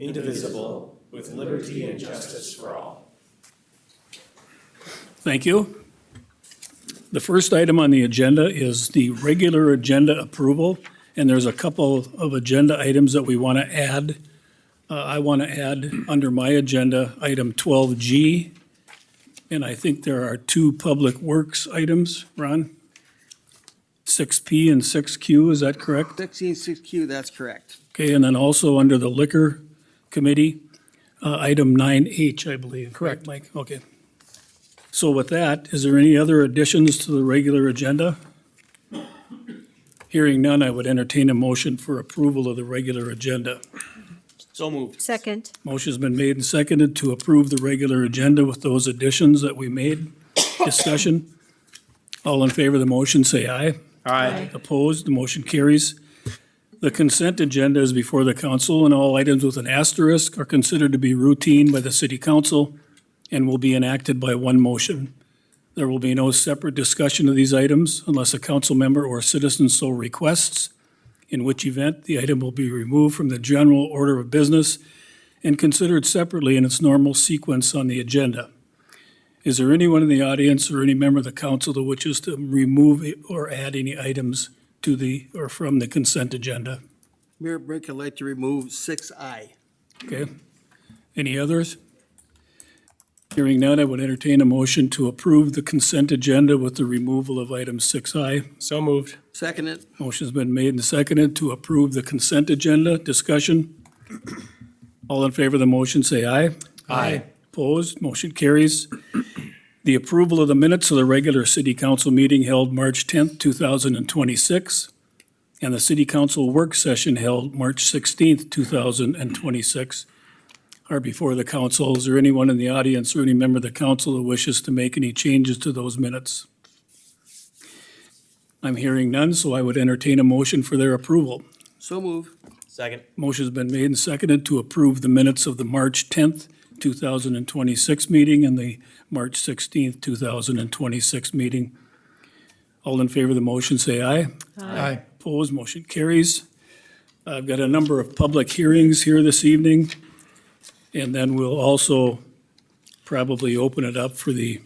indivisible, with liberty and justice for all. Thank you. The first item on the agenda is the regular agenda approval, and there's a couple of agenda items that we want to add. I want to add under my agenda, item 12G, and I think there are two public works items, Ron? 6P and 6Q, is that correct? 166Q, that's correct. Okay, and then also under the liquor committee, item 9H, I believe. Correct, Mike? Okay. So with that, is there any other additions to the regular agenda? Hearing none, I would entertain a motion for approval of the regular agenda. So moved. Second. Motion's been made and seconded to approve the regular agenda with those additions that we made. Discussion? All in favor of the motion, say aye. Aye. Opposed, the motion carries. The consent agenda is before the council, and all items with an asterisk are considered to be routine by the city council and will be enacted by one motion. There will be no separate discussion of these items unless a council member or citizen so requests, in which event the item will be removed from the general order of business and considered separately in its normal sequence on the agenda. Is there anyone in the audience or any member of the council that wishes to remove or add any items to the, or from the consent agenda? Mayor Brink, I'd like to remove 6I. Okay. Any others? Hearing none, I would entertain a motion to approve the consent agenda with the removal of item 6I. So moved. Second it. Motion's been made and seconded to approve the consent agenda. Discussion? All in favor of the motion, say aye. Aye. Opposed? Motion carries. The approval of the minutes of the regular city council meeting held March 10th, 2026, and the city council work session held March 16th, 2026 are before the council. Is there anyone in the audience or any member of the council that wishes to make any changes to those minutes? I'm hearing none, so I would entertain a motion for their approval. So moved. Second. Motion's been made and seconded to approve the minutes of the March 10th, 2026 meeting and the March 16th, 2026 meeting. All in favor of the motion, say aye. Aye. Opposed, motion carries. I've got a number of public hearings here this evening, and then we'll also probably open it up for the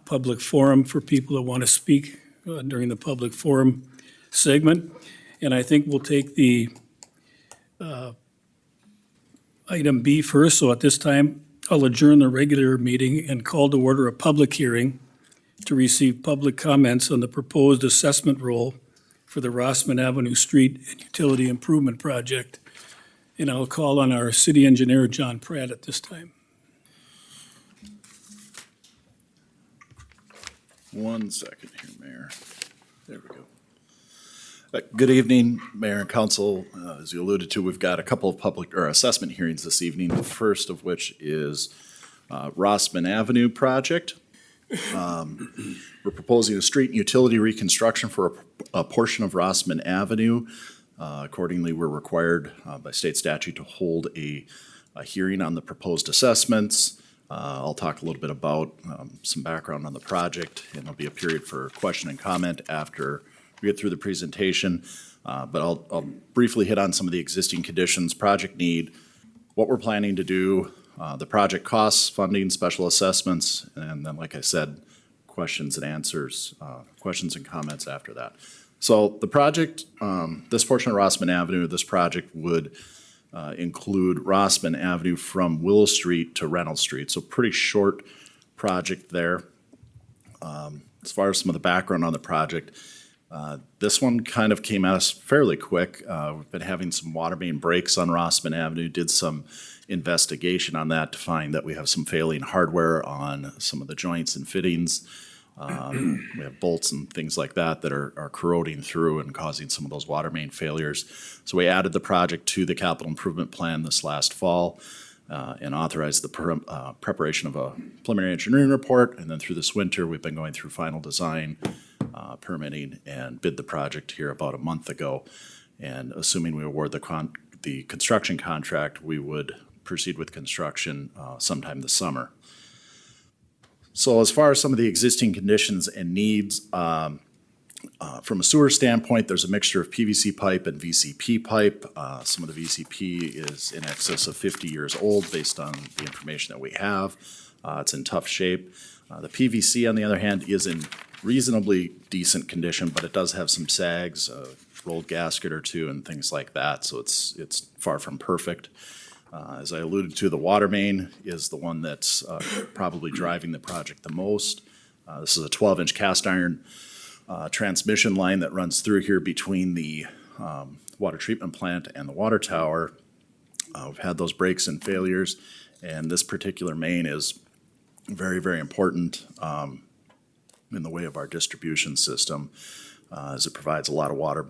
public forum for people that want to speak during the public forum segment. And I think we'll take the item B first. So at this time, I'll adjourn the regular meeting and call to order a public hearing to receive public comments on the proposed assessment role for the Rossman Avenue Street and Utility Improvement Project. And I'll call on our city engineer, John Pratt, at this time. 1 second here, Mayor. There we go. Good evening, Mayor and Council. As you alluded to, we've got a couple of public or assessment hearings this evening, the first of which is Rossman Avenue project. We're proposing a street and utility reconstruction for a portion of Rossman Avenue. Accordingly, we're required by state statute to hold a hearing on the proposed assessments. I'll talk a little bit about some background on the project, and there'll be a period for question and comment after we get through the presentation. But I'll briefly hit on some of the existing conditions, project need, what we're planning to do, the project costs, funding, special assessments, and then, like I said, questions and answers, questions and comments after that. So the project, this portion of Rossman Avenue, this project would include Rossman Avenue from Willow Street to Reynolds Street. So pretty short project there. As far as some of the background on the project, this one kind of came at us fairly quick. We've been having some water main breaks on Rossman Avenue, did some investigation on that to find that we have some failing hardware on some of the joints and fittings. We have bolts and things like that that are corroding through and causing some of those water main failures. So we added the project to the capital improvement plan this last fall and authorized the preparation of a preliminary engineering report. And then through this winter, we've been going through final design, permitting, and bid the project here about a month ago. And assuming we award the construction contract, we would proceed with construction sometime this summer. So as far as some of the existing conditions and needs, From a sewer standpoint, there's a mixture of PVC pipe and VCP pipe. Some of the VCP is in excess of 50 years old based on the information that we have. It's in tough shape. The PVC, on the other hand, is in reasonably decent condition, but it does have some sags, a rolled gasket or two, and things like that, so it's far from perfect. As I alluded to, the water main is the one that's probably driving the project the most. This is a 12-inch cast iron transmission line that runs through here between the water treatment plant and the water tower. We've had those breaks and failures, and this particular main is very, very important in the way of our distribution system, as it provides a lot of water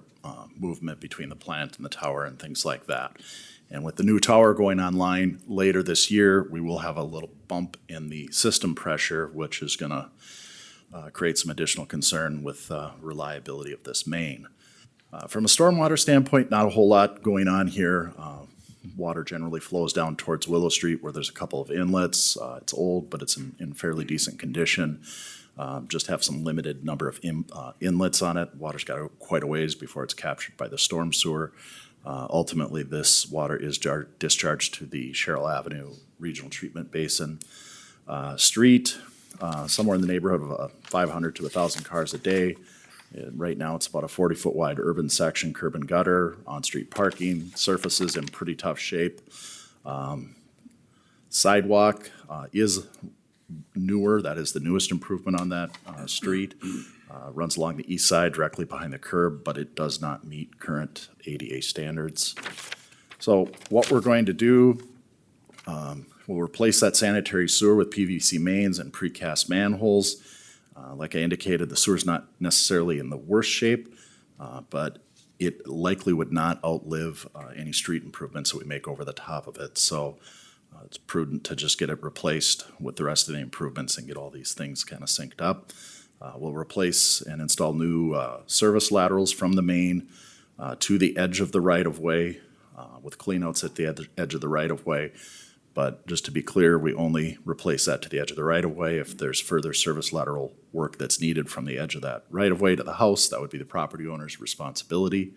movement between the plant and the tower and things like that. And with the new tower going online later this year, we will have a little bump in the system pressure, which is going to create some additional concern with reliability of this main. From a stormwater standpoint, not a whole lot going on here. Water generally flows down towards Willow Street where there's a couple of inlets. It's old, but it's in fairly decent condition. Just have some limited number of inlets on it. Water's got quite a ways before it's captured by the storm sewer. Ultimately, this water is discharged to the Sherrill Avenue Regional Treatment Basin. Street, somewhere in the neighborhood of 500 to 1,000 cars a day. And right now, it's about a 40-foot wide urban section, curb and gutter, on-street parking, surfaces in pretty tough shape. Sidewalk is newer. That is the newest improvement on that street. Runs along the east side directly behind the curb, but it does not meet current ADA standards. So what we're going to do, we'll replace that sanitary sewer with PVC mains and precast manholes. Like I indicated, the sewer's not necessarily in the worst shape, but it likely would not outlive any street improvements that we make over the top of it. So it's prudent to just get it replaced with the rest of the improvements and get all these things kind of synced up. We'll replace and install new service laterals from the main to the edge of the right-of-way with cleanouts at the edge of the right-of-way. But just to be clear, we only replace that to the edge of the right-of-way. If there's further service lateral work that's needed from the edge of that right-of-way to the house, that would be the property owner's responsibility.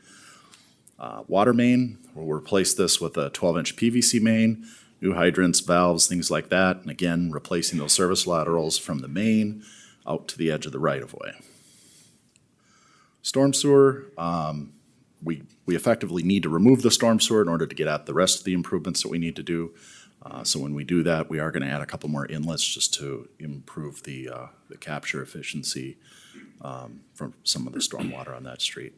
Water main, we'll replace this with a 12-inch PVC main, new hydrants, valves, things like that. And again, replacing those service laterals from the main out to the edge of the right-of-way. Storm sewer, we effectively need to remove the storm sewer in order to get at the rest of the improvements that we need to do. So when we do that, we are going to add a couple more inlets just to improve the capture efficiency from some of the stormwater on that street.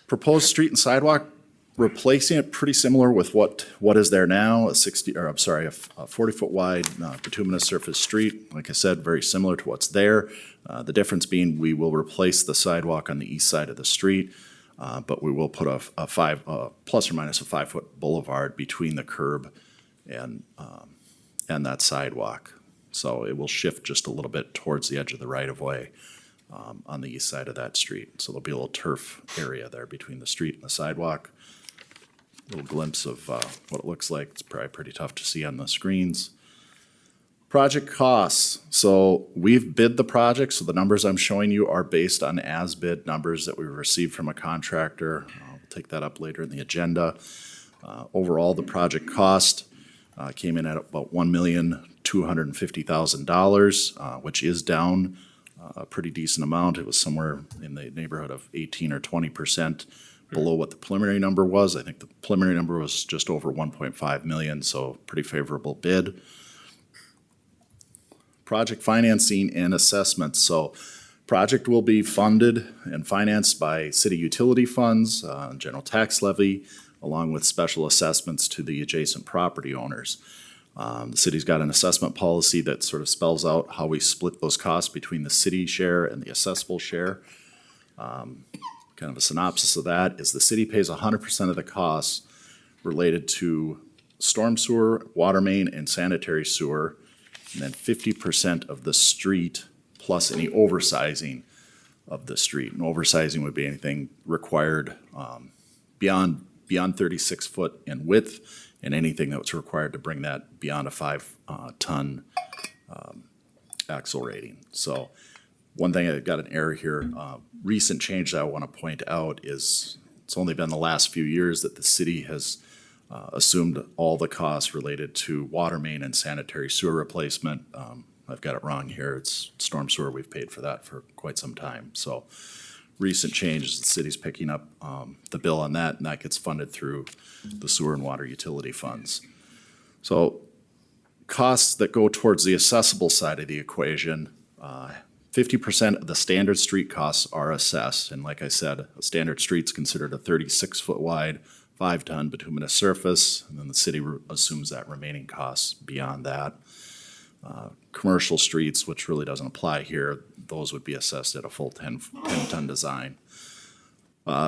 Proposed street and sidewalk, replacing it pretty similar with what is there now, a 40-foot wide bituminous surface street. Like I said, very similar to what's there. The difference being we will replace the sidewalk on the east side of the street, but we will put a plus or minus a 5-foot boulevard between the curb and that sidewalk. So it will shift just a little bit towards the edge of the right-of-way on the east side of that street. So there'll be a little turf area there between the street and the sidewalk. Little glimpse of what it looks like. It's probably pretty tough to see on the screens. Project costs. So we've bid the project, so the numbers I'm showing you are based on as-bid numbers that we received from a contractor. We'll take that up later in the agenda. Overall, the project cost came in at about $1,250,000, which is down a pretty decent amount. It was somewhere in the neighborhood of 18 or 20% below what the preliminary number was. I think the preliminary number was just over 1.5 million, so pretty favorable bid. Project financing and assessments. So project will be funded and financed by city utility funds, general tax levy, along with special assessments to the adjacent property owners. The city's got an assessment policy that sort of spells out how we split those costs between the city share and the assessable share. Kind of a synopsis of that is the city pays 100% of the costs related to storm sewer, water main, and sanitary sewer, and then 50% of the street plus any oversizing of the street. And oversizing would be anything required beyond 36 foot in width, and anything that was required to bring that beyond a 5-ton axle rating. So One thing, I got an error here. Recent change that I want to point out is it's only been the last few years that the city has assumed all the costs related to water main and sanitary sewer replacement. I've got it wrong here. It's storm sewer. We've paid for that for quite some time. So recent changes, the city's picking up the bill on that, and that gets funded through the sewer and water utility funds. So costs that go towards the accessible side of the equation, 50% of the standard street costs are assessed. And like I said, a standard street's considered a 36-foot wide, 5-ton bituminous surface, and then the city assumes that remaining costs beyond that. Commercial streets, which really doesn't apply here, those would be assessed at a full 10-ton design.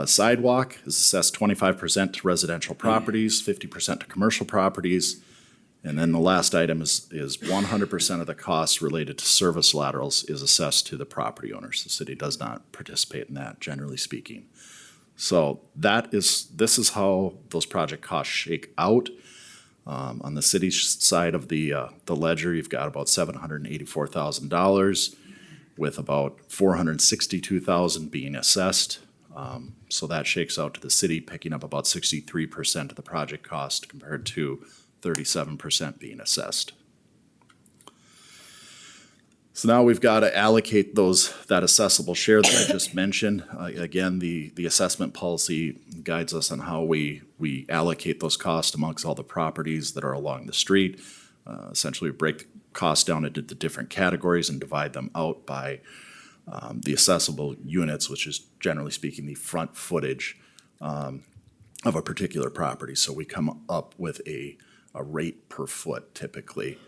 Sidewalk is assessed 25% to residential properties, 50% to commercial properties. And then the last item is 100% of the costs related to service laterals is assessed to the property owners. The city does not participate in that, generally speaking. So this is how those project costs shake out. On the city side of the ledger, you've got about $784,000 with about $462,000 being assessed. So that shakes out to the city picking up about 63% of the project cost compared to 37% being assessed. So now we've got to allocate that accessible share that I just mentioned. Again, the assessment policy guides us on how we allocate those costs amongst all the properties that are along the street. Essentially, we break the costs down into the different categories and divide them out by the accessible units, which is generally speaking the front footage of a particular property. So we come up with a rate per foot typically.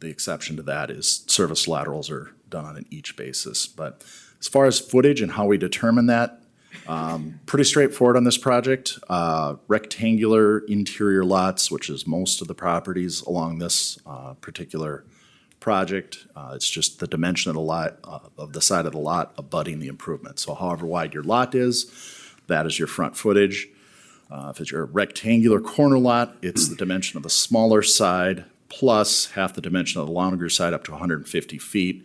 The exception to that is service laterals are done on an each basis. But as far as footage and how we determine that, pretty straightforward on this project. Rectangular interior lots, which is most of the properties along this particular project. It's just the dimension of the lot, of the side of the lot abutting the improvement. So however wide your lot is, that is your front footage. If it's your rectangular corner lot, it's the dimension of the smaller side plus half the dimension of the longer side up to 150 feet,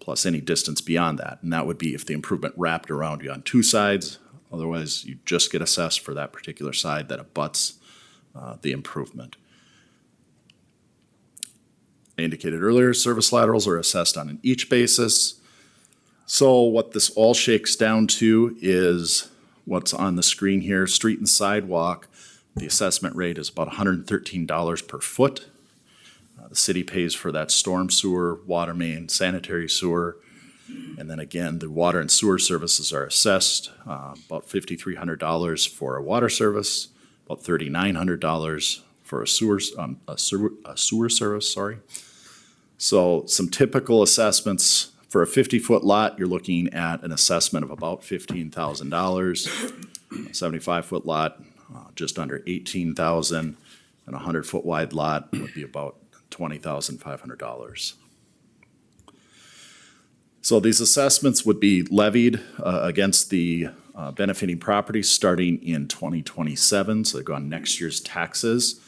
plus any distance beyond that. And that would be if the improvement wrapped around you on two sides. Otherwise, you just get assessed for that particular side that abuts the improvement. I indicated earlier, service laterals are assessed on an each basis. So what this all shakes down to is what's on the screen here, street and sidewalk. The assessment rate is about $113 per foot. The city pays for that storm sewer, water main, sanitary sewer. And then again, the water and sewer services are assessed, about $5,300 for a water service, about $3,900 for a sewer service, sorry. So some typical assessments for a 50-foot lot, you're looking at an assessment of about $15,000. A 75-foot lot, just under $18,000, and a 100-foot wide lot would be about $20,500. So these assessments would be levied against the benefiting properties starting in 2027, so they go on next year's taxes.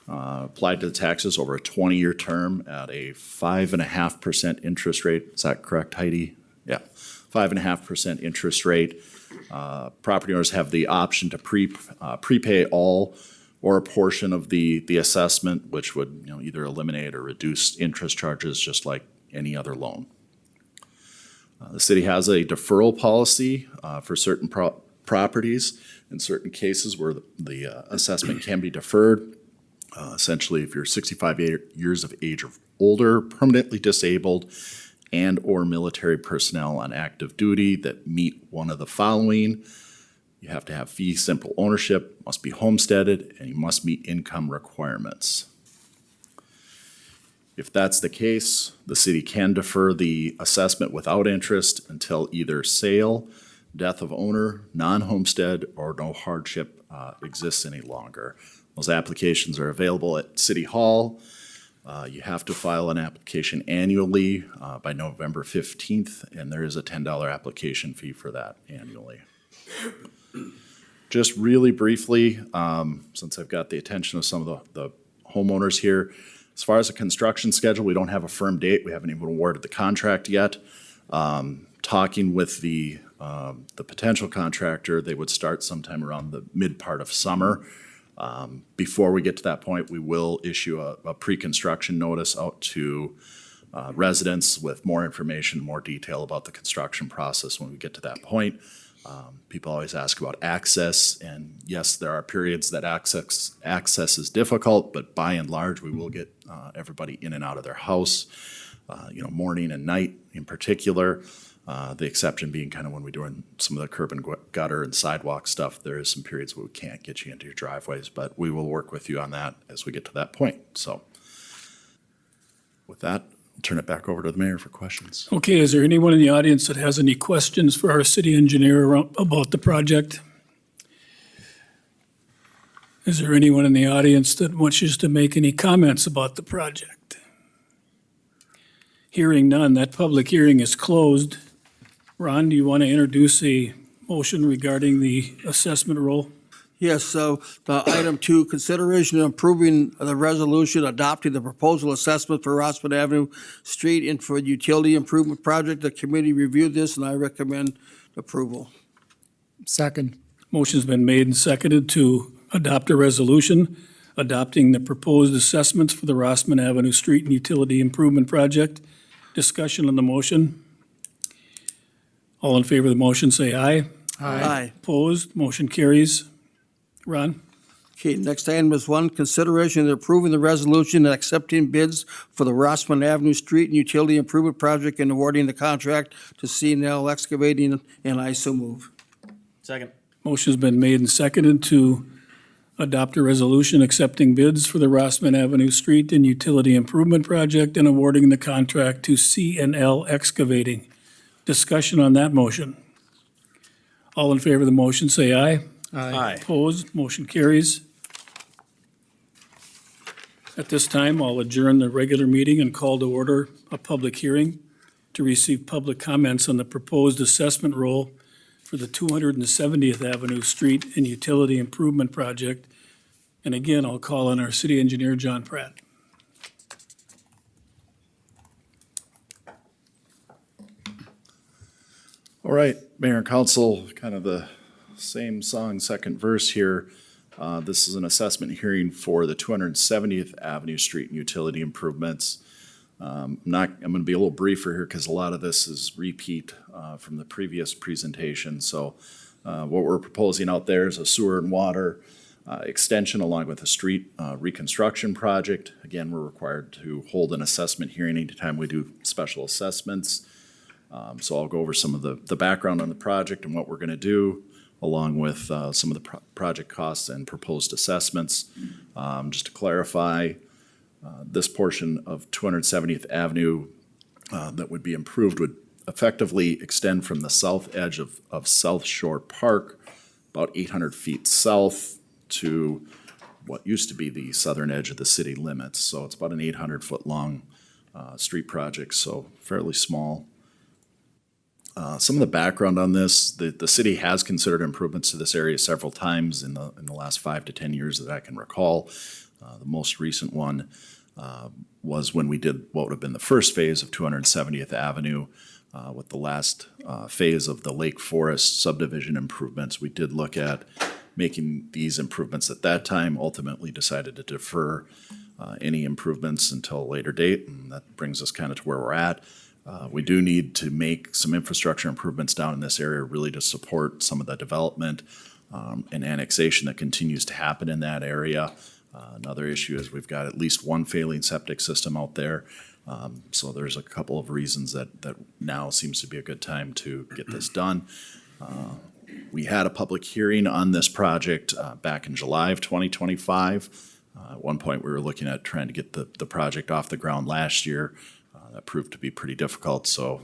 Applied to the taxes over a 20-year term at a 5.5% interest rate. Is that correct, Heidi? Yeah, 5.5% interest rate. Property owners have the option to prepay all or a portion of the assessment, which would either eliminate or reduce interest charges just like any other loan. The city has a deferral policy for certain properties in certain cases where the assessment can be deferred. Essentially, if you're 65 years of age or older, permanently disabled, and or military personnel on active duty that meet one of the following. You have to have fee simple ownership, must be homesteaded, and you must meet income requirements. If that's the case, the city can defer the assessment without interest until either sale, death of owner, non-homestead, or no hardship exists any longer. Those applications are available at City Hall. You have to file an application annually by November 15th, and there is a $10 application fee for that annually. Just really briefly, since I've got the attention of some of the homeowners here, as far as the construction schedule, we don't have a firm date. We haven't even awarded the contract yet. Talking with the potential contractor, they would start sometime around the mid part of summer. Before we get to that point, we will issue a pre-construction notice out to residents with more information, more detail about the construction process when we get to that point. People always ask about access, and yes, there are periods that access is difficult, but by and large, we will get everybody in and out of their house, morning and night in particular. The exception being kind of when we're doing some of the curb and gutter and sidewalk stuff, there is some periods where we can't get you into your driveways, but we will work with you on that as we get to that point. So with that, I'll turn it back over to the mayor for questions. Okay, is there anyone in the audience that has any questions for our city engineer about the project? Is there anyone in the audience that wishes to make any comments about the project? Hearing none, that public hearing is closed. Ron, do you want to introduce a motion regarding the assessment role? Yes, so item 2, consideration of approving the resolution adopting the proposal assessment for Rossman Avenue Street and for the utility improvement project. The committee reviewed this and I recommend approval. Second. Motion's been made and seconded to adopt a resolution adopting the proposed assessments for the Rossman Avenue Street and Utility Improvement Project. Discussion on the motion. All in favor of the motion, say aye. Aye. Opposed, motion carries. Ron? Okay, next item is 1, consideration of approving the resolution and accepting bids for the Rossman Avenue Street and Utility Improvement Project and awarding the contract to C&L Excavating, and I so move. Second. Motion's been made and seconded to adopt a resolution accepting bids for the Rossman Avenue Street and Utility Improvement Project and awarding the contract to C&L Excavating. Discussion on that motion. All in favor of the motion, say aye. Aye. Opposed, motion carries. At this time, I'll adjourn the regular meeting and call to order a public hearing to receive public comments on the proposed assessment role for the 270th Avenue Street and Utility Improvement Project. And again, I'll call on our city engineer, John Pratt. All right, Mayor and Council, kind of the same song, second verse here. This is an assessment hearing for the 270th Avenue Street and Utility Improvements. I'm going to be a little briefer here because a lot of this is repeat from the previous presentation. So what we're proposing out there is a sewer and water extension along with a street reconstruction project. Again, we're required to hold an assessment hearing anytime we do special assessments. So I'll go over some of the background on the project and what we're going to do, along with some of the project costs and proposed assessments. Just to clarify, this portion of 270th Avenue that would be improved would effectively extend from the south edge of South Shore Park, about 800 feet south to what used to be the southern edge of the city limits. So it's about an 800-foot long street project, so fairly small. Some of the background on this, the city has considered improvements to this area several times in the last 5 to 10 years that I can recall. The most recent one was when we did what would have been the first phase of 270th Avenue with the last phase of the Lake Forest subdivision improvements. We did look at making these improvements at that time, ultimately decided to defer any improvements until a later date, and that brings us kind of to where we're at. We do need to make some infrastructure improvements down in this area really to support some of the development and annexation that continues to happen in that area. Another issue is we've got at least one failing septic system out there. So there's a couple of reasons that now seems to be a good time to get this done. We had a public hearing on this project back in July of 2025. At one point, we were looking at trying to get the project off the ground last year. That proved to be pretty difficult, so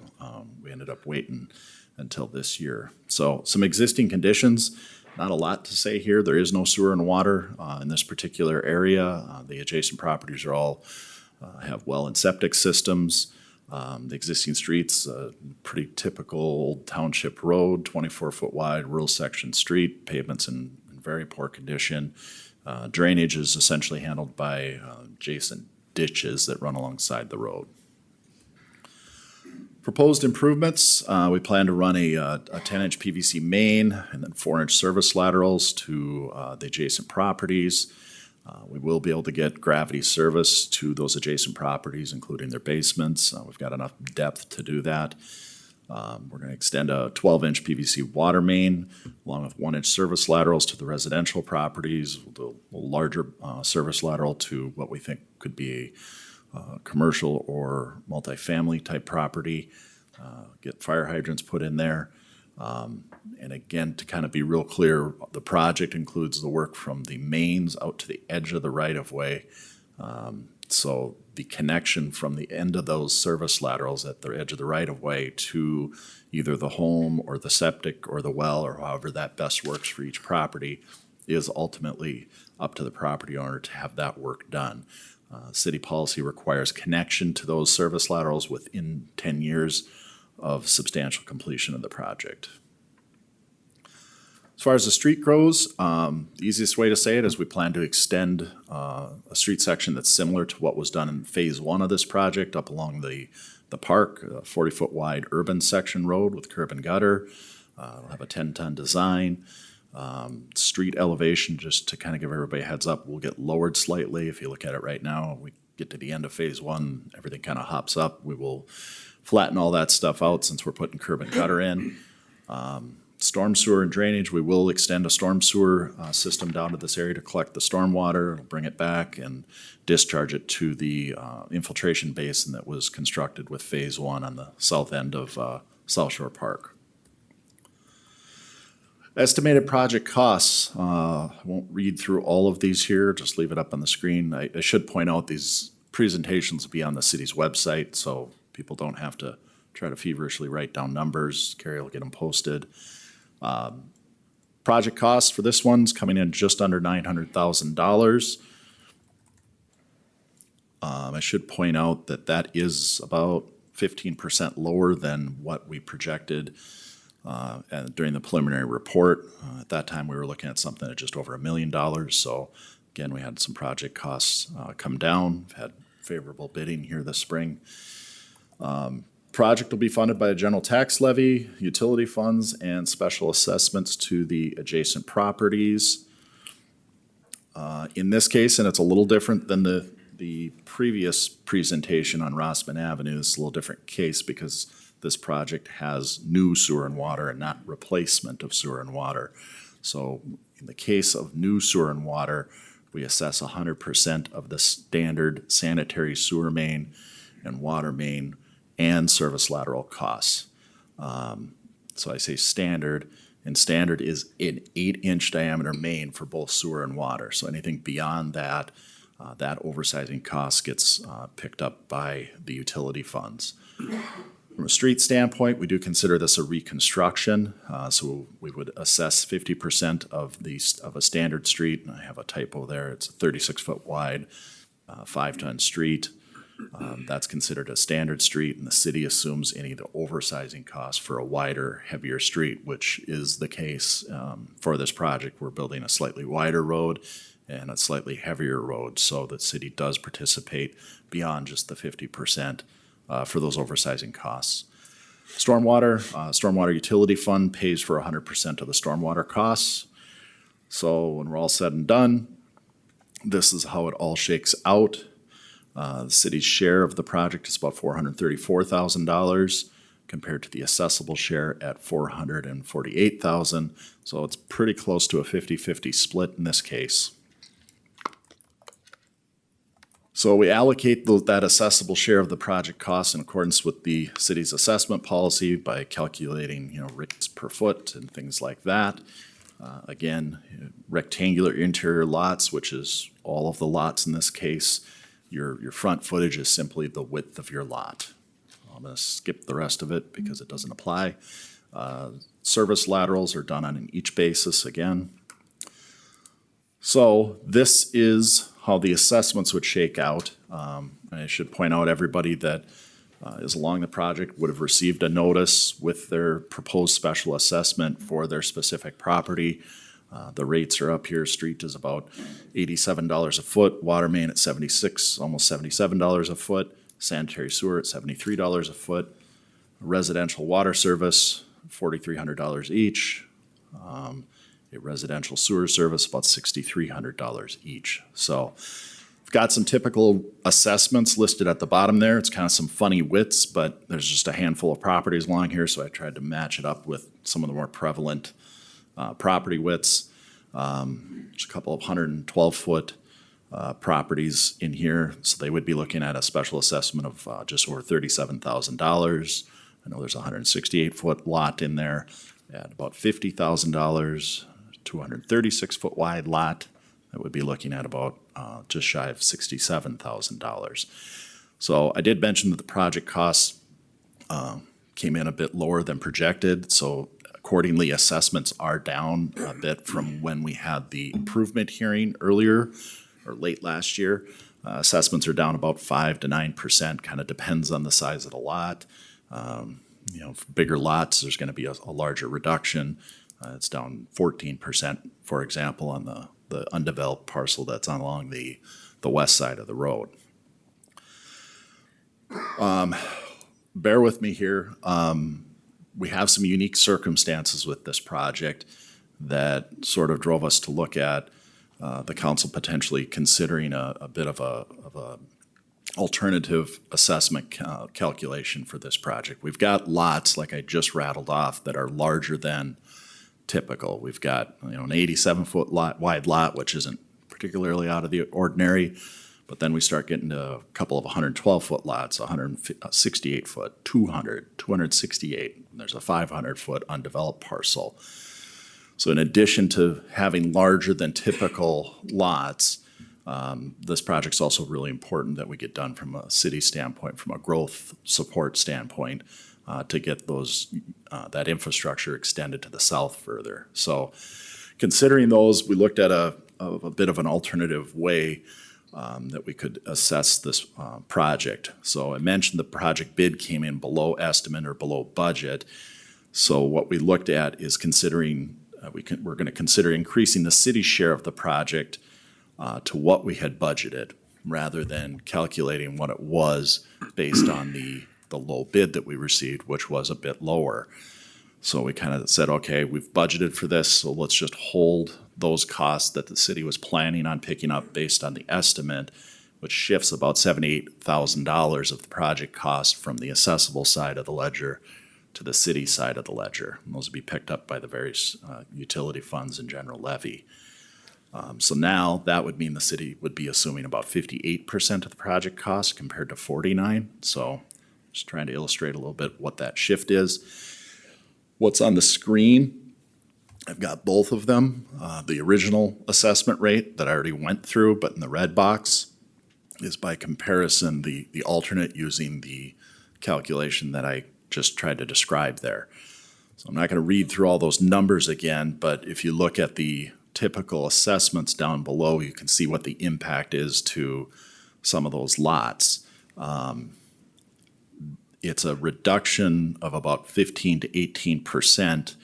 we ended up waiting until this year. So some existing conditions, not a lot to say here. There is no sewer and water in this particular area. The adjacent properties are all have well and septic systems. The existing streets, pretty typical old township road, 24-foot wide, rural section street, pavements in very poor condition. Drainage is essentially handled by adjacent ditches that run alongside the road. Proposed improvements, we plan to run a 10-inch PVC main and then 4-inch service laterals to the adjacent properties. We will be able to get gravity service to those adjacent properties, including their basements. We've got enough depth to do that. We're going to extend a 12-inch PVC water main along with 1-inch service laterals to the residential properties. We'll do a larger service lateral to what we think could be a commercial or multifamily type property. Get fire hydrants put in there. And again, to kind of be real clear, the project includes the work from the mains out to the edge of the right-of-way. So the connection from the end of those service laterals at the edge of the right-of-way to either the home or the septic or the well, or however that best works for each property, is ultimately up to the property owner to have that work done. City policy requires connection to those service laterals within 10 years of substantial completion of the project. As far as the street goes, the easiest way to say it is we plan to extend a street section that's similar to what was done in phase 1 of this project up along the park, a 40-foot wide urban section road with curb and gutter. It'll have a 10-ton design. Street elevation, just to kind of give everybody a heads up, will get lowered slightly. If you look at it right now, we get to the end of phase 1, everything kind of hops up. We will flatten all that stuff out since we're putting curb and gutter in. Storm sewer and drainage, we will extend a storm sewer system down to this area to collect the storm water, it'll bring it back and discharge it to the infiltration basin that was constructed with phase 1 on the south end of South Shore Park. Estimated project costs, I won't read through all of these here, just leave it up on the screen. I should point out these presentations will be on the city's website, so people don't have to try to feverishly write down numbers. Carrie will get them posted. Project costs for this one's coming in just under $900,000. I should point out that that is about 15% lower than what we projected during the preliminary report. At that time, we were looking at something at just over $1 million. So again, we had some project costs come down. We've had favorable bidding here this spring. Project will be funded by a general tax levy, utility funds, and special assessments to the adjacent properties. In this case, and it's a little different than the previous presentation on Rossman Avenue, it's a little different case because this project has new sewer and water and not replacement of sewer and water. So in the case of new sewer and water, we assess 100% of the standard sanitary sewer main and water main and service lateral costs. So I say standard, and standard is an 8-inch diameter main for both sewer and water. So anything beyond that, that oversizing cost gets picked up by the utility funds. From a street standpoint, we do consider this a reconstruction. So we would assess 50% of a standard street, and I have a typo there. It's a 36-foot wide, 5-ton street. That's considered a standard street, and the city assumes any of the oversizing costs for a wider, heavier street, which is the case for this project. We're building a slightly wider road and a slightly heavier road, so the city does participate beyond just the 50% for those oversizing costs. Stormwater utility fund pays for 100% of the stormwater costs. So when we're all said and done, this is how it all shakes out. The city's share of the project is about $434,000 compared to the assessable share at $448,000. So it's pretty close to a 50-50 split in this case. So we allocate that assessable share of the project costs in accordance with the city's assessment policy by calculating, rates per foot and things like that. Again, rectangular interior lots, which is all of the lots in this case. Your front footage is simply the width of your lot. I'm going to skip the rest of it because it doesn't apply. Service laterals are done on an each basis again. So this is how the assessments would shake out. I should point out everybody that is along the project would have received a notice with their proposed special assessment for their specific property. The rates are up here. Street is about $87 a foot, water main at $76, almost $77 a foot, sanitary sewer at $73 a foot. residential water service, $4,300 each. A residential sewer service, about $6,300 each. So we've got some typical assessments listed at the bottom there. It's kind of some funny widths, but there's just a handful of properties along here, so I tried to match it up with some of the more prevalent property widths. There's a couple of 112-foot properties in here, so they would be looking at a special assessment of just over $37,000. I know there's a 168-foot lot in there at about $50,000, 236-foot wide lot that would be looking at about just shy of $67,000. So I did mention that the project costs came in a bit lower than projected, so accordingly, assessments are down a bit from when we had the improvement hearing earlier or late last year. Assessments are down about 5 to 9%, kind of depends on the size of the lot. For bigger lots, there's going to be a larger reduction. It's down 14%, for example, on the undeveloped parcel that's along the west side of the road. Bear with me here. We have some unique circumstances with this project that sort of drove us to look at the council potentially considering a bit of a alternative assessment calculation for this project. We've got lots, like I just rattled off, that are larger than typical. We've got an 87-foot wide lot, which isn't particularly out of the ordinary, but then we start getting to a couple of 112-foot lots, 168-foot, 200, 268. And there's a 500-foot undeveloped parcel. So in addition to having larger than typical lots, this project's also really important that we get done from a city standpoint, from a growth support standpoint, to get that infrastructure extended to the south further. So considering those, we looked at a bit of an alternative way that we could assess this project. So I mentioned the project bid came in below estimate or below budget. So what we looked at is considering, we're going to consider increasing the city's share of the project to what we had budgeted, rather than calculating what it was based on the low bid that we received, which was a bit lower. So we kind of said, okay, we've budgeted for this, so let's just hold those costs that the city was planning on picking up based on the estimate, which shifts about $78,000 of the project cost from the assessable side of the ledger to the city side of the ledger. And those would be picked up by the various utility funds and general levy. So now that would mean the city would be assuming about 58% of the project cost compared to 49%. So just trying to illustrate a little bit what that shift is. What's on the screen, I've got both of them. The original assessment rate that I already went through, but in the red box, is by comparison the alternate using the calculation that I just tried to describe there. So I'm not going to read through all those numbers again, but if you look at the typical assessments down below, you can see what the impact is to some of those lots. It's a reduction of about 15 to 18%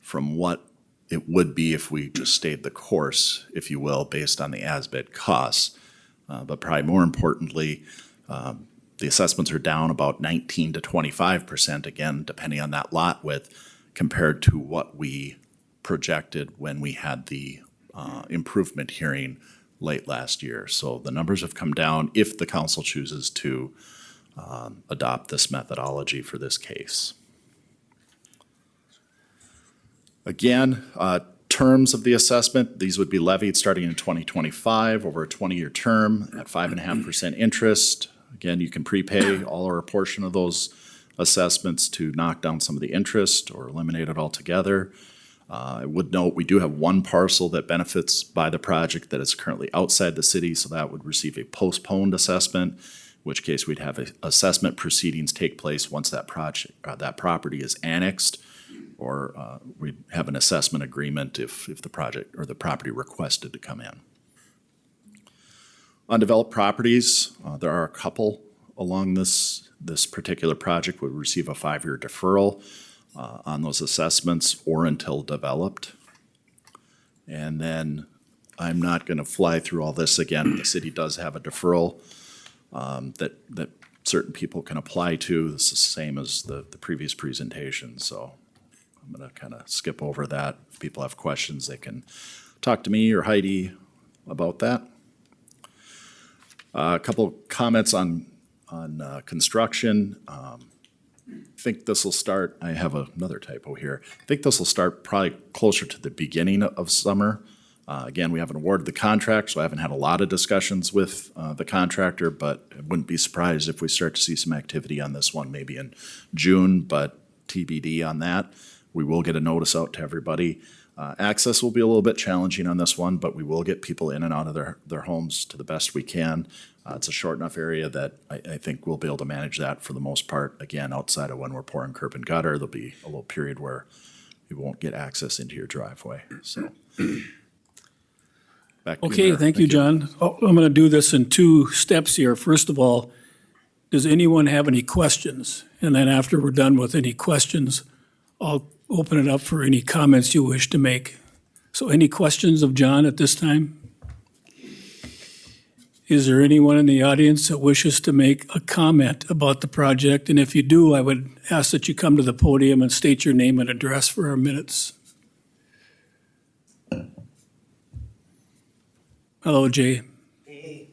from what it would be if we just stayed the course, if you will, based on the as-bid costs. But probably more importantly, the assessments are down about 19 to 25%, again, depending on that lot width, compared to what we projected when we had the improvement hearing late last year. So the numbers have come down if the council chooses to adopt this methodology for this case. Again, terms of the assessment, these would be levied starting in 2025 over a 20-year term at 5.5% interest. Again, you can prepay all or a portion of those assessments to knock down some of the interest or eliminate it altogether. I would note we do have one parcel that benefits by the project that is currently outside the city, so that would receive a postponed assessment, in which case we'd have assessment proceedings take place once that property is annexed, or we'd have an assessment agreement if the project or the property requested to come in. Undeveloped properties, there are a couple along this particular project would receive a 5-year deferral on those assessments or until developed. And then I'm not going to fly through all this again. The city does have a deferral that certain people can apply to. This is the same as the previous presentation, so I'm gonna kind of skip over that. If people have questions, they can talk to me or Heidi about that. A couple comments on construction. I think this will start, I have another typo here. I think this will start probably closer to the beginning of summer. Again, we haven't awarded the contract, so I haven't had a lot of discussions with the contractor, but I wouldn't be surprised if we start to see some activity on this one maybe in June, but TBD on that. We will get a notice out to everybody. Access will be a little bit challenging on this one, but we will get people in and out of their homes to the best we can. It's a short enough area that I think we'll be able to manage that for the most part. Again, outside of when we're pouring curb and gutter, there'll be a little period where you won't get access into your driveway, so. Back to you, Okay, Mayor. thank you, John. Oh, I'm going to do this in two steps here. First of all, does anyone have any questions? And then after we're done with any questions, I'll open it up for any comments you wish to make. So any questions of John at this time? Is there anyone in the audience that wishes to make a comment about the project? And if you do, I would ask that you come to the podium and state your name and address for our minutes. Hello, Jay. Hey,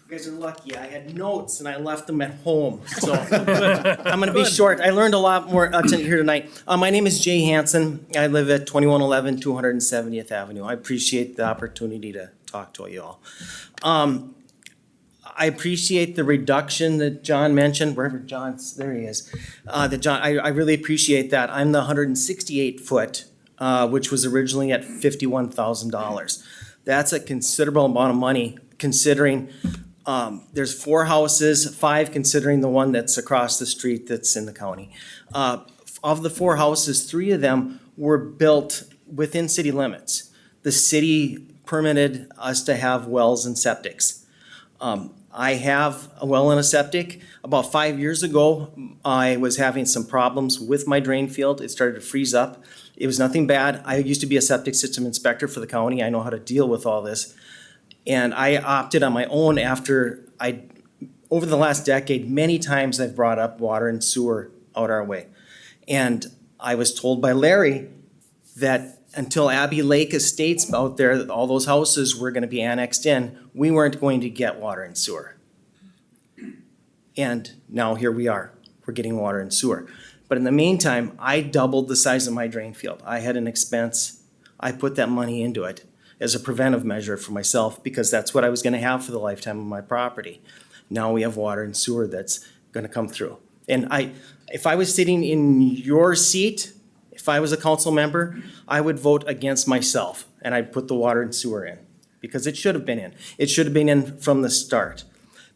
you guys are lucky. I had notes and I left them at home, so I'm gonna be short. I learned a lot more here tonight. My name is Jay Hansen. I live at 2111 270th Avenue. I appreciate the opportunity to talk to you all. I appreciate the reduction that John mentioned, wherever John's, there he is. I really appreciate that. I'm the 168 foot, which was originally at $51,000. That's a considerable amount of money considering there's 4 houses, 5 considering the one that's across the street that's in the county. Of the 4 houses, 3 of them were built within city limits. The city permitted us to have wells and septics. I have a well and a septic. About 5 years ago, I was having some problems with my drain field. It started to freeze up. It was nothing bad. I used to be a septic system inspector for the county. I know how to deal with all this. And I opted on my own after over the last decade, many times I've brought up water and sewer out our way. And I was told by Larry that until Abbey Lake Estates out there, all those houses were gonna be annexed in, we weren't going to get water and sewer. And now here we are, we're getting water and sewer. But in the meantime, I doubled the size of my drain field. I had an expense, I put that money into it as a preventive measure for myself because that's what I was gonna have for the lifetime of my property. Now we have water and sewer that's gonna come through. And if I was sitting in your seat, if I was a council member, I would vote against myself and I'd put the water and sewer in because it should have been in. It should have been in from the start.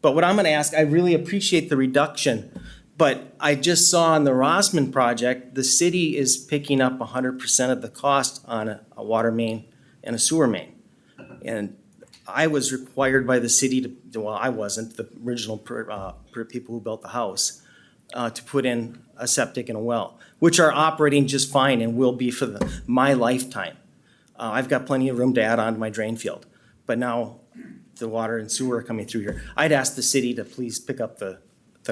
But what I'm gonna ask, I really appreciate the reduction, but I just saw on the Rossman project, the city is picking up 100% of the cost on a water main and a sewer main. And I was required by the city to, well, I wasn't, the original people who built the house, to put in a septic and a well, which are operating just fine and will be for my lifetime. I've got plenty of room to add on to my drain field, but now the water and sewer are coming through here. I'd ask the city to please pick up the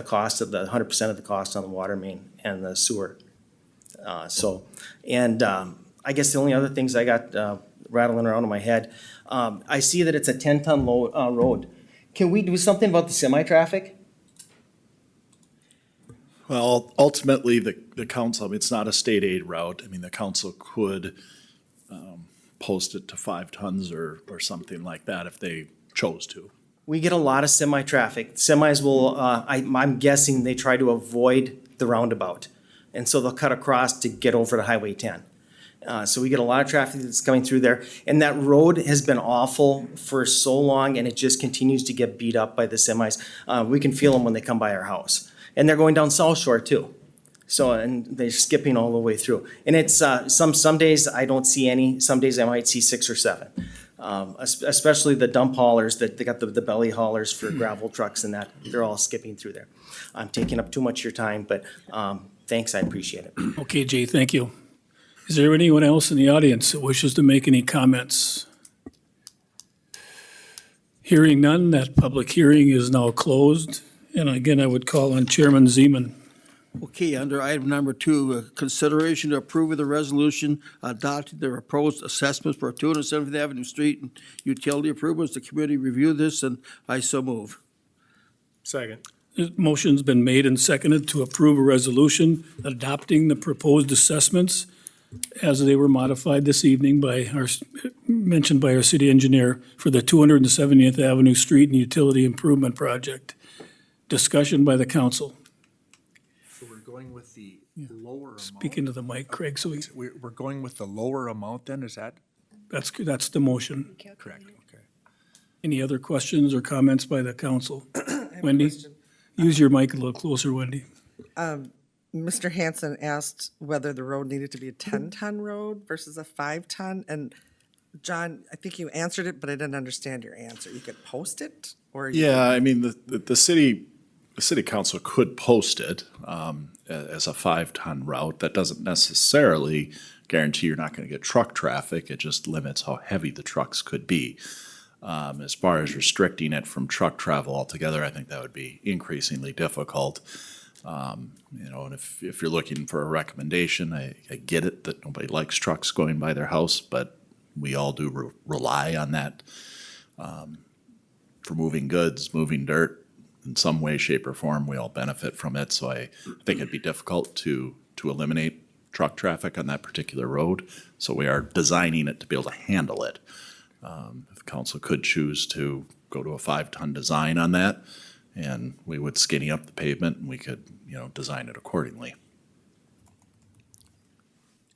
cost of the 100% of the cost on the water main and the sewer. I guess the only other things I got rattling around in my head, I see that it's a 10-ton road. Can we do something about the semi-traffic? Well, ultimately, the council, I mean, it's not a state aid route. I mean, the council could post it to 5 tons or something like that if they chose to. We get a lot of semi-traffic. Semis will, I'm guessing they try to avoid the roundabout. And so they'll cut across to get over to Highway 10. So we get a lot of traffic that's coming through there. And that road has been awful for so long and it just continues to get beat up by the semis. We can feel them when they come by our house. And they're going down South Shore too. So, and they're skipping all the way through. And it's, some days I don't see any, some days I might see 6 or 7. Especially the dump haulers that they got the belly haulers for gravel trucks and that, they're all skipping through there. I'm taking up too much of your time, but thanks, I appreciate it. Okay, Jay, thank you. Is there anyone else in the audience that wishes to make any comments? Hearing none, that public hearing is now closed And again, I would call on Chairman Zeman. Okay, under item number 2, consideration to approve of the resolution adopting the proposed assessments for 270th Avenue Street and utility improvements. The committee reviewed this, and I so move. Second. Motion's been made and seconded to approve a resolution adopting the proposed assessments as they were modified this evening by mentioned by our city engineer for the 270th Avenue Street and Utility Improvement Project. Discussion by the council. So we're going with the lower amount? Speak into the mic, Craig, so We're going with the lower amount then, is that that's the motion. correct? Okay. Any other questions or comments by the council? Wendy? Use your mic a little closer, Wendy. Mr. Hanson asked whether the road needed to be a 10-ton road versus a 5-ton. And John, I think you answered it, but I didn't understand your answer. You could post it or? Yeah, I mean, the city council could post it as a 5-ton route. That doesn't necessarily guarantee you're not going to get truck traffic. It just limits how heavy the trucks could be. As far as restricting it from truck travel altogether, I think that would be increasingly difficult. And if you're looking for a recommendation, I get it that nobody likes trucks going by their house, but we all do rely on that for moving goods, moving dirt in some way, shape, or form. We all benefit from it, so I think it'd be difficult to eliminate truck traffic on that particular road. So we are designing it to be able to handle it. The council could choose to go to a 5-ton design on that, and we would skinny up the pavement, and we could, design it accordingly.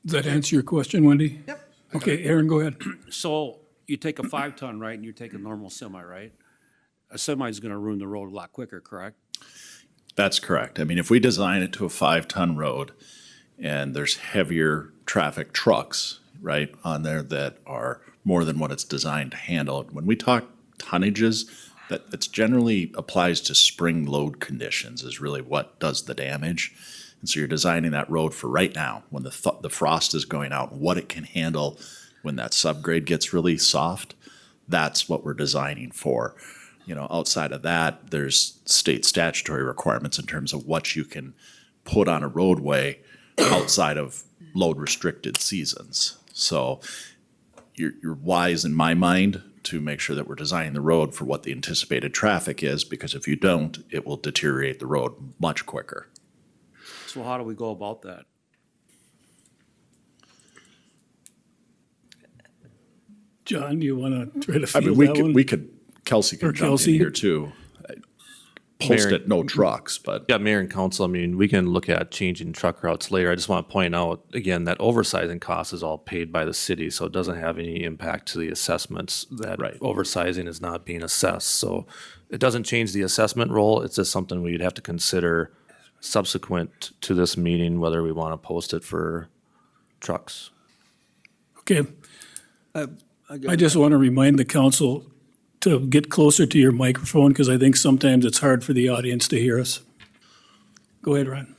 Does that answer your question, Wendy? Yep. Okay, Aaron, go ahead. So you take a 5-ton, right, and you take a normal semi, right? A semi is gonna ruin the road a lot quicker, correct? That's correct. I mean, if we design it to a 5-ton road and there's heavier traffic trucks, right, on there that are more than what it's designed to handle. When we talk tonnages, that's generally applies to spring load conditions is really what does the damage. And so you're designing that road for right now, when the frost is going out, what it can handle when that subgrade gets really soft. That's what we're designing for. Outside of that, there's state statutory requirements in terms of what you can put on a roadway outside of load restricted seasons. So you're wise in my mind to make sure that we're designing the road for what the anticipated traffic is, because if you don't, it will deteriorate the road much quicker. So how do we go about that? John, do you want to try to I mean, field that one? Kelsey Or can jump in Kelsey? here too. Post it, no trucks, but Yeah, Mayor and Council, I mean, we can look at changing truck routes later. I just want to point out, again, that oversizing cost is all paid by the city, so it doesn't have any impact to the assessments. That Right. oversizing is not being assessed, so it doesn't change the assessment role. It's just something we'd have to consider subsequent to this meeting, whether we want to post it for trucks. Okay, I just want to remind the council to get closer to your microphone, because I think sometimes it's hard for the audience to hear us. Go ahead, Ron.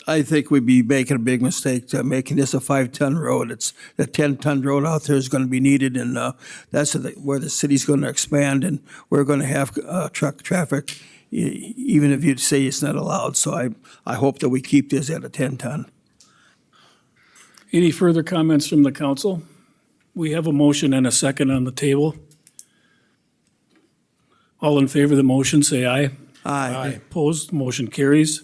I think we'd be making a big mistake making this a 5-ton road. It's the 10-ton road out there is going to be needed, and that's where the city's going to expand, and we're going to have truck traffic, even if you'd say it's not allowed. So I hope that we keep this at a 10-ton. Any further comments from the council? We have a motion and a second on the table. All in favor of the motion, say aye. Aye. Opposed, motion carries.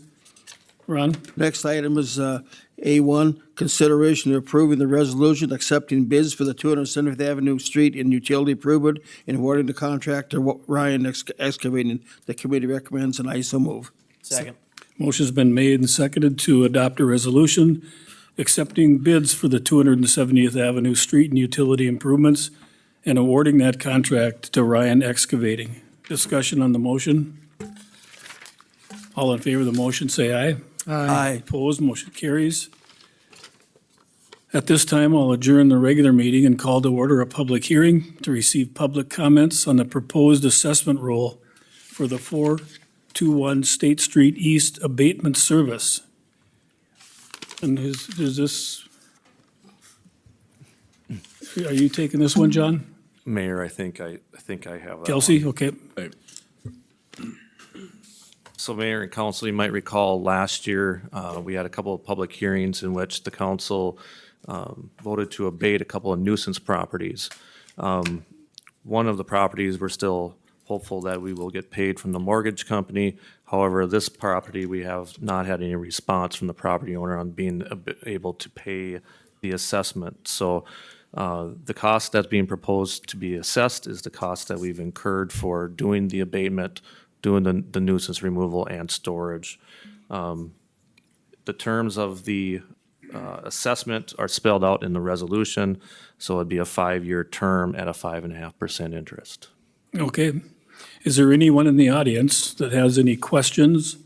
Ron? Next item is A1, consideration of approving the resolution accepting bids for the 270th Avenue Street and utility improvement and awarding the contract to Ryan Excavating. The committee recommends, and I so move. Second. Motion's been made and seconded to adopt a resolution accepting bids for the 270th Avenue Street and utility improvements and awarding that contract to Ryan Excavating. Discussion on the motion. All in favor of the motion, say aye. Aye. Opposed, motion carries. At this time, I'll adjourn the regular meeting and call to order a public hearing to receive public comments on the proposed assessment roll for the 421 State Street East abatement service. And is this, are you taking this one, John? Mayor, I think I have that Kelsey, one. okay. So Mayor and Council, you might recall last year, we had a couple of public hearings in which the council voted to abate a couple of nuisance properties. One of the properties, we're still hopeful that we will get paid from the mortgage company. However, this property, we have not had any response from the property owner on being able to pay the assessment. So the cost that's being proposed to be assessed is the cost that we've incurred for doing the abatement, doing the nuisance removal and storage. The terms of the assessment are spelled out in the resolution, so it'd be a 5-year term at a 5.5% interest. Okay. Is there anyone in the audience that has any questions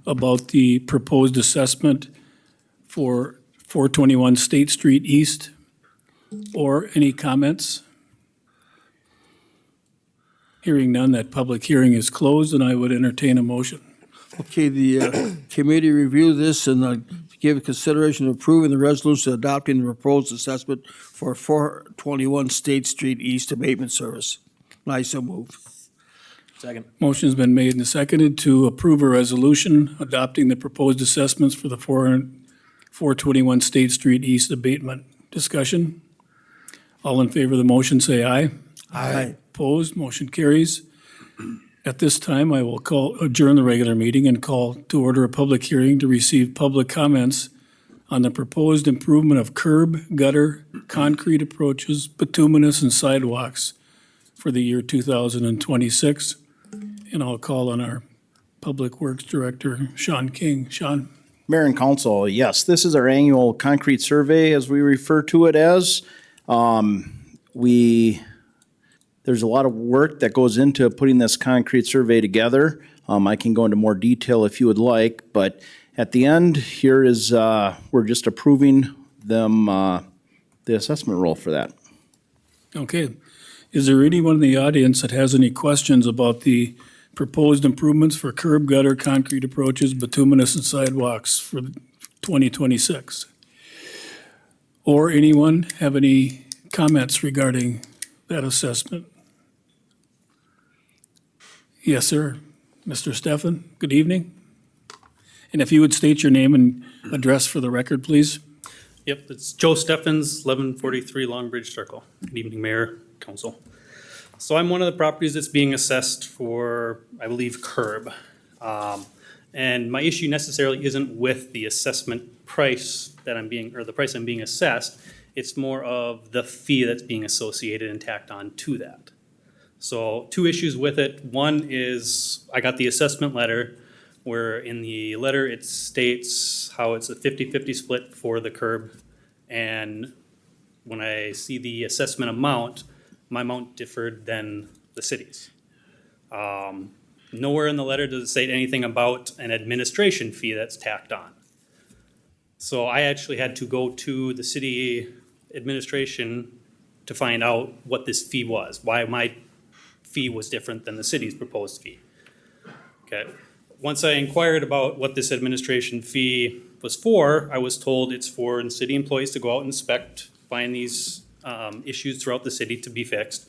about the proposed assessment for 421 State Street East? Or any comments? Hearing none, that public hearing is closed, and I would entertain a motion. Okay, the committee reviewed this and give consideration of approving the resolution adopting the proposed assessment for 421 State Street East abatement service. I so move. Second. Motion's been made and seconded to approve a resolution adopting the proposed assessments for the 421 State Street East abatement. Discussion? All in favor of the motion, say aye. Aye. Opposed, motion carries. At this time, I will adjourn the regular meeting and call to order a public hearing to receive public comments on the proposed improvement of curb, gutter, concrete approaches, bituminous, and sidewalks for the year 2026. And I'll call on our Public Works Director, Sean King. Sean? Mayor and Council, yes, this is our annual concrete survey, as we refer to it as. There's a lot of work that goes into putting this concrete survey together. I can go into more detail if you would like, but at the end, here is, we're just approving them, the assessment roll for that. Okay. Is there anyone in the audience that has any questions about the proposed improvements for curb, gutter, concrete approaches, bituminous, and sidewalks for 2026? Or anyone have any comments regarding that assessment? Yes, sir. Mr. Steffen, good evening. And if you would state your name and address for the record, please. Yep, it's Joe Steffens, 1143 Longbridge Circle. Good evening, Mayor, Council. So I'm one of the properties that's being assessed for, I believe, curb. And my issue necessarily isn't with the assessment price that I'm being, or the price I'm being assessed. It's more of the fee that's being associated and tacked on to that. So 2 issues with it. One is I got the assessment letter where in the letter it states how it's a 50-50 split for the curb. And when I see the assessment amount, my amount differed than the city's. Nowhere in the letter does it say anything about an administration fee that's tacked on. So I actually had to go to the city administration to find out what this fee was, why my fee was different than the city's proposed fee. Okay. Once I inquired about what this administration fee was for, I was told it's for city employees to go out and inspect, find these issues throughout the city to be fixed,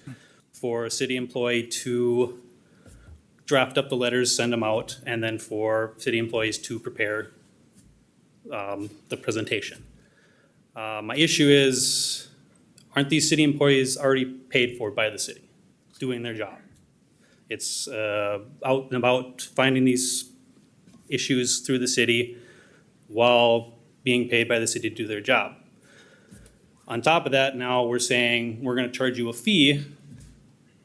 for a city employee to draft up the letters, send them out, and then for city employees to prepare the presentation. My issue is, aren't these city employees already paid for by the city, doing their job? It's out and about finding these issues through the city while being paid by the city to do their job. On top of that, now we're saying we're gonna charge you a fee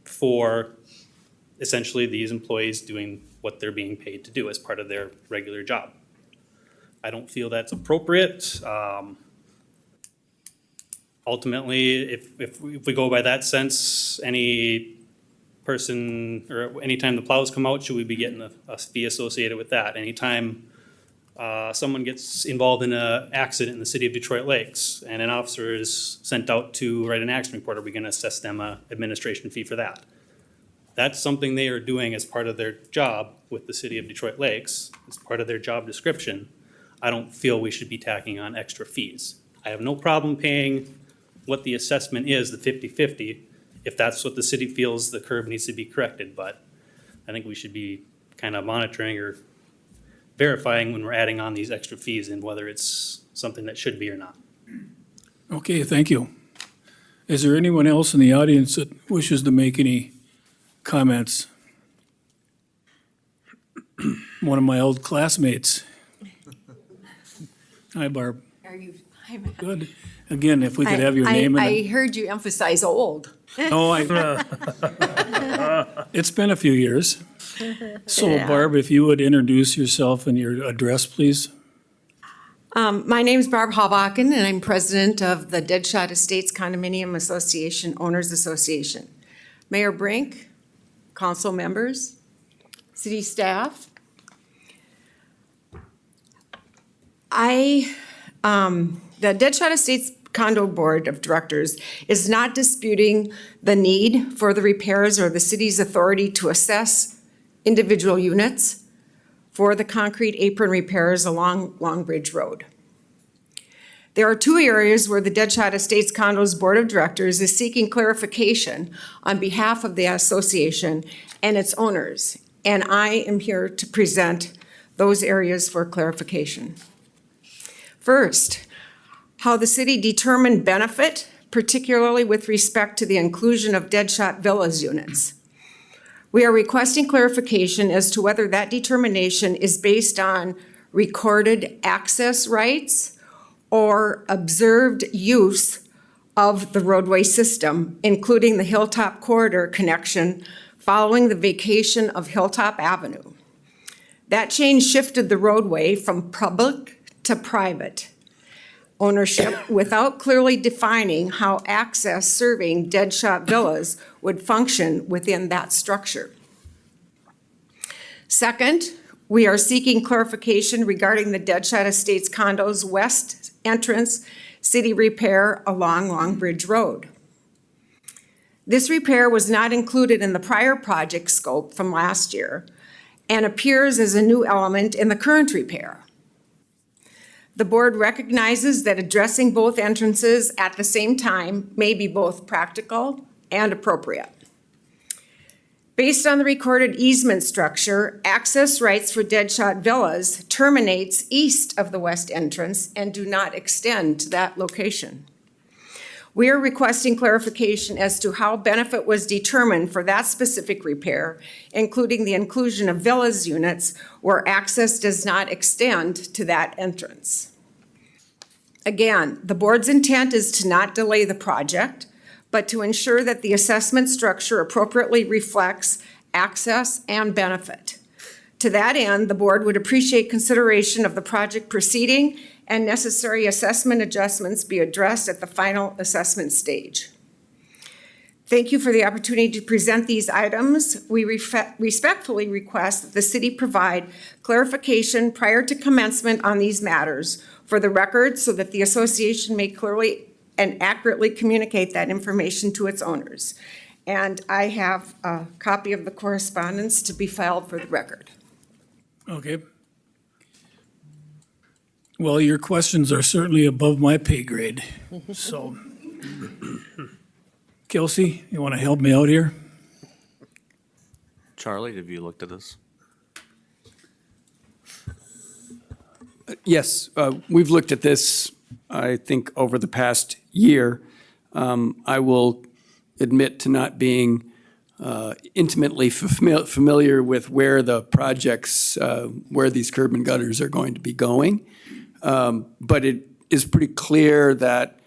for essentially these employees doing what they're being paid to do as part of their regular job. I don't feel that's appropriate. Ultimately, if we go by that sense, any person, or anytime the plows come out, should we be getting a fee associated with that? Anytime someone gets involved in an accident in the city of Detroit Lakes and an officer is sent out to write an accident report, are we gonna assess them an administration fee for that? That's something they are doing as part of their job with the city of Detroit Lakes, as part of their job description. I don't feel we should be tacking on extra fees. I have no problem paying what the assessment is, the 50-50, if that's what the city feels the curb needs to be corrected, but I think we should be kind of monitoring or verifying when we're adding on these extra fees and whether it's something that should be or not. Okay, thank you. Is there anyone else in the audience that wishes to make any comments? One of my old classmates. Hi, Barb. Are you, Good. Again, if we could have your name I and. heard you emphasize old. No, it's been a few years. So Yeah. Barb, if you would introduce yourself and your address, please. My name's Barb Haubachen, and I'm president of the Deadshot Estates Condominium Association Owners Association. Mayor Brink, council members, city staff. The Deadshot Estates Condo Board of Directors is not disputing the need for the repairs or the city's authority to assess individual units for the concrete apron repairs along Long Bridge Road. There are two areas where the Deadshot Estates Condos Board of Directors is seeking clarification on behalf of the association and its owners, and I am here to present those areas for clarification. First, how the city determined benefit, particularly with respect to the inclusion of Deadshot Villas units. We are requesting clarification as to whether that determination is based on recorded access rights or observed use of the roadway system, including the Hilltop Corridor connection following the vacation of Hilltop Avenue. That change shifted the roadway from public to private ownership without clearly defining how access serving Deadshot Villas would function within that structure. Second, we are seeking clarification regarding the Deadshot Estates condos west entrance city repair along Long Bridge Road. This repair was not included in the prior project scope from last year and appears as a new element in the current repair. The board recognizes that addressing both entrances at the same time may be both practical and appropriate. Based on the recorded easement structure, access rights for Deadshot Villas terminates east of the west entrance and do not extend to that location. We are requesting clarification as to how benefit was determined for that specific repair, including the inclusion of villas units where access does not extend to that entrance. Again, the board's intent is to not delay the project, but to ensure that the assessment structure appropriately reflects access and benefit. To that end, the board would appreciate consideration of the project proceeding and necessary assessment adjustments be addressed at the final assessment stage. Thank you for the opportunity to present these items. We respectfully request that the city provide clarification prior to commencement on these matters for the record so that the association may clearly and accurately communicate that information to its owners. And I have a copy of the correspondence to be filed for the record. Okay. Well, your questions are certainly above my pay grade, so. Kelsey, you want to help me out here? Charlie, have you looked at this? Yes, we've looked at this, I think, over the past year. I will admit to not being intimately familiar with where the projects, where these curb and gutters are going to be going. But it is pretty clear that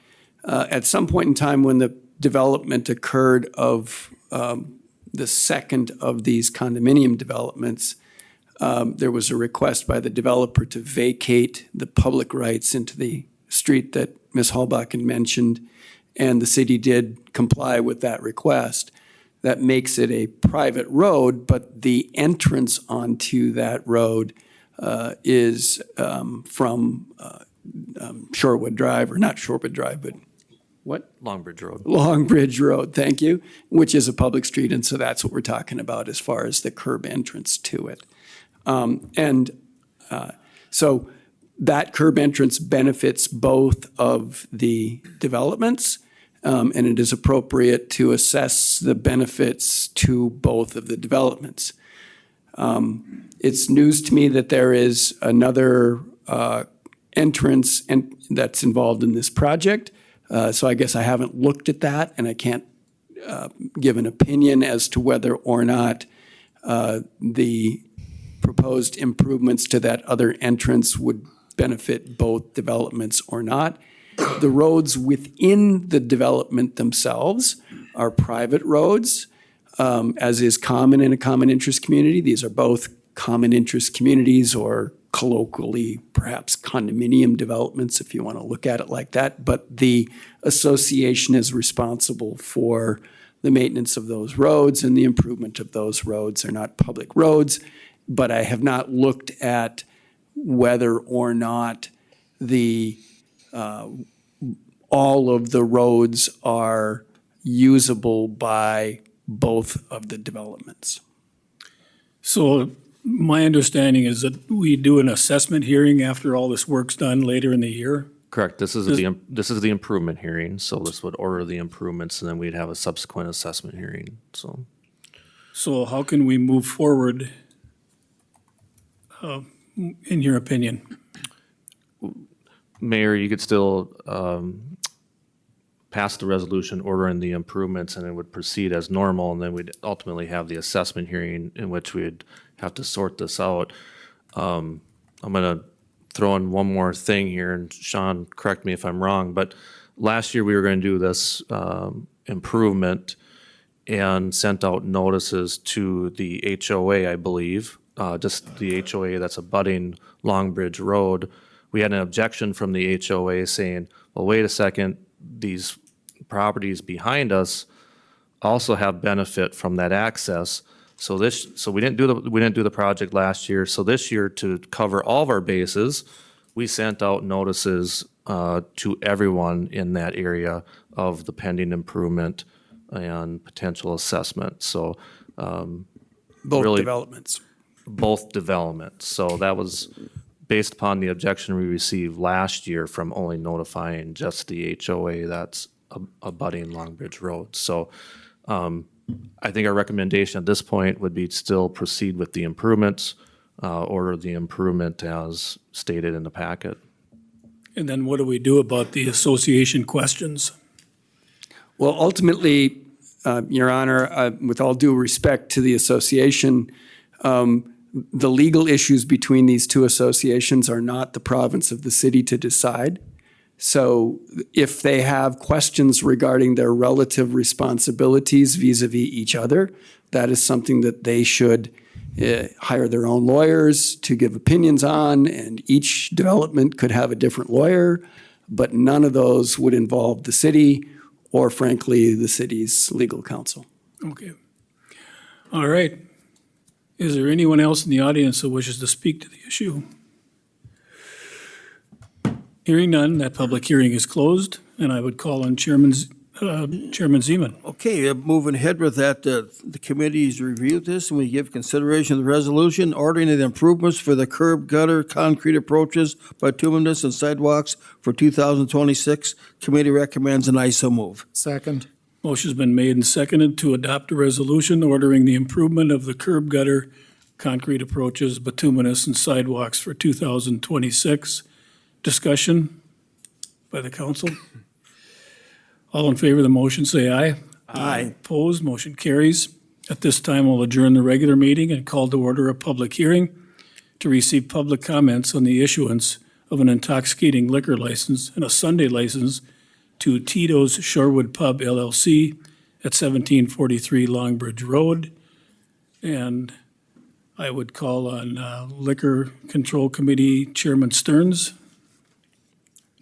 at some point in time when the development occurred of the second of these condominium developments, there was a request by the developer to vacate the public rights into the street that Ms. Haubachen mentioned, and the city did comply with that request. That makes it a private road, but the entrance onto that road is from Shorewood Drive, or not Shorewood Drive, but what? Long Bridge Road. Long Bridge Road, thank you, which is a public street, and so that's what we're talking about as far as the curb entrance to it. So that curb entrance benefits both of the developments, and it is appropriate to assess the benefits to both of the developments. It's news to me that there is another entrance and that's involved in this project. So I guess I haven't looked at that, and I can't give an opinion as to whether or not the proposed improvements to that other entrance would benefit both developments or not. The roads within the development themselves are private roads, as is common in a common interest community. These are both common interest communities, or colloquially, perhaps condominium developments, if you want to look at it like that. But the association is responsible for the maintenance of those roads, and the improvement of those roads are not public roads. But I have not looked at whether or not the all of the roads are usable by both of the developments. So my understanding is that we do an assessment hearing after all this work's done later in the year? Correct. This is the improvement hearing, so this would order the improvements, and then we'd have a subsequent assessment hearing, so. So how can we move forward, in your opinion? Mayor, you could still pass the resolution ordering the improvements, and it would proceed as normal, and then we'd ultimately have the assessment hearing in which we'd have to sort this out. I'm going to throw in one more thing here, and Sean, correct me if I'm wrong, but last year we were going to do this improvement and sent out notices to the HOA, I believe, just the HOA that's abutting Long Bridge Road. We had an objection from the HOA saying, well, wait a second, these properties behind us also have benefit from that access. So we didn't do the project last year. So this year, to cover all of our bases, we sent out notices to everyone in that area of the pending improvement and potential assessment. So Both really, developments. both developments. So that was based upon the objection we received last year from only notifying just the HOA that's abutting Long Bridge Road. So I think our recommendation at this point would be still proceed with the improvements, order the improvement as stated in the packet. And then what do we do about the association questions? Well, ultimately, Your Honor, with all due respect to the association, the legal issues between these two associations are not the province of the city to decide. So if they have questions regarding their relative responsibilities vis-a-vis each other, that is something that they should hire their own lawyers to give opinions on, and each development could have a different lawyer, but none of those would involve the city or, frankly, the city's legal counsel. Okay. All right. Is there anyone else in the audience that wishes to speak to the issue? Hearing none, that public hearing is closed, and I would call on Chairman Zeman. Okay, moving ahead with that, the committee's reviewed this, and we give consideration of the resolution ordering the improvements for the curb gutter concrete approaches, bituminous, and sidewalks for 2026. Committee recommends, and I so move. Second. Motion's been made and seconded to adopt a resolution ordering the improvement of the curb gutter, concrete approaches, bituminous, and sidewalks for 2026. Discussion by the council. All in favor of the motion, say aye. Aye. Opposed, motion carries. At this time, we'll adjourn the regular meeting and call to order a public hearing to receive public comments on the issuance of an intoxicating liquor license and a Sunday license to Tito's Shorewood Pub LLC at 1743 Longbridge Road. And I would call on Liquor Control Committee Chairman Stearns.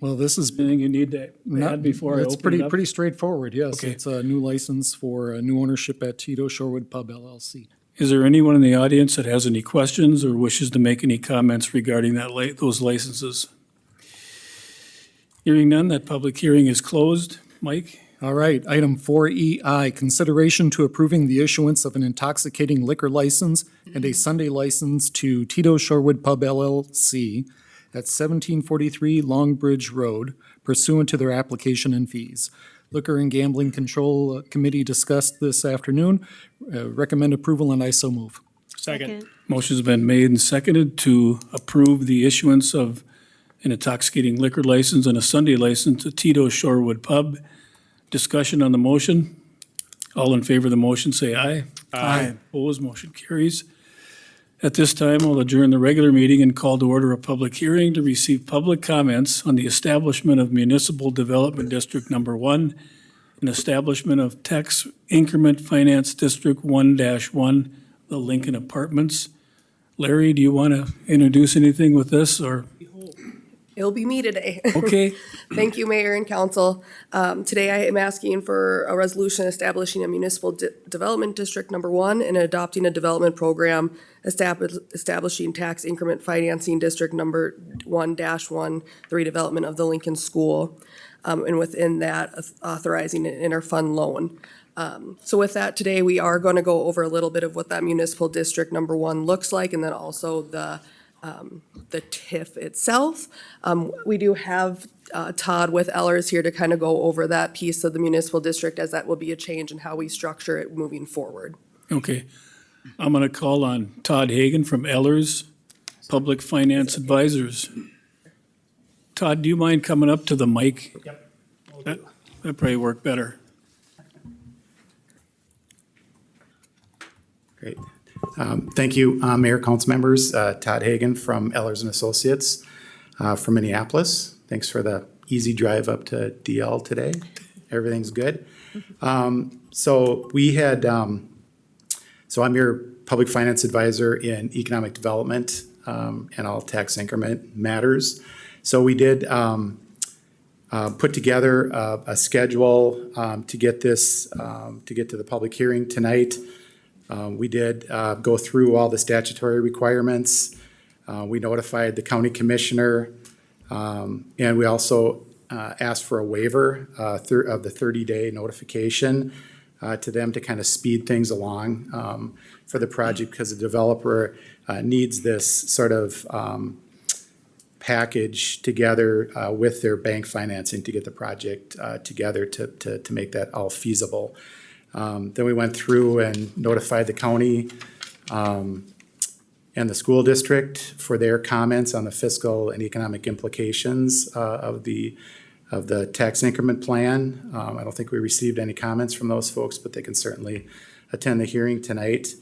Well, this is Anything you need to add before I it's open it up? pretty straightforward, yes. Okay. It's a new license for a new ownership at Tito Shorewood Pub LLC. Is there anyone in the audience that has any questions or wishes to make any comments regarding those licenses? Hearing none, that public hearing is closed. Mike? All right, item 4EI, consideration to approving the issuance of an intoxicating liquor license and a Sunday license to Tito Shorewood Pub LLC at 1743 Longbridge Road pursuant to their application and fees. Liquor and Gambling Control Committee discussed this afternoon. Recommend approval, and I so move. Second. Motion's been made and seconded to approve the issuance of an intoxicating liquor license and a Sunday license to Tito's Shorewood Pub. Discussion on the motion. All in favor of the motion, say aye. Aye. Opposed, motion carries. At this time, I'll adjourn the regular meeting and call to order a public hearing to receive public comments on the establishment of Municipal Development District Number 1 and establishment of Tax Increment Finance District 1-1, the Lincoln Apartments. Larry, do you want to introduce anything with this, or? It'll be me today. Okay. Thank you, Mayor and Council. Today I am asking for a resolution establishing a municipal development district number 1 and adopting a development program establishing tax increment financing district number 1-1, the redevelopment of the Lincoln School. And within that, authorizing an interfund loan. So with that, today we are going to go over a little bit of what that municipal district number 1 looks like, and then also the TIF itself. We do have Todd with Ellers here to kind of go over that piece of the municipal district, as that will be a change in how we structure it moving forward. Okay. I'm going to call on Todd Hagan from Ellers Public Finance Advisors. Todd, do you mind coming up to the mic? Yep. That'd probably work better. Great. Thank you, Mayor, council members. Todd Hagan from Ellers and Associates from Minneapolis. Thanks for the easy drive up to DL today. Everything's good. So we had, so I'm your public finance advisor in economic development and all tax increment matters. So we did put together a schedule to get this, to get to the public hearing tonight. We did go through all the statutory requirements. We notified the county commissioner, and we also asked for a waiver of the 30-day notification to them to kind of speed things along for the project, because the developer needs this sort of package together with their bank financing to get the project together to make that all feasible. Then we went through and notified the county and the school district for their comments on the fiscal and economic implications of the tax increment plan. I don't think we received any comments from those folks, but they can certainly attend the hearing tonight.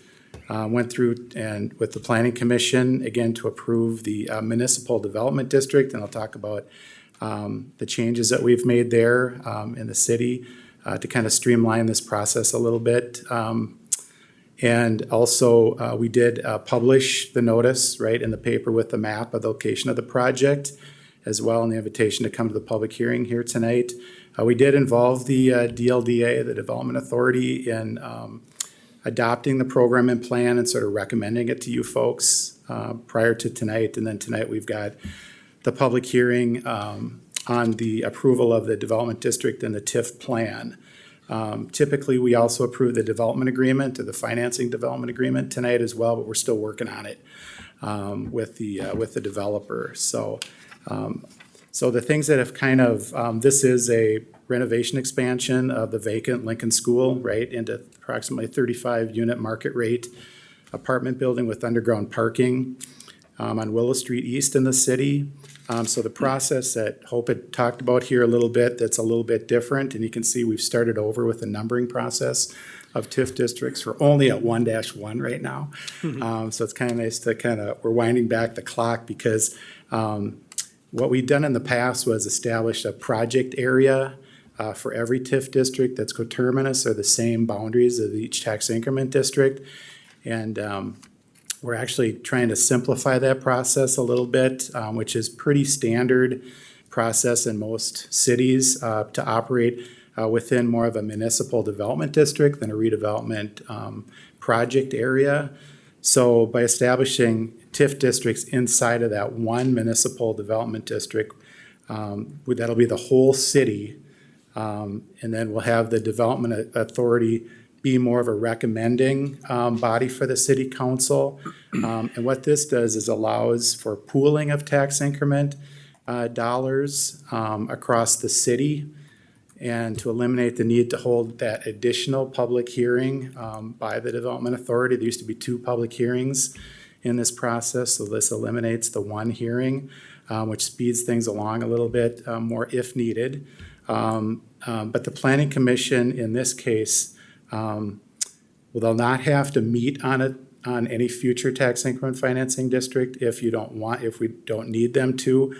Went through and with the Planning Commission, again, to approve the Municipal Development District, and I'll talk about the changes that we've made there in the city to kind of streamline this process a little bit. And also, we did publish the notice, right, in the paper with the map of the location of the project, as well, and the invitation to come to the public hearing here tonight. We did involve the DLDA, the Development Authority, in adopting the program and plan and sort of recommending it to you folks prior to tonight. And then tonight we've got the public hearing on the approval of the development district and the TIF plan. Typically, we also approve the development agreement or the financing development agreement tonight as well, but we're still working on it with the developer. So the things that have kind of, this is a renovation expansion of the vacant Lincoln School, right, into approximately 35-unit market rate apartment building with underground parking on Willow Street East in the city. So the process that Hope had talked about here a little bit, that's a little bit different, and you can see we've started over with the numbering process of TIF districts. We're only at 1-1 right now. So it's kind of nice to we're winding back the clock, because what we've done in the past was establish a project area for every TIF district that's coterminous or the same boundaries of each tax increment district. And we're actually trying to simplify that process a little bit, which is pretty standard process in most cities to operate within more of a municipal development district than a redevelopment project area. So by establishing TIF districts inside of that one municipal development district, that'll be the whole city. And then we'll have the development authority be more of a recommending body for the city council. And what this does is allows for pooling of tax increment dollars across the city. and to eliminate the need to hold that additional public hearing by the Development Authority. There used to be 2 public hearings in this process, so this eliminates the 1 hearing, which speeds things along a little bit more if needed. But the Planning Commission in this case, they'll not have to meet on any future tax increment financing district if we don't need them to.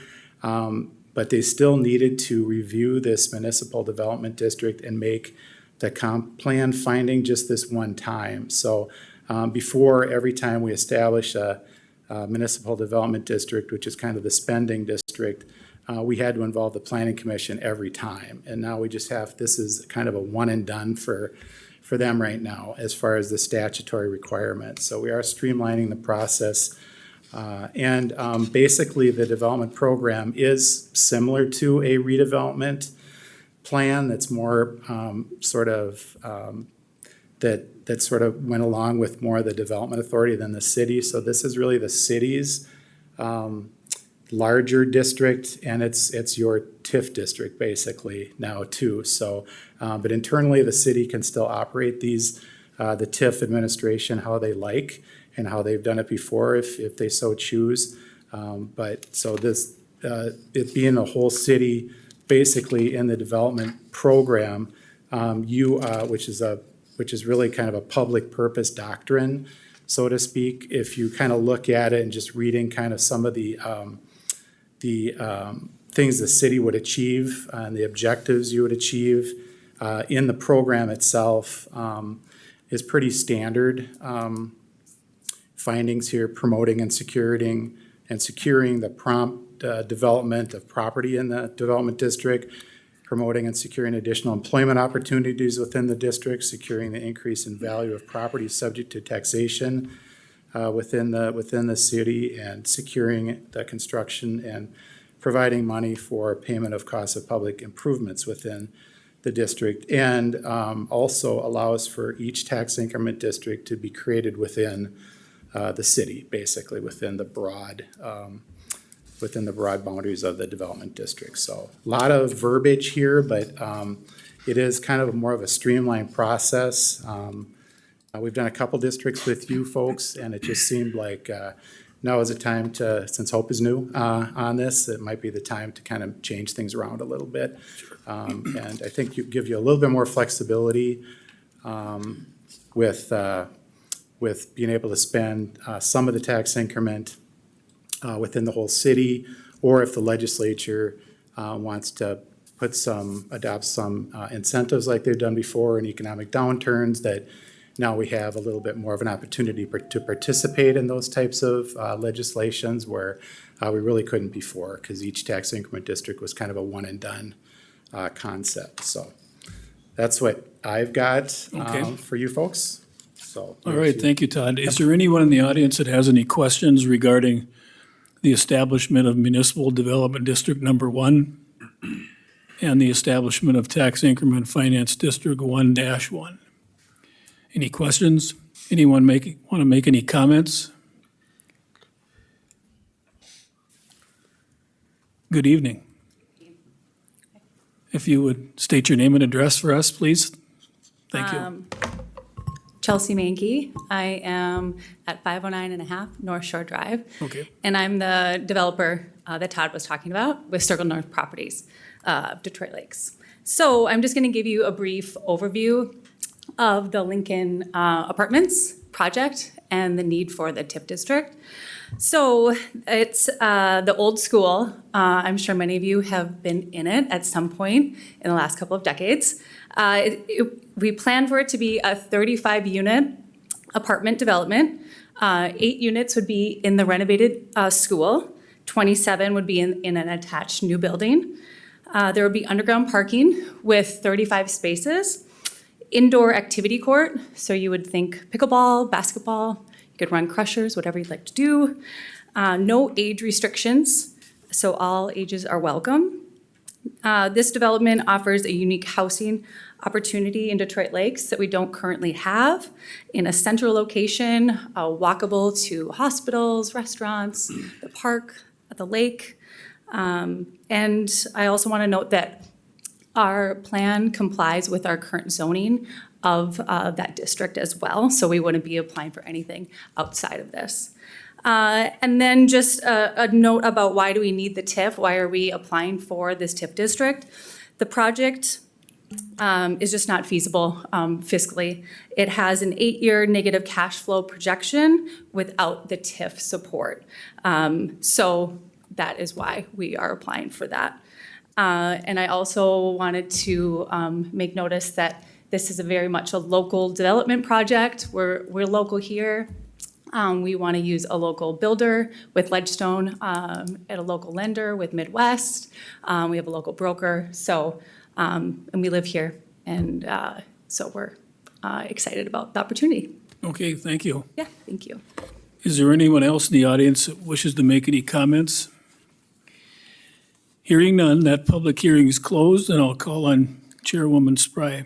But they still needed to review this municipal development district and make the comp plan finding just this one time. So before, every time we establish a municipal development district, which is kind of the spending district, we had to involve the Planning Commission every time. And now we just have, this is kind of a one and done for them right now as far as the statutory requirements. So we are streamlining the process. Basically, the development program is similar to a redevelopment plan that's more that sort of went along with more of the Development Authority than the city. So this is really the city's larger district, and it's your TIF district basically now too. So, but internally, the city can still operate these, the TIF administration how they like and how they've done it before if they so choose. But so this, it being a whole city, basically in the development program, which is really kind of a public purpose doctrine, so to speak. If you kind of look at it and just reading kind of some of the things the city would achieve and the objectives you would achieve in the program itself is pretty standard. Findings here: promoting and securing the prompt development of property in the development district, promoting and securing additional employment opportunities within the district, securing the increase in value of property subject to taxation within the city, and securing the construction and providing money for payment of costs of public improvements within the district, and also allows for each tax increment district to be created within the city, basically within the broad boundaries of the development district. So a lot of verbiage here, but it is kind of more of a streamlined process. We've done a couple districts with you folks, and it just seemed like now is the time to, since Hope is new on this, it might be the time to kind of change things around a little bit. And I think you give you a little bit more flexibility with being able to spend some of the tax increment within the whole city, or if the legislature wants to adopt some incentives like they've done before in economic downturns, that now we have a little bit more of an opportunity to participate in those types of legislations where we really couldn't before, because each tax increment district was kind of a one and done concept. So that's what I've got for you folks. So, all right, thank you, Todd. Is there anyone in the audience that has any questions regarding the establishment of Municipal Development District Number 1 and the establishment of Tax Increment Finance District 1-1? Any questions? Anyone want to make any comments? Good evening. If you would state your name and address for us, please. Thank you. Chelsea Mankey. I am at 509.5 North Shore Drive. Okay. And I'm the developer that Todd was talking about with Circle North Properties, Detroit Lakes. So I'm just going to give you a brief overview of the Lincoln Apartments project and the need for the TIF district. So it's the old school. I'm sure many of you have been in it at some point in the last couple of decades. We plan for it to be a 35-unit apartment development. 8 units would be in the renovated school. 27 would be in an attached new building. There would be underground parking with 35 spaces. Indoor activity court, so you would think pickleball, basketball, you could run crushers, whatever you'd like to do. No age restrictions, so all ages are welcome. This development offers a unique housing opportunity in Detroit Lakes that we don't currently have, in a central location, walkable to hospitals, restaurants, the park, the lake. And I also want to note that our plan complies with our current zoning of that district as well, so we wouldn't be applying for anything outside of this. And then just a note about why do we need the TIF? Why are we applying for this TIF district? The project is just not feasible fiscally. It has an 8-year negative cash flow projection without the TIF support. So that is why we are applying for that. And I also wanted to make notice that this is a very much a local development project. We're local here. We want to use a local builder with Ledgestone, and a local lender with Midwest. We have a local broker, so, and we live here. And so we're excited about the opportunity. Okay, thank you. Yeah, thank you. Is there anyone else in the audience that wishes to make any comments? Hearing none, that public hearing is closed, and I'll call on Chairwoman Spry.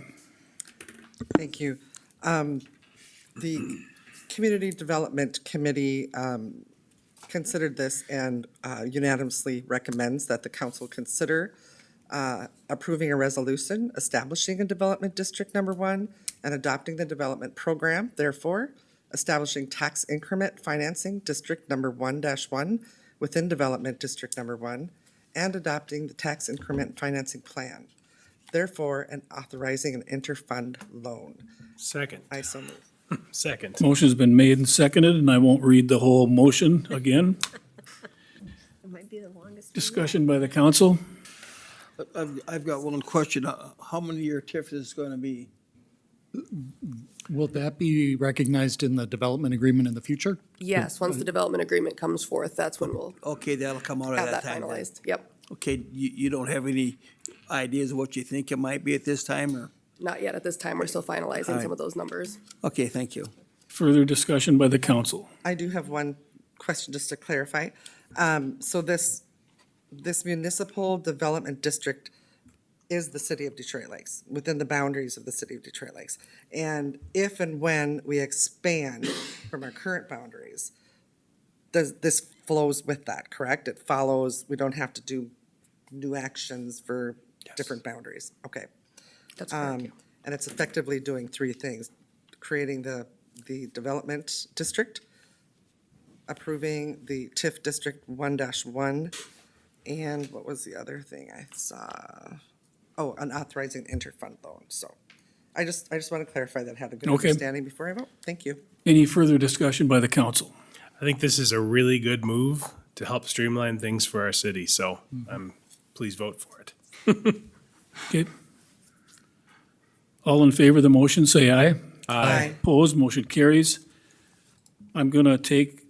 Thank you. The Community Development Committee considered this and unanimously recommends that the council consider approving a resolution establishing a development district number 1 and adopting the development program. Therefore, establishing tax increment financing district number 1-1 within development district number 1 and adopting the tax increment financing plan. Therefore, and authorizing an interfund loan. Second. I so move. Second. Motion's been made and seconded, and I won't read the whole motion again. It might be the longest. Discussion by the council. I've got one question. How many year TIF is this going to be? Will that be recognized in the development agreement in the future? Yes, once the development agreement comes forth, that's when we'll Okay, that'll come out at have that that time then. finalized. Yep, Okay, you don't have any ideas of what you think it might be at this time, or? not yet at this time. We're still finalizing Alright. some of those numbers. Okay, thank you. Further discussion by the council. I do have one question just to clarify. So this municipal development district is the city of Detroit Lakes, within the boundaries of the city of Detroit Lakes. And if and when we expand from our current boundaries, this flows with that, correct? It follows, we don't have to do new actions for different boundaries. Okay. That's correct. And it's effectively doing 3 things: creating the development district, approving the TIF district 1-1, and what was the other thing I saw? Oh, and authorizing interfund loan. So I just want to clarify that I had a good Okay. understanding before I vote. Thank you. Any further discussion by the council? I think this is a really good move to help streamline things for our city, so please vote for it. Okay. All in favor of the motion, say aye. Aye. Opposed, motion carries. I'm going to take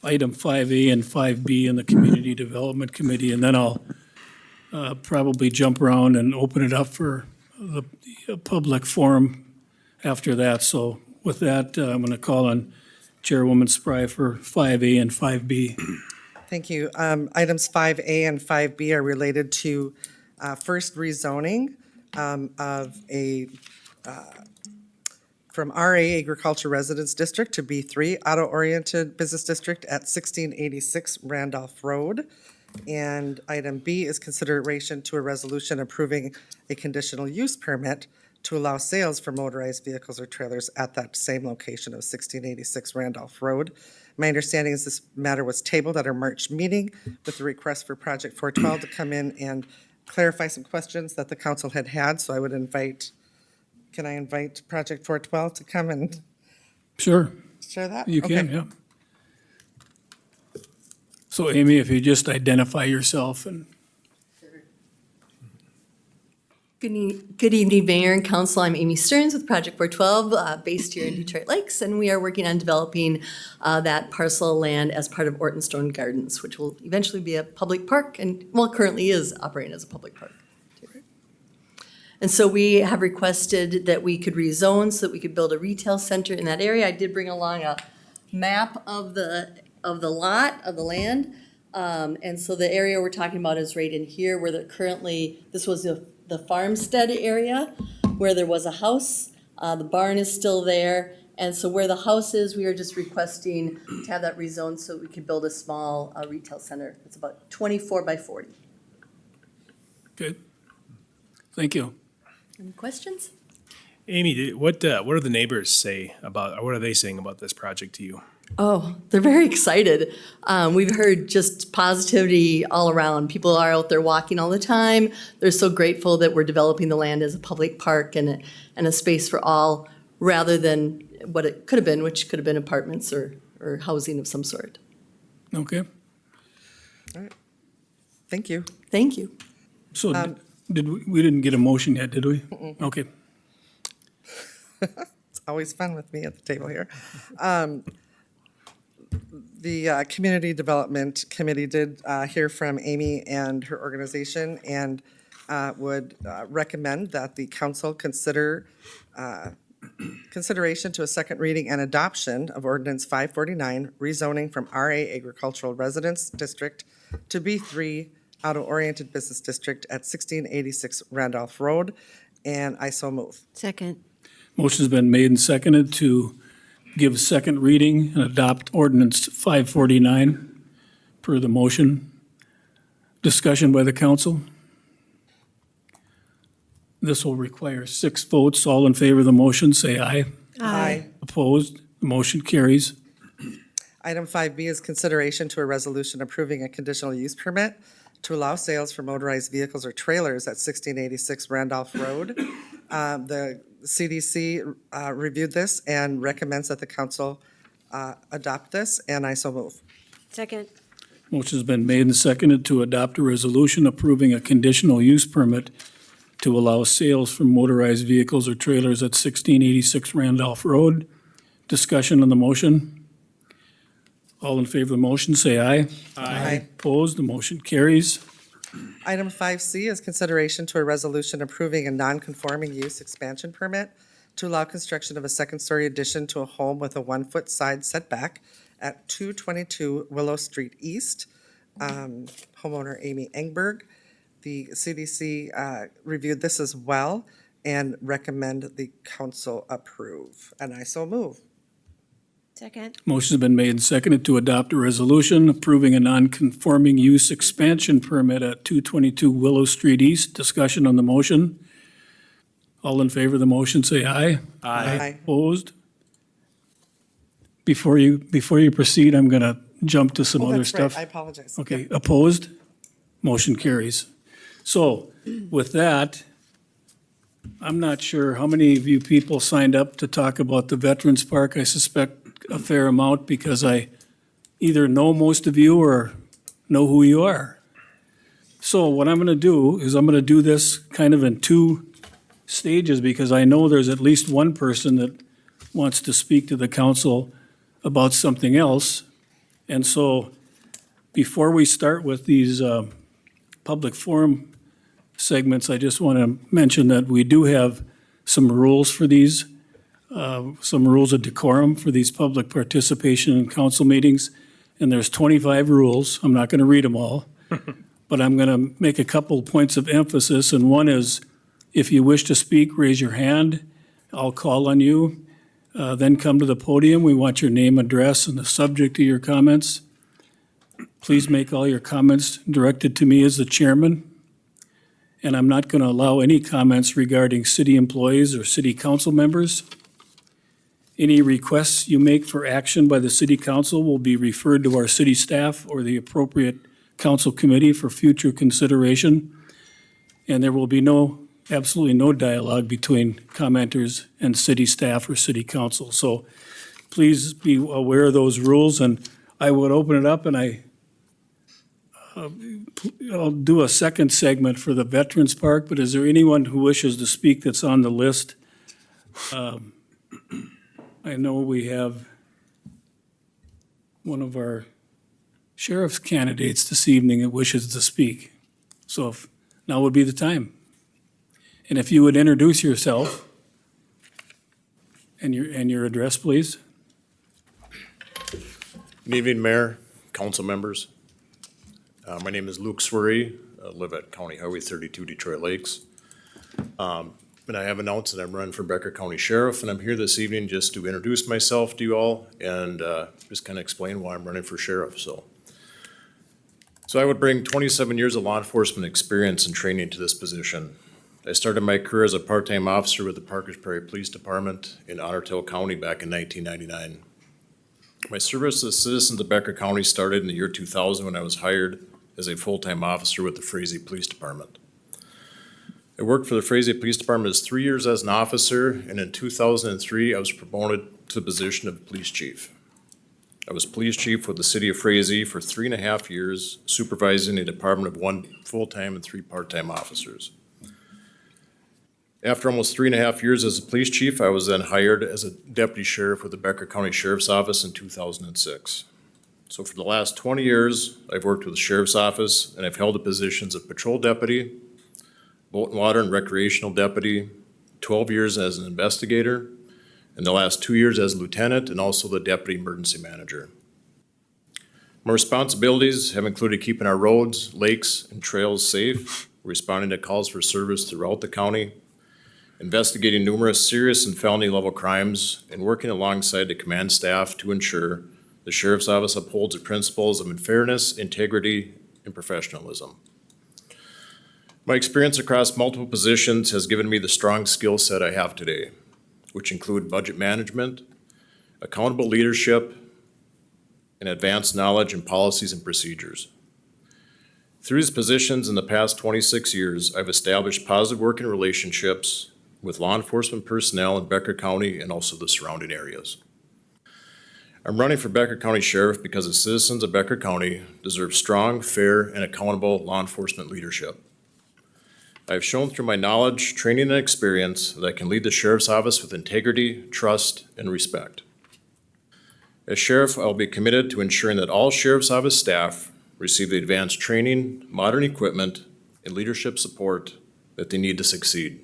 item 5A and 5B in the Community Development Committee, and then I'll probably jump around and open it up for the public forum after that. So with that, I'm going to call on Chairwoman Spry for 5A and 5B. Thank you. Items 5A and 5B are related to first rezoning of a, from RA Agriculture Residence District to B3 Auto-Oriented Business District at 1686 Randolph Road. And item B is consideration to a resolution approving a conditional use permit to allow sales for motorized vehicles or trailers at that same location of 1686 Randolph Road. My understanding is this matter was tabled at our March meeting with the request for Project 412 to come in and clarify some questions that the council had. So I would invite, can I invite Project 412 to come and Sure, share that? you can, Okay. yeah. So Amy, if you just identify yourself and Good evening, Mayor and Council. I'm Amy Stearns with Project 412, based here in Detroit Lakes, and we are working on developing that parcel of land as part of Ortonstone Gardens, which will eventually be a public park and, well, currently is operating as a public park. And so we have requested that we could rezone so that we could build a retail center in that area. I did bring along a map of the lot, of the land. And so the area we're talking about is right in here where this was the farmstead area where there was a house. The barn is still there. And so where the house is, we are just requesting to have that rezoned so we could build a small retail center. It's about 24 by 40. Good. Thank you. Any questions? Amy, what do the neighbors say about, or what are they saying about this project to you? Oh, they're very excited. We've heard just positivity all around. People are out there walking all the time. They're so grateful that we're developing the land as a public park and a space for all, rather than what it could have been, which could have been apartments or housing of some sort. Okay. Thank you. Thank you. So we didn't get a motion yet, did we? Okay. It's always fun with me at the table here. The Community Development Committee did hear from Amy and her organization and would recommend that the council consider consideration to a second reading and adoption of Ordinance 549, rezoning from RA Agricultural Residence District to B3 Auto-Oriented Business District at 1686 Randolph Road, and I so move. Second. Motion's been made and seconded to give second reading and adopt ordinance 549 per the motion. Discussion by the council. This will require 6 votes. All in favor of the motion, say aye. Aye. Opposed? The motion carries. Item 5B is consideration to a resolution approving a conditional use permit to allow sales for motorized vehicles or trailers at 1686 Randolph Road. The CDC reviewed this and recommends that the council adopt this, and I so move. Second. Motion's been made and seconded to adopt a resolution approving a conditional use permit to allow sales for motorized vehicles or trailers at 1686 Randolph Road. Discussion on the motion. All in favor of the motion, say aye. Aye. Opposed? The motion carries. Item 5C is consideration to a resolution approving a non-conforming use expansion permit to allow construction of a second-story addition to a home with a 1-foot side setback at 222 Willow Street East. Homeowner Amy Engberg. The CDC reviewed this as well and recommend the council approve, and I so move. Second. Motion's been made and seconded to adopt a resolution approving a non-conforming use expansion permit at 222 Willow Street East. Discussion on the motion. All in favor of the motion, say aye. Aye. Opposed? Before you proceed, I'm going to jump to some Oh, other that's right. stuff. I apologize. Okay, opposed? Motion carries. So with that, I'm not sure how many of you people signed up to talk about the Veterans Park. I suspect a fair amount because I either know most of you or know who you are. So what I'm going to do is I'm going to do this kind of in 2 stages because I know there's at least one person that wants to speak to the council about something else. And so before we start with these public forum segments, I just want to mention that we do have some rules for these, some rules of decorum for these public participation in council meetings. And there's 25 rules. I'm not going to read them all, but I'm going to make a couple points of emphasis. And one is, if you wish to speak, raise your hand. I'll call on you. Then come to the podium. We want your name, address, and the subject of your comments. Please make all your comments directed to me as the chairman. And I'm not going to allow any comments regarding city employees or city council members. Any requests you make for action by the city council will be referred to our city staff or the appropriate council committee for future consideration. And there will be absolutely no dialogue between commenters and city staff or city council. So please be aware of those rules, and I would open it up, and I'll do a second segment for the Veterans Park, but is there anyone who wishes to speak that's on the list? I know we have one of our sheriff's candidates this evening that wishes to speak. So now would be the time. And if you would introduce yourself and your address, please. Good evening, Mayor, council members. My name is Luke Swery. I live at County Highway 32, Detroit Lakes. And I have announced that I'm running for Becker County Sheriff, and I'm here this evening just to introduce myself to you all and just kind of explain why I'm running for sheriff. So I would bring 27 years of law enforcement experience and training to this position. I started my career as a part-time officer with the Parkers Prairie Police Department in Ottertail County back in 1999. My service as citizens of Becker County started in the year 2000 when I was hired as a full-time officer with the Frazee Police Department. I worked for the Frazee Police Department as 3 years as an officer, and in 2003, I was promoted to the position of police chief. I was police chief with the city of Frazee for 3.5 years, supervising a department of 1 full-time and 3 part-time officers. After almost 3.5 years as a police chief, I was then hired as a deputy sheriff with the Becker County Sheriff's Office in 2006. So for the last 20 years, I've worked with the Sheriff's Office, and I've held the positions of patrol deputy, boat and water and recreational deputy, 12 years as an investigator, and the last 2 years as lieutenant and also the deputy emergency manager. My responsibilities have included keeping our roads, lakes, and trails safe, responding to calls for service throughout the county, investigating numerous serious and felony level crimes, and working alongside the command staff to ensure the Sheriff's Office upholds the principles of fairness, integrity, and professionalism. My experience across multiple positions has given me the strong skill set I have today, which include budget management, accountable leadership, and advanced knowledge in policies and procedures. Through these positions in the past 26 years, I've established positive working relationships with law enforcement personnel in Becker County and also the surrounding areas. I'm running for Becker County Sheriff because the citizens of Becker County deserve strong, fair, and accountable law enforcement leadership. I have shown through my knowledge, training, and experience that I can lead the Sheriff's Office with integrity, trust, and respect. As Sheriff, I will be committed to ensuring that all Sheriff's Office staff receive the advanced training, modern equipment, and leadership support that they need to succeed,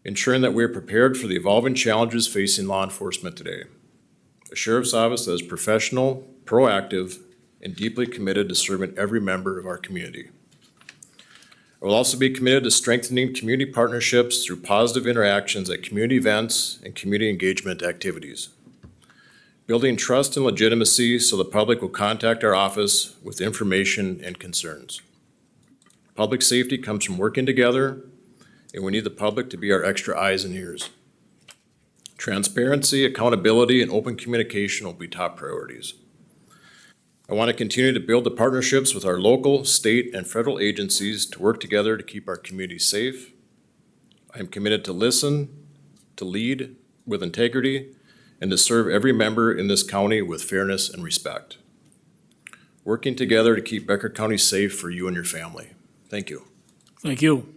ensuring that we are prepared for the evolving challenges facing law enforcement today. A Sheriff's Office that is professional, proactive, and deeply committed to serving every member of our community. I will also be committed to strengthening community partnerships through positive interactions at community events and community engagement activities, building trust and legitimacy so the public will contact our office with information and concerns. Public safety comes from working together, and we need the public to be our extra eyes and ears. Transparency, accountability, and open communication will be top priorities. I want to continue to build the partnerships with our local, state, and federal agencies to work together to keep our communities safe. I am committed to listen, to lead with integrity, and to serve every member in this county with fairness and respect. Working together to keep Becker County safe for you and your family. Thank you. Thank you.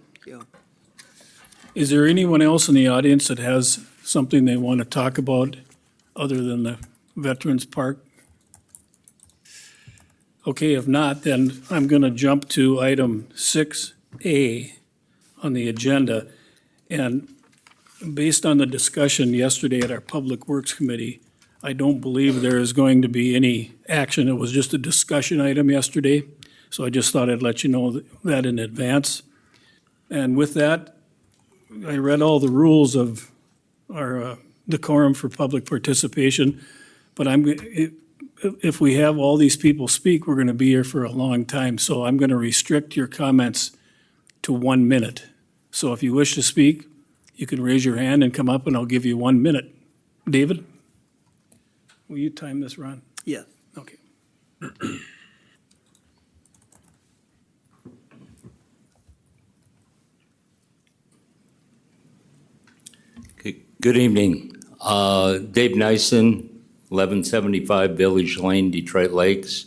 Is there anyone else in the audience that has something they want to talk about other than the Veterans Park? Okay, if not, then I'm going to jump to item 6A on the agenda. And based on the discussion yesterday at our Public Works Committee, I don't believe there is going to be any action. It was just a discussion item yesterday. So I just thought I'd let you know that in advance. And with that, I read all the rules of our decorum for public participation, but if we have all these people speak, we're going to be here for a long time. So I'm going to restrict your comments to 1 minute. So if you wish to speak, you can raise your hand and come up and I'll give you 1 minute. David? Will you time this, Ron? Yeah. Okay. Good evening. Dave Nyson, 1175 Village Lane, Detroit Lakes.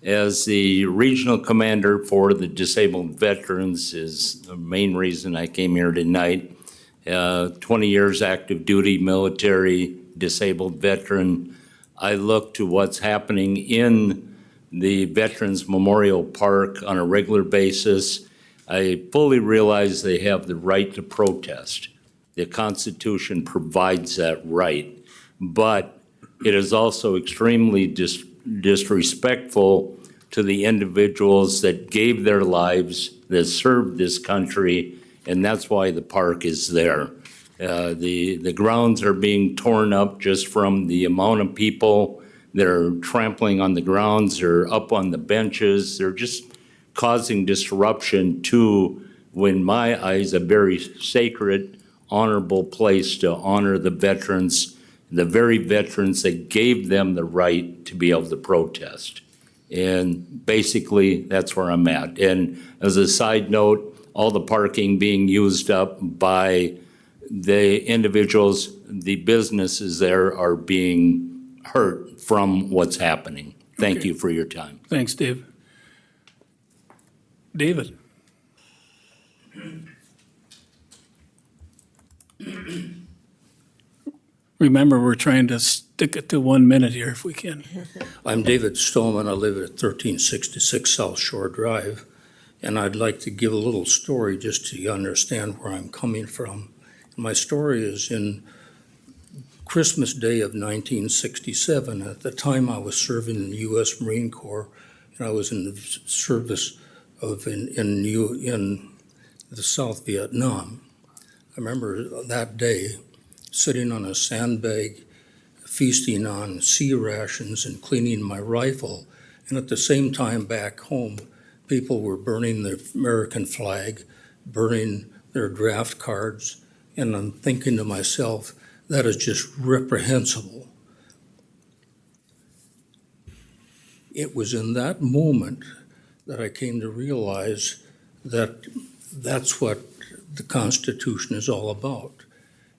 As the regional commander for the disabled veterans is the main reason I came here tonight. 20 years active duty, military, disabled veteran. I look to what's happening in the Veterans Memorial Park on a regular basis. I fully realize they have the right to protest. The Constitution provides that right, but it is also extremely disrespectful to the individuals that gave their lives, that served this country, and that's why the park is there. The grounds are being torn up just from the amount of people that are trampling on the grounds, they're up on the benches, they're just causing disruption to in my eyes, a very sacred, honorable place to honor the veterans, the very veterans that gave them the right to be able to protest. And basically, that's where I'm at. And as a side note, all the parking being used up by the individuals, the businesses there are being hurt from what's happening. Thank you for your time. Thanks, Dave. David? Remember, we're trying to stick it to 1 minute here if we can. I'm David Stolman. I live at 1366 South Shore Drive, and I'd like to give a little story just so you understand where I'm coming from. My story is in Christmas Day of 1967. At the time, I was serving in the U.S. Marine Corps, and I was in the service of in the South Vietnam. I remember that day sitting on a sandbag, feasting on sea rations and cleaning my rifle. And at the same time back home, people were burning the American flag, burning their draft cards. And I'm thinking to myself, that is just reprehensible. It was in that moment that I came to realize that that's what the Constitution is all about.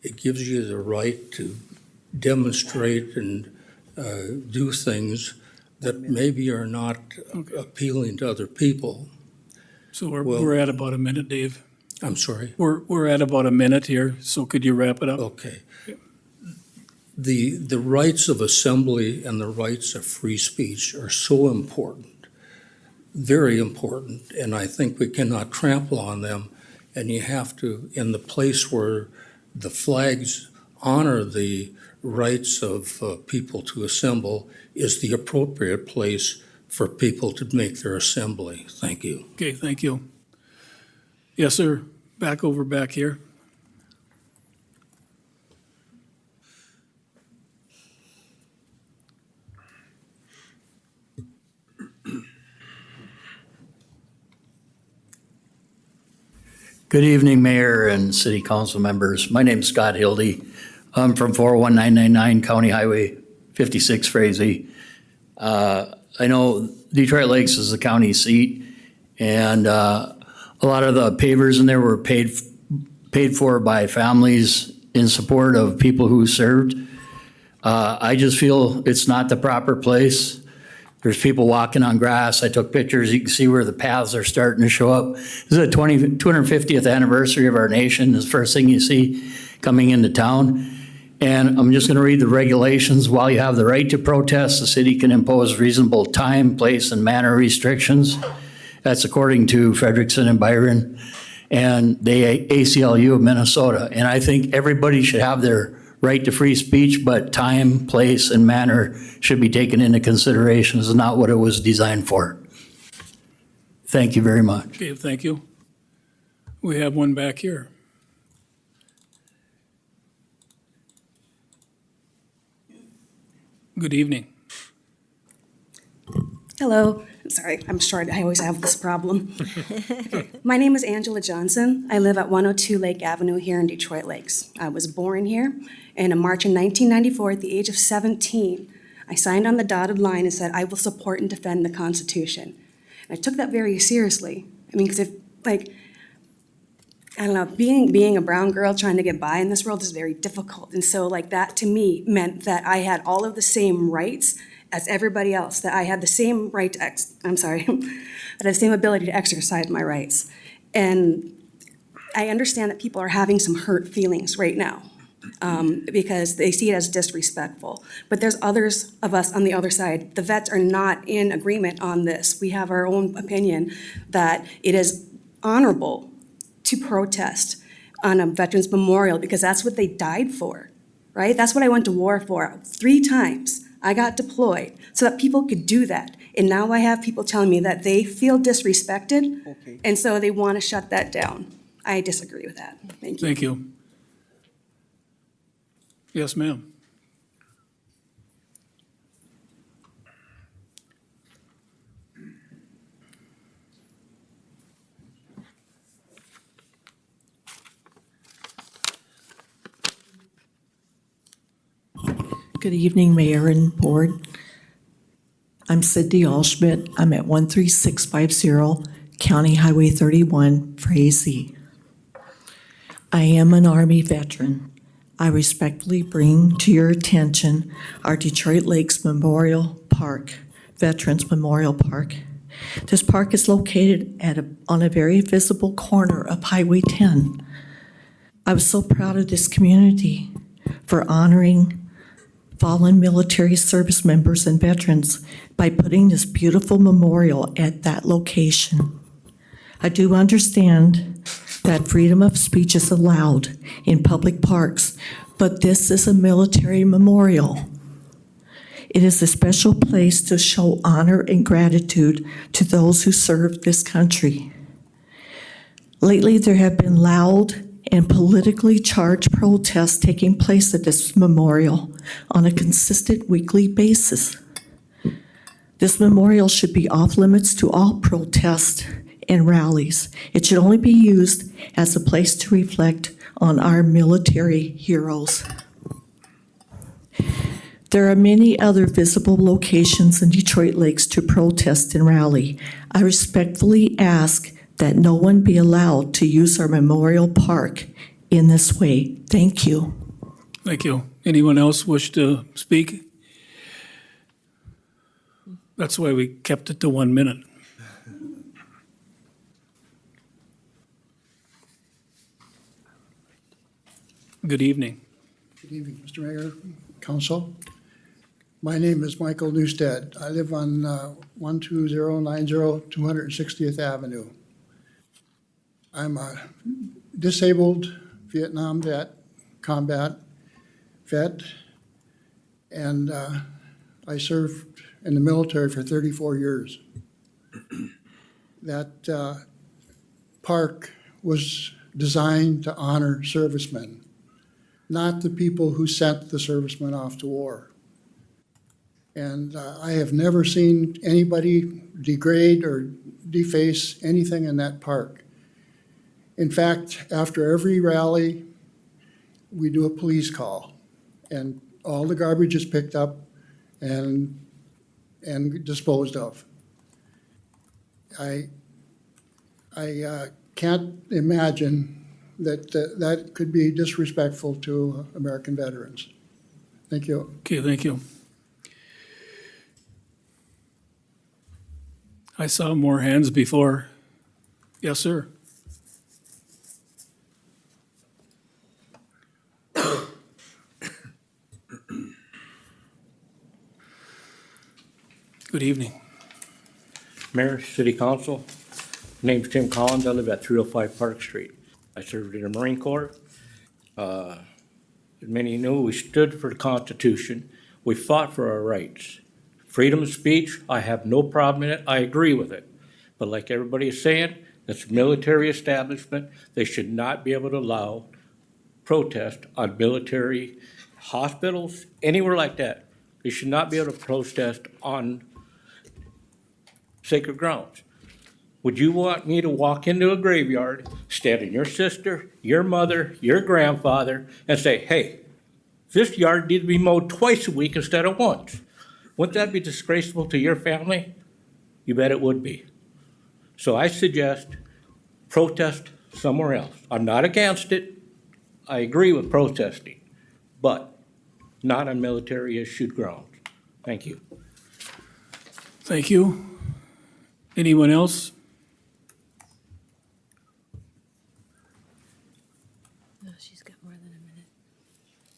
It gives you the right to demonstrate and do things that maybe are not appealing to other people. So we're at about a minute, Dave. I'm sorry? We're at about a minute here, so could you wrap it up? Okay. The rights of assembly and the rights of free speech are so important, very important, and I think we cannot trample on them. And you have to, in the place where the flags honor the rights of people to assemble, is the appropriate place for people to make their assembly. Thank you. Okay, thank you. Yes, sir. Back here. Good evening, Mayor and City Council members. My name is Scott Hildy. I'm from 41999 County Highway 56, Frazee. I know Detroit Lakes is the county seat, and a lot of the pavers in there were paid for by families in support of people who served. I just feel it's not the proper place. There's people walking on grass. I took pictures. You can see where the paths are starting to show up. This is the 250th anniversary of our nation. It's the first thing you see coming into town. And I'm just going to read the regulations. While you have the right to protest, the city can impose reasonable time, place, and manner restrictions. That's according to Frederickson and Byron and the ACLU of Minnesota. And I think everybody should have their right to free speech, but time, place, and manner should be taken into consideration. It's not what it was designed for. Thank you very much. Okay, thank you. We have one back here. Good evening. Hello. Sorry, I'm short. I always have this problem. My name is Angela Johnson. I live at 102 Lake Avenue here in Detroit Lakes. I was born here, and in March of 1994, at the age of 17, I signed on the dotted line and said, I will support and defend the Constitution. And I took that very seriously. I mean, because if, like, I don't know, being a brown girl trying to get by in this world is very difficult. And so, like, that to me meant that I had all of the same rights as everybody else, that I had the same right to that I had the same ability to exercise my rights. And I understand that people are having some hurt feelings right now because they see it as disrespectful. But there's others of us on the other side. The vets are not in agreement on this. We have our own opinion that it is honorable to protest on a Veterans Memorial because that's what they died for, right? That's what I went to war for 3 times. I got deployed so that people could do that. And now I have people telling me that they feel disrespected, and so they want to shut that down. I disagree with that. Thank you. Thank you. Yes, ma'am. Good evening, Mayor and Board. I'm Cindy Allschmidt. I'm at 13650 County Highway 31, Frazee. I am an Army veteran. I respectfully bring to your attention our Detroit Lakes Memorial Park, Veterans Memorial Park. This park is located on a very visible corner of Highway 10. I was so proud of this community for honoring fallen military service members and veterans by putting this beautiful memorial at that location. I do understand that freedom of speech is allowed in public parks, but this is a military memorial. It is a special place to show honor and gratitude to those who served this country. Lately, there have been loud and politically charged protests taking place at this memorial on a consistent weekly basis. This memorial should be off limits to all protests and rallies. It should only be used as a place to reflect on our military heroes. There are many other visible locations in Detroit Lakes to protest and rally. I respectfully ask that no one be allowed to use our memorial park in this way. Thank you. Thank you. Anyone else wish to speak? That's why we kept it to 1 minute. Good evening. Good evening, Mr. Mayor, Council. My name is Michael Newstead. I live on 12090 260th Avenue. I'm a disabled Vietnam vet, combat vet, and I served in the military for 34 years. That park was designed to honor servicemen, not the people who sent the servicemen off to war. And I have never seen anybody degrade or deface anything in that park. In fact, after every rally, we do a police call, and all the garbage is picked up and disposed of. I can't imagine that that could be disrespectful to American veterans. Thank you. Okay, thank you. I saw more hands before. Yes, sir. Good evening. Mayor, City Council, name's Tim Collins. I live at 305 Park Street. I served in the Marine Corps. As many know, we stood for the Constitution. We fought for our rights. Freedom of speech, I have no problem in it. I agree with it. But like everybody is saying, that's a military establishment. They should not be able to allow protest on military hospitals, anywhere like that. They should not be able to protest on sacred grounds. Would you want me to walk into a graveyard, stand in your sister, your mother, your grandfather, and say, hey, this yard needs to be mowed twice a week instead of once? Wouldn't that be disgraceful to your family? You bet it would be. So I suggest protest somewhere else. I'm not against it. I agree with protesting, but not on military issued grounds. Thank you. Thank you. Anyone else?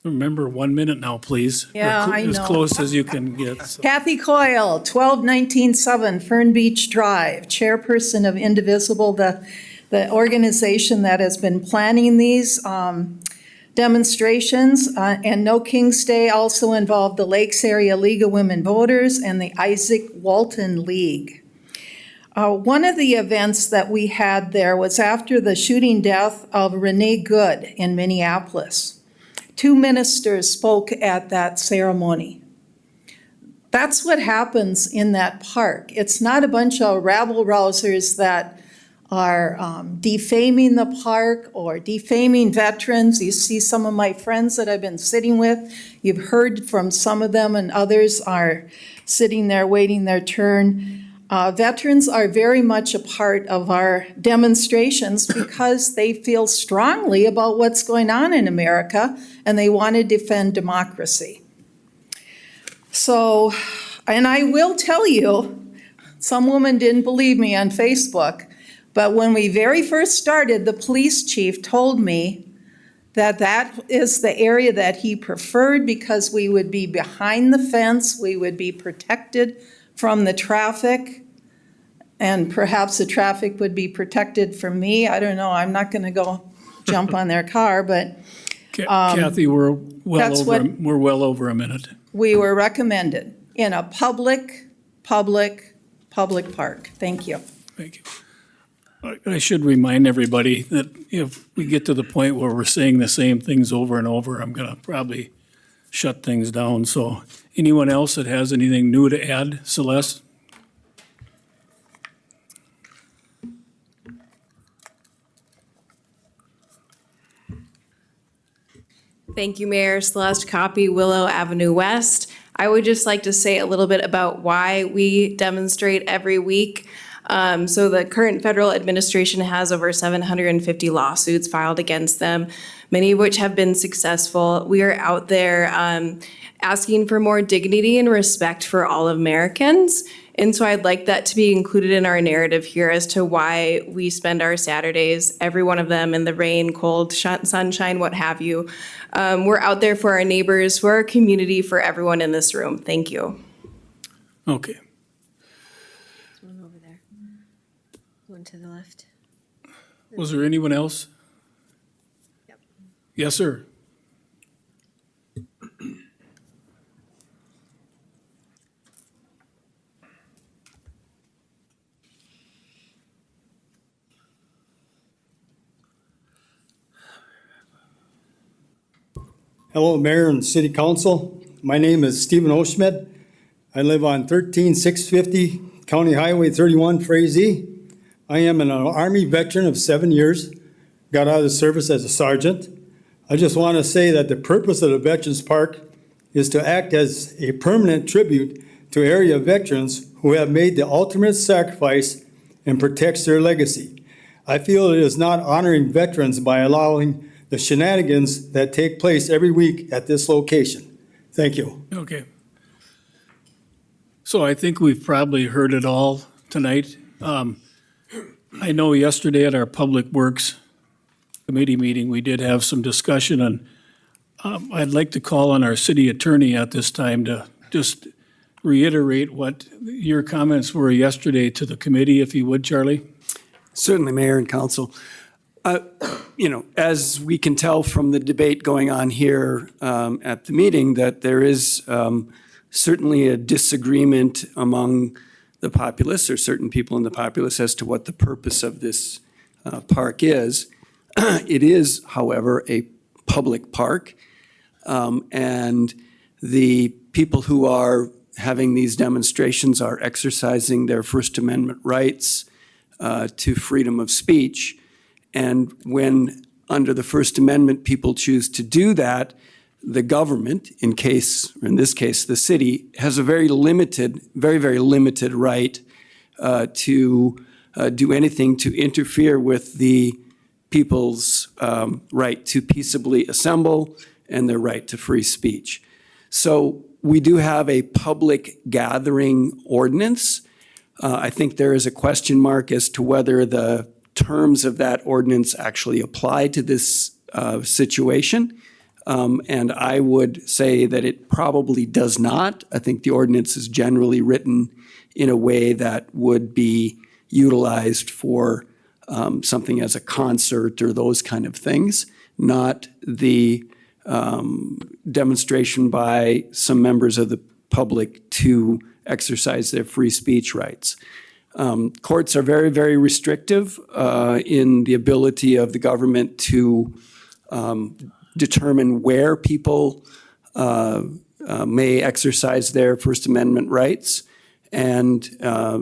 Remember, 1 minute now, please. Yeah, I As know. close as you can get. So. Kathy Coyle, 12197 Fern Beach Drive, chairperson of Indivisible, the organization that has been planning these demonstrations. And No King's Day also involved the Lakes Area League of Women Voters and the Isaac Walton League. One of the events that we had there was after the shooting death of Renee Good in Minneapolis. 2 ministers spoke at that ceremony. That's what happens in that park. It's not a bunch of rabble-rousers that are defaming the park or defaming veterans. You see some of my friends that I've been sitting with. You've heard from some of them, and others are sitting there waiting their turn. Veterans are very much a part of our demonstrations because they feel strongly about what's going on in America, and they want to defend democracy. So, and I will tell you, some woman didn't believe me on Facebook, but when we very first started, the police chief told me that that is the area that he preferred because we would be behind the fence, we would be protected from the traffic, and perhaps the traffic would be protected from me. I don't know, I'm not gonna go jump on their car, but Kathy, we're that's what- well over a minute. we were recommended in a public park. Thank you. Thank you. I should remind everybody that if we get to the point where we're saying the same things over and over, I'm gonna probably shut things down. So anyone else that has anything new to add? Celeste? Thank you, Mayor. Celeste Copy, Willow Avenue West. I would just like to say a little bit about why we demonstrate every week. So the current federal administration has over 750 lawsuits filed against them, many of which have been successful. We are out there asking for more dignity and respect for all Americans. And so I'd like that to be included in our narrative here as to why we spend our Saturdays, every one of them, in the rain, cold, sunshine, what have you. We're out there for our neighbors, for our community, for everyone in this room. Thank you. Okay. One over there. One to the left. Was there anyone else? Yep. Yes, sir. Hello, Mayor and City Council. My name is Stephen Oschmidt. I live on 13650 County Highway 31, Frazee. I am an Army veteran of 7 years, got out of the service as a sergeant. I just want to say that the purpose of the Veterans Park is to act as a permanent tribute to area veterans who have made the ultimate sacrifice and protects their legacy. I feel it is not honoring veterans by allowing the shenanigans that take place every week at this location. Thank you. Okay. So I think we've probably heard it all tonight. I know yesterday at our Public Works Committee meeting, we did have some discussion on, I'd like to call on our city attorney at this time to just reiterate what your comments were yesterday to the committee, if you would, Charlie. Certainly, Mayor and Council. As we can tell from the debate going on here at the meeting, that there is certainly a disagreement among the populace or certain people in the populace as to what the purpose of this park is. It is, however, a public park, and the people who are having these demonstrations are exercising their First Amendment rights to freedom of speech. And when, under the First Amendment, people choose to do that, the government, in this case, the city, has a very limited, very limited right to do anything to interfere with the people's right to peaceably assemble and their right to free speech. So we do have a public gathering ordinance. I think there is a question mark as to whether the terms of that ordinance actually apply to this situation. And I would say that it probably does not. I think the ordinance is generally written in a way that would be utilized for something as a concert or those kind of things, not the demonstration by some members of the public to exercise their free speech rights. Courts are very restrictive in the ability of the government to determine where people may exercise their First Amendment rights. And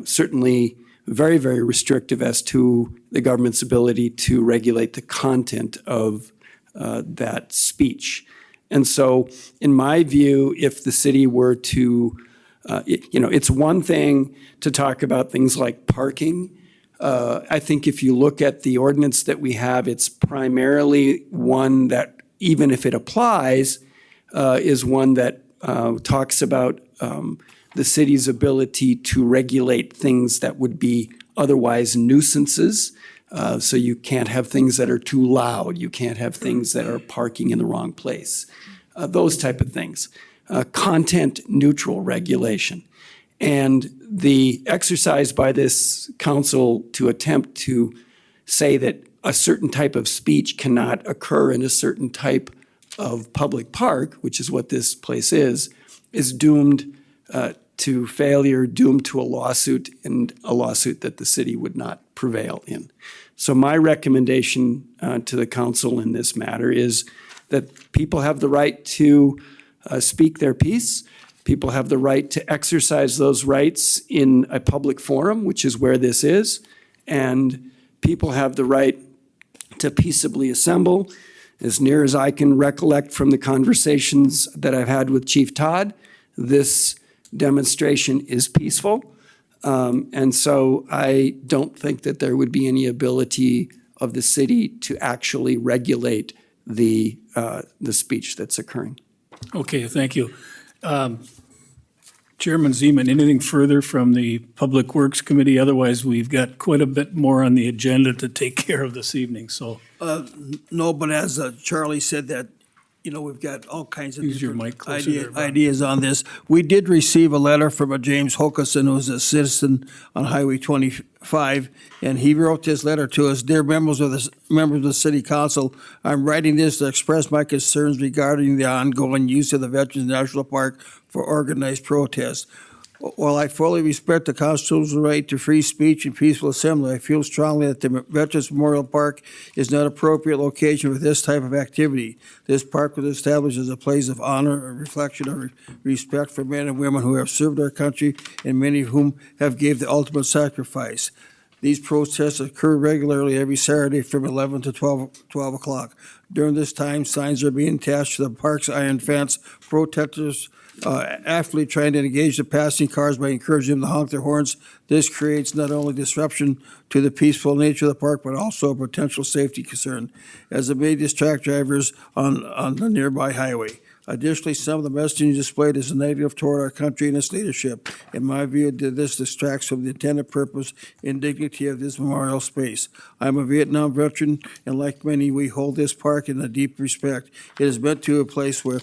certainly very, very restrictive as to the government's ability to regulate the content of that speech. And so, in my view, if the city were to, it's one thing to talk about things like parking. I think if you look at the ordinance that we have, it's primarily one that, even if it applies, is one that talks about the city's ability to regulate things that would be otherwise nuisances. So you can't have things that are too loud. You can't have things that are parking in the wrong place. Those type of things. Content neutral regulation. And the exercise by this council to attempt to say that a certain type of speech cannot occur in a certain type of public park, which is what this place is doomed to failure, doomed to a lawsuit, and a lawsuit that the city would not prevail in. So my recommendation to the council in this matter is that people have the right to speak their piece. People have the right to exercise those rights in a public forum, which is where this is. And people have the right to peaceably assemble. As near as I can recollect from the conversations that I've had with Chief Todd, this demonstration is peaceful. And so I don't think that there would be any ability of the city to actually regulate the speech that's occurring. Okay, thank you. Chairman Zeman, anything further from the Public Works Committee? Otherwise, we've got quite a bit more on the agenda to take care of this evening, so. No, but as Charlie said that, we've got all kinds of Use your different mic closer there, Bob. ideas on this. We did receive a letter from a James Hokason, who's a citizen on Highway 25, and he wrote this letter to us. Dear members of the City Council, I'm writing this to express my concerns regarding the ongoing use of the Veterans National Park for organized protest. While I fully respect the constitutional right to free speech and peaceful assembly, I feel strongly that the Veterans Memorial Park is not an appropriate location for this type of activity. This park was established as a place of honor, a reflection of respect for men and women who have served our country, and many of whom have gave the ultimate sacrifice. These protests occur regularly every Saturday from 11 to 12 o'clock. During this time, signs are being attached to the park's iron fence. Protesters actively trying to engage the passing cars by encouraging them to honk their horns. This creates not only disruption to the peaceful nature of the park, but also a potential safety concern, as it may distract drivers on the nearby highway. Additionally, some of the messaging displayed is negative toward our country and its leadership. In my view, this distracts from the intended purpose and dignity of this memorial space. I'm a Vietnam veteran, and like many, we hold this park in a deep respect. It is meant to be a place where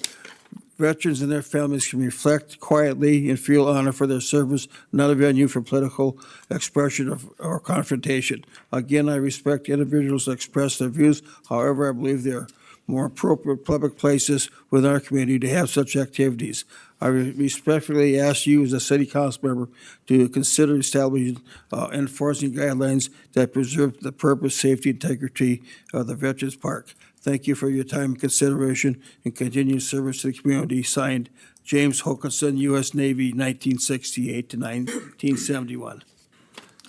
veterans and their families can reflect quietly and feel honor for their service, not a venue for political expression or confrontation. Again, I respect individuals that express their views. However, I believe there are more appropriate public places within our community to have such activities. I respectfully ask you as a city council member to consider establishing enforcing guidelines that preserve the purpose, safety, integrity of the Veterans Park. Thank you for your time and consideration and continued service to the community. Signed, James Hokason, U.S. Navy, 1968 to 1971.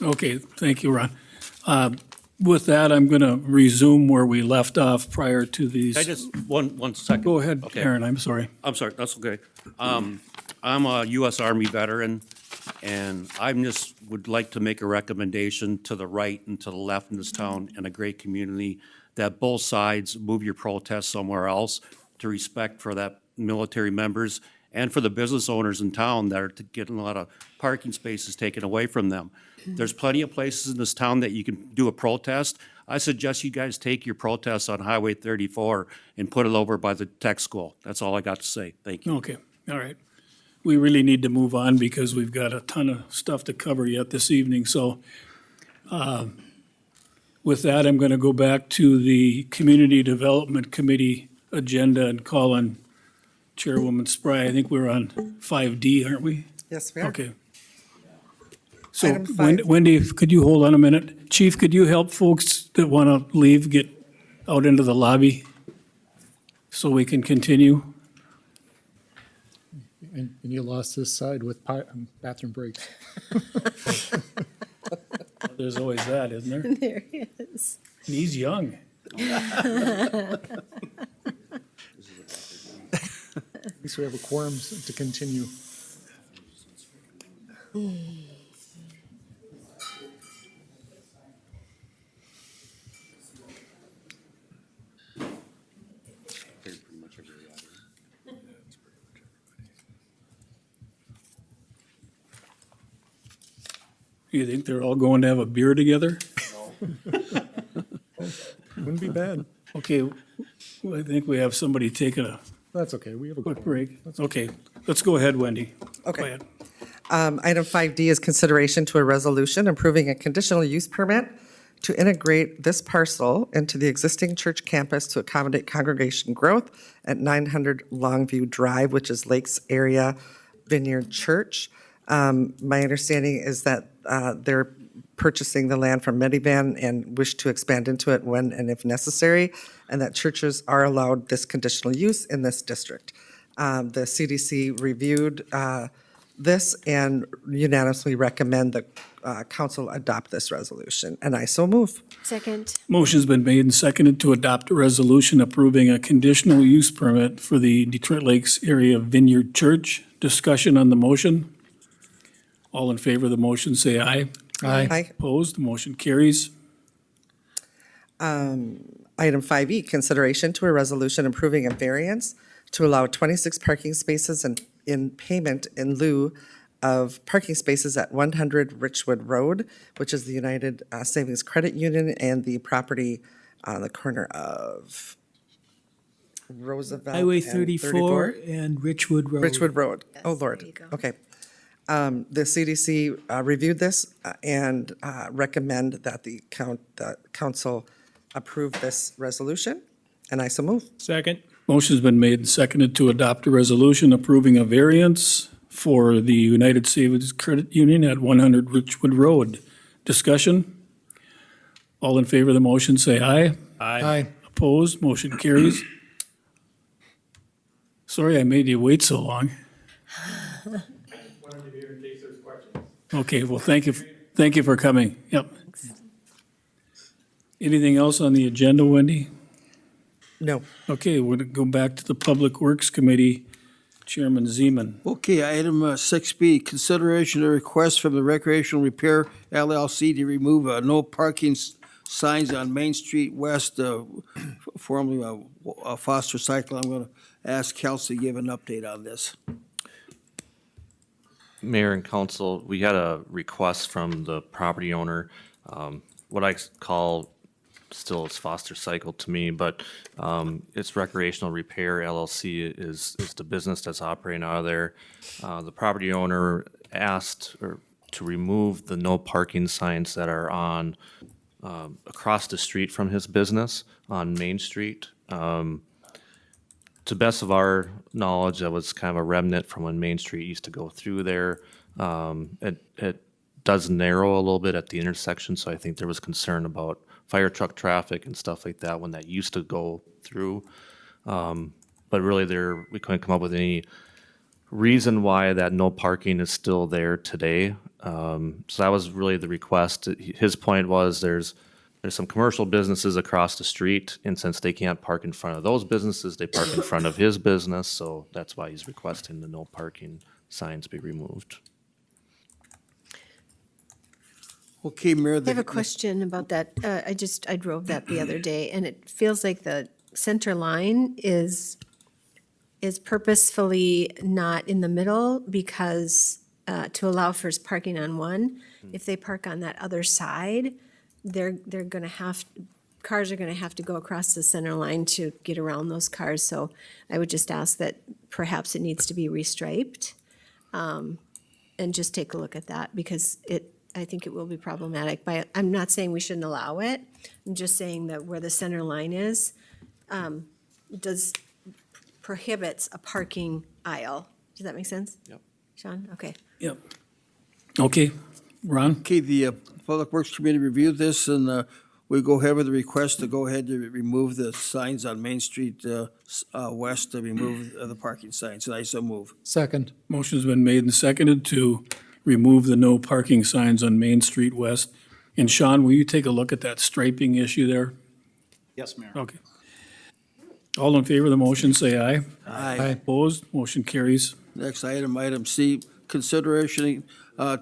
Okay, thank you, Ron. With that, I'm going to resume where we left off prior to these. I just, one second. Go ahead, Okay. Aaron, I'm sorry. I'm sorry, that's okay. I'm a U.S. Army veteran, and I just would like to make a recommendation to the right and to the left in this town and a great community that both sides move your protests somewhere else to respect for that military members and for the business owners in town that are getting a lot of parking spaces taken away from them. There's plenty of places in this town that you can do a protest. I suggest you guys take your protests on Highway 34 and put it over by the tech school. That's all I got to say. Thank you. Okay, all right. We really need to move on because we've got a ton of stuff to cover yet this evening. So with that, I'm going to go back to the Community Development Committee agenda and call on Chairwoman Spry. I think we're on 5D, aren't we? Yes, we are. Okay. So Item 5. Wendy, could you hold on a minute? Chief, could you help folks that want to leave get out into the lobby so we can continue? And you lost this side with bathroom breaks. There's always that, isn't there? And There is. he's young. At least we have a quorum to continue. You think they're all going to have a beer together? Wouldn't be bad. Okay, well, I think we have somebody taking a That's okay. We have a quick quorum. break. Okay, let's go ahead, Wendy. Okay. Go ahead. Item 5D is consideration to a resolution approving a conditional use permit to integrate this parcel into the existing church campus to accommodate congregation growth at 900 Longview Drive, which is Lakes Area Vineyard Church. My understanding is that they're purchasing the land from Medivan and wish to expand into it when and if necessary, and that churches are allowed this conditional use in this district. The CDC reviewed this and unanimously recommend the council adopt this resolution, and I so move. Second. Motion's been made and seconded to adopt a resolution approving a conditional use permit for the Detroit Lakes Area Vineyard Church. Discussion on the motion. All in favor of the motion, say aye. Aye. Opposed, the motion carries. Item 5E, consideration to a resolution approving a variance to allow 26 parking spaces in payment in lieu of parking spaces at 100 Richwood Road, which is the United Savings Credit Union and the property on the corner of Roosevelt Highway and 34 and Richwood Road. Richwood Road. Oh, Yes, there Lord. you go. Okay. The CDC reviewed this and recommend that the council approve this resolution, and I so move. Second. Motion's been made and seconded to adopt a resolution approving a variance for the United Savings Credit Union at 100 Richwood Road. Discussion? All in favor of the motion, say aye. Aye. Opposed, motion carries. Sorry I made you wait so long. Okay, well, thank you for coming. Yep. Anything else on the agenda, Wendy? No. Okay, we're going to go back to the Public Works Committee. Chairman Zeman. Okay, item 6B, consideration of request from the Recreational Repair LLC to remove no parking signs on Main Street West, formerly Foster Cycle. I'm going to ask Kelsey to give an update on this. Mayor and council, we had a request from the property owner, what I call still is Foster Cycle to me, but it's Recreational Repair LLC is the business that's operating out of there. The property owner asked to remove the no parking signs that are on across the street from his business on Main Street. To best of our knowledge, that was kind of a remnant from when Main Street used to go through there. It does narrow a little bit at the intersection, so I think there was concern about fire truck traffic and stuff like that when that used to go through. But really we couldn't come up with any reason why that no parking is still there today. So that was really the request. His point was there's some commercial businesses across the street, and since they can't park in front of those businesses, they park in front of his business, so that's why he's requesting the no parking signs be removed. Okay, Mayor. I have a question about that. I drove that the other day, and it feels like the center line is purposefully not in the middle because to allow for parking on one. If they park on that other side, they're gonna have, cars are gonna have to go across the center line to get around those cars. So I would just ask that perhaps it needs to be restriped. And just take a look at that because I think it will be problematic. I'm not saying we shouldn't allow it. I'm just saying that where the center line is, prohibits a parking aisle. Does that make sense? Yep. Sean? Okay. Yep. Okay, Ron? Okay, the Public Works Committee reviewed this, and we go ahead with the request to go ahead to remove the signs on Main Street West, to remove the parking signs, and I so move. Second. Motion's been made and seconded to remove the no parking signs on Main Street West And Sean, will you take a look at that striping issue there? Yes, Mayor. Okay. All in favor of the motion, say aye. Aye. Opposed, motion carries. Next item, item C, consideration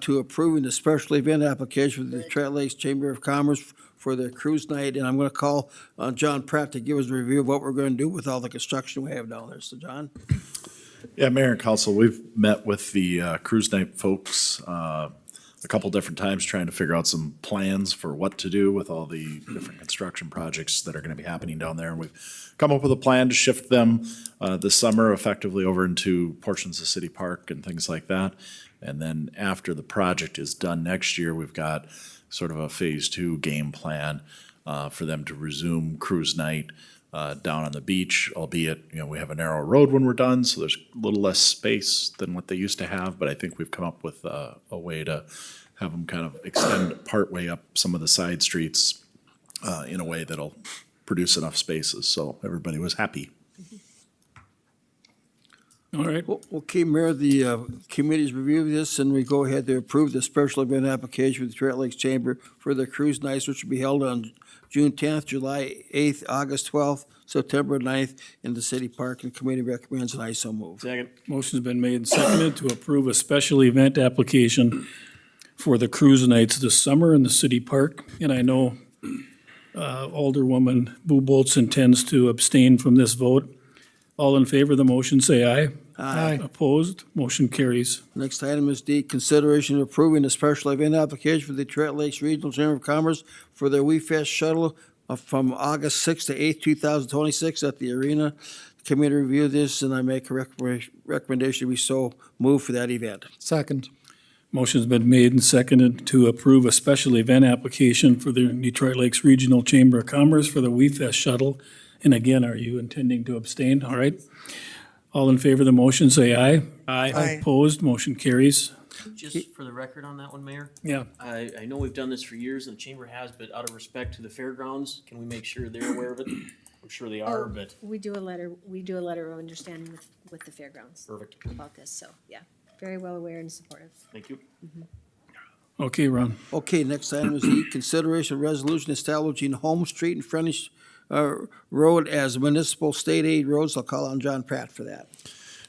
to approving the special event application for the Detroit Lakes Chamber of Commerce for their cruise night. And I'm going to call on John Pratt to give us a review of what we're going to do with all the construction we have down there. So, John? Yeah, Mayor and Council, we've met with the cruise night folks a couple different times trying to figure out some plans for what to do with all the different construction projects that are going to be happening down there. And we've come up with a plan to shift them this summer effectively over into portions of City Park and things like that. And then after the project is done next year, we've got sort of a phase 2 game plan for them to resume cruise night down on the beach, albeit, we have a narrow road when we're done, so there's a little less space than what they used to have, but I think we've come up with a way to have them kind of extend partway up some of the side streets in a way that'll produce enough spaces, so everybody was happy. All right. Okay, Mayor, the committee's reviewed this, and we go ahead to approve the special event application for the Detroit Lakes Chamber for their cruise nights, which will be held on June 10th, July 8th, August 12th, September 9th in the City Park, and committee recommends, and I so move. Second. Motion's been made and seconded to approve a special event application for the cruise nights this summer in the City Park. And I know Alderwoman Boo Bolts intends to abstain from this vote. All in favor of the motion, say aye. Aye. Opposed, motion carries. Next item is D, consideration of approving a special event application for the Detroit Lakes Regional Chamber of Commerce for their We Fest shuttle from August 6th to 8th, 2026 at the arena. The committee reviewed this, and I make a recommendation we so move for that event. Second. Motion's been made and seconded to approve a special event application for the Detroit Lakes Regional Chamber of Commerce for the We Fest shuttle. And again, are you intending to abstain? All right. All in favor of the motion, say aye. Aye. Opposed, motion carries. Just for the record on that one, Mayor, Yeah. I know we've done this for years and the chamber has, but out of respect to the fairgrounds, can we make sure they're aware of it? I'm sure they are, but We do a letter of understanding with the fairgrounds. Perfect. About this, so, yeah, very well aware and supportive. thank you. Okay, Ron. Okay, next item is E, consideration of resolution establishing Home Street and Frontage Road as municipal state aid roads. I'll call on John Pratt for that.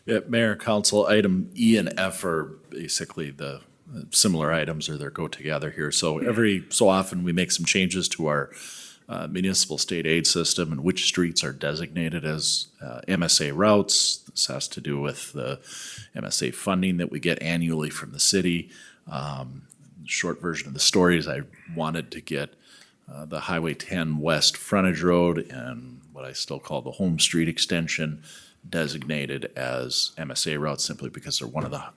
Yeah, Mayor and Council, item E and F are basically the similar items, or they go together here. So every so often, we make some changes to our municipal state aid system and which streets are designated as MSA routes. This has to do with the MSA funding that we get annually from the city. Short version of the story is I wanted to get the Highway 10 West frontage road and what I still call the Home Street extension designated as MSA routes simply because they're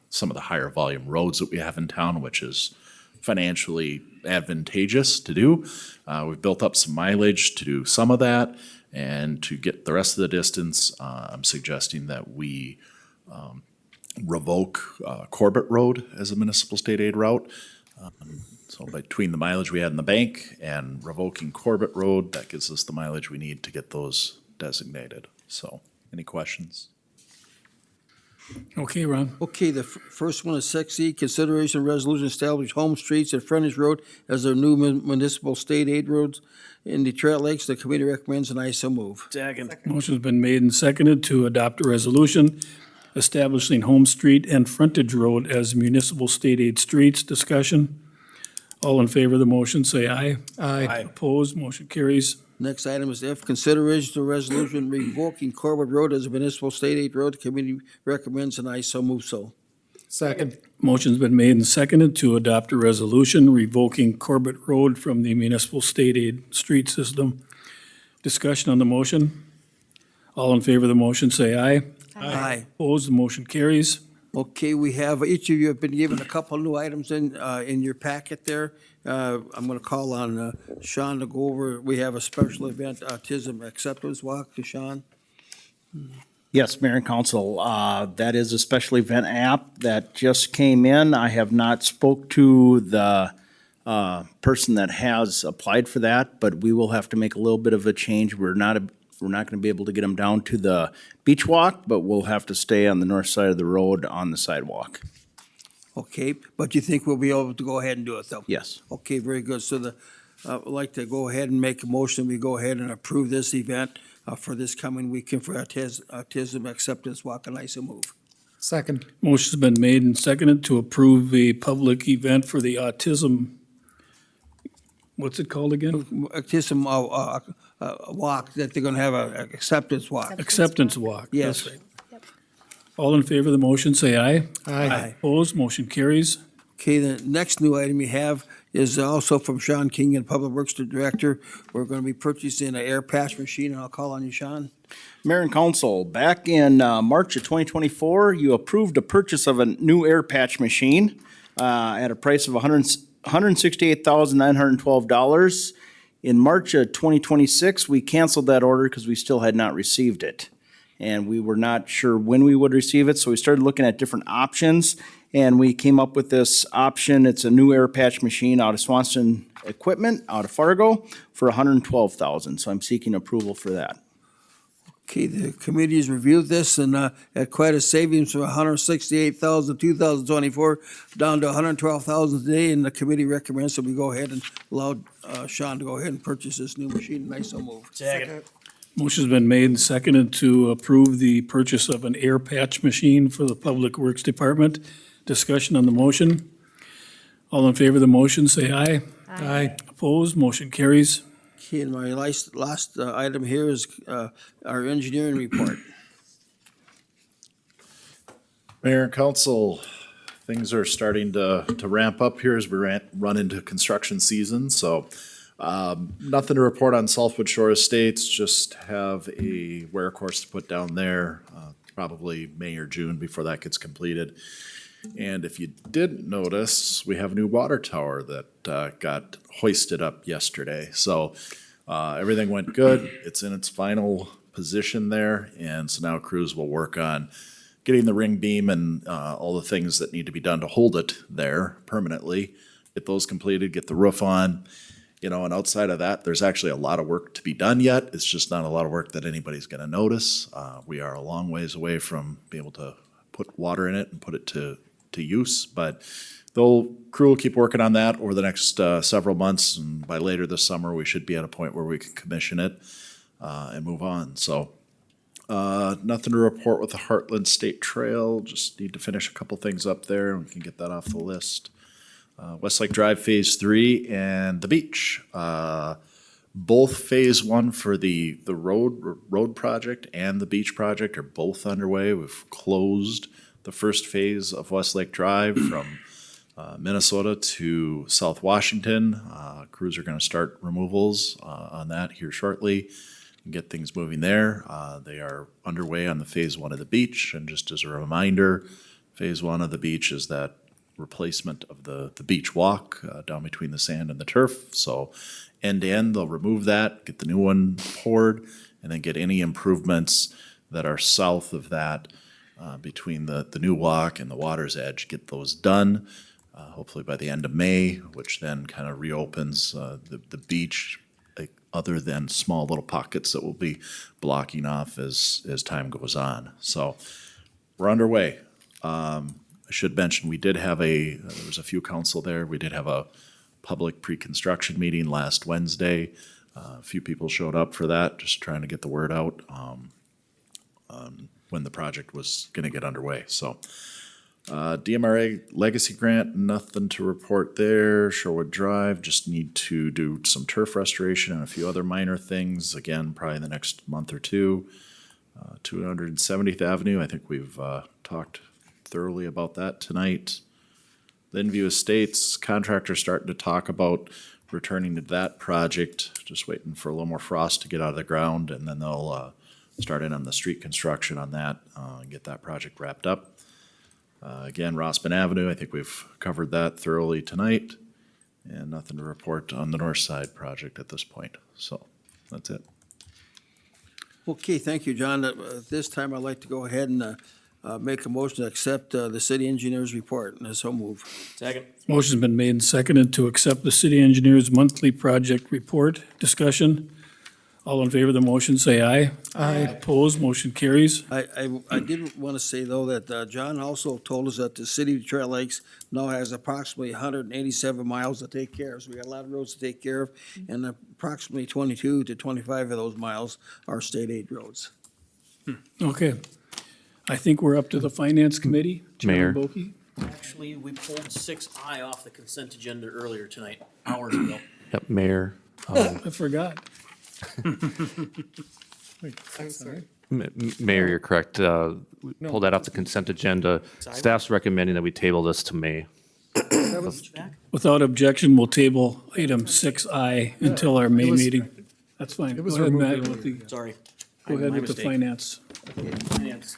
some of the higher volume roads that we have in town, which is financially advantageous to do. We've built up some mileage to do some of that, and to get the rest of the distance, I'm suggesting that we revoke Corbett Road as a municipal state aid route. So between the mileage we had in the bank and revoking Corbett Road, that gives us the mileage we need to get those designated. So, any questions? Okay, Ron. Okay, the first one is 6E, consideration of resolution establish home streets and frontage road as their new municipal state aid roads in Detroit Lakes. The committee recommends, and I so move. Second. Motion's been made and seconded to adopt a resolution establishing Home Street and Frontage Road as municipal state aid streets. Discussion. All in favor of the motion, say aye. Aye. Opposed, motion carries. Next item is F, consideration of resolution revoking Corbett Road as a municipal state aid road. The committee recommends, and I so move so. Second. Motion's been made and seconded to adopt a resolution revoking Corbett Road from the municipal state aid street system. Discussion on the motion. All in favor of the motion, say aye. Aye. Opposed, the motion carries. Okay, we have, each of you have been given a couple new items in your packet there. I'm going to call on Sean to go over, we have a special event, autism acceptance walk to Sean. Yes, Mayor and Council, that is a special event app that just came in. I have not spoke to the person that has applied for that, but we will have to make a little bit of a change. We're not going to be able to get them down to the beach walk, but we'll have to stay on the north side of the road on the sidewalk. Okay, but you think we'll be able to go ahead and do it, though? Yes. Okay, very good. So I'd like to go ahead and make a motion. We go ahead and approve this event for this coming weekend for Autism Acceptance Walk, and I so move. Second. Motion's been made and seconded to approve a public event for the autism, what's it called again? Autism walk, that they're gonna have a acceptance walk. Acceptance walk. Yes. That's right. All in favor of the motion, say aye. Aye. Opposed, motion carries. Okay, the next new item you have is also from Sean King and Public Works Director. We're gonna be purchasing an air patch machine, and I'll call on you, Sean. Mayor and Council, back in March of 2024, you approved a purchase of a new air patch machine at a price of $168,912. In March of 2026, we canceled that order because we still had not received it. And we were not sure when we would receive it, so we started looking at different options, and we came up with this option. It's a new air patch machine out of Swanson Equipment, out of Fargo, for $112,000, so I'm seeking approval for that. Okay, the committee has reviewed this and had quite a savings from $168,000 2024 down to $112,000 today, and the committee recommends that we go ahead and allow Sean to go ahead and purchase this new machine, and I so move. Second. Motion's been made and seconded to approve the purchase of an air patch machine for the Public Works Department. Discussion on the motion. All in favor of the motion, say aye. Aye. Opposed, motion carries. Okay, and my last item here is our engineering report. Mayor and council, things are starting to ramp up here as we run into construction season, so nothing to report on Southwood Shore Estates, just have a wear course to put down there, probably May or June before that gets completed. And if you didn't notice, we have a new water tower that got hoisted up yesterday. So everything went good. It's in its final position there. And so now crews will work on getting the ring beam and all the things that need to be done to hold it there permanently. Get those completed, get the roof on. You know, and outside of that, there's actually a lot of work to be done yet. It's just not a lot of work that anybody's going to notice. We are a long ways away from being able to put water in it and put it to use, but crew will keep working on that over the next several months, and by later this summer, we should be at a point where we can commission it and move on. So nothing to report with the Heartland State Trail. Just need to finish a couple things up there, and we can get that off the list. Westlake Drive Phase 3 and the beach. Both Phase 1 for the road project and the beach project are both underway. We've closed the first phase of Westlake Drive from Minnesota to South Washington. Crews are going to start removals on that here shortly and get things moving there. They are underway on the Phase 1 of the beach, and just as a reminder, Phase 1 of the beach is that replacement of the beach walk down between the sand and the turf. So end to end, they'll remove that, get the new one poured, and then get any improvements that are south of that between the new walk and the water's edge, get those done, hopefully by the end of May, which then kind of reopens the beach, other than small little pockets that will be blocking off as time goes on. So we're underway. I should mention, we did have there was a few council there. We did have a public pre-construction meeting last Wednesday. A few people showed up for that, just trying to get the word out when the project was going to get underway. So DMRA Legacy Grant, nothing to report there. Sherwood Drive, just need to do some turf restoration and a few other minor things. Again, probably in the next month or two. 270th Avenue, I think we've talked thoroughly about that tonight. Linview Estates, contractor starting to talk about returning to that project, just waiting for a little more frost to get out of the ground, and then they'll start in on the street construction on that and get that project wrapped up. Again, Rossman Avenue, I think we've covered that thoroughly tonight, and nothing to report on the north side project at this point. So that's it. Okay, thank you, John. At this time, I'd like to go ahead and make a motion to accept the city engineer's report, and so move. Second. Motion's been made and seconded to accept the city engineer's monthly project report. Discussion. All in favor of the motion, say aye. Aye. Opposed, motion carries. I did want to say, though, that John also told us that the city of Detroit Lakes now has approximately 187 miles to take care of. So we got a lot of roads to take care of, and approximately 22 to 25 of those miles are state aid roads. Okay. I think we're up to the Finance Committee. Mayor. Chairman Boke? Actually, we pulled 6I off the consent agenda earlier tonight, hours ago. Yep, Mayor. I forgot. I'm sorry. Mayor, you're correct. We pulled that off the consent agenda. Staff's recommending that we table this to May. Without objection, we'll table item 6I until our May meeting. That's fine. Go was ahead, Matt, removed. with the, Sorry. go ahead My with the mistake. finance. Finance.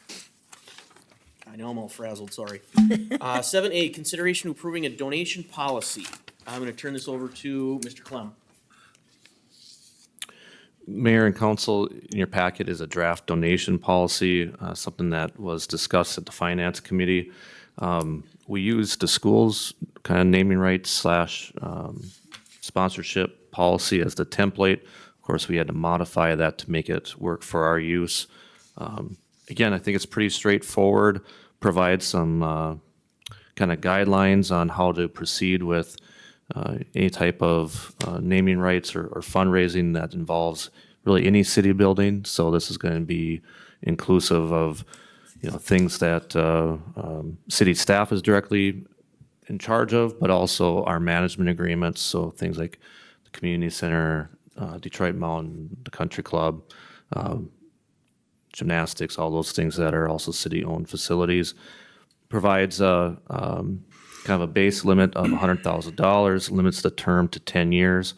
I know I'm all frazzled, sorry. 7A, consideration of approving a donation policy. I'm gonna turn this over to Mr. Clem. Mayor and council, in your packet is a draft donation policy, something that was discussed at the Finance Committee. We used the school's kind of naming rights slash sponsorship policy as the template. Of course, we had to modify that to make it work for our use. Again, I think it's pretty straightforward, provides some kind of guidelines on how to proceed with any type of naming rights or fundraising that involves really any city building. So this is going to be inclusive of, things that city staff is directly in charge of, but also our management agreements. So things like the community center, Detroit Mountain, the country club, gymnastics, all those things that are also city-owned facilities. Provides a kind of a base limit of $100,000, limits the term to 10 years.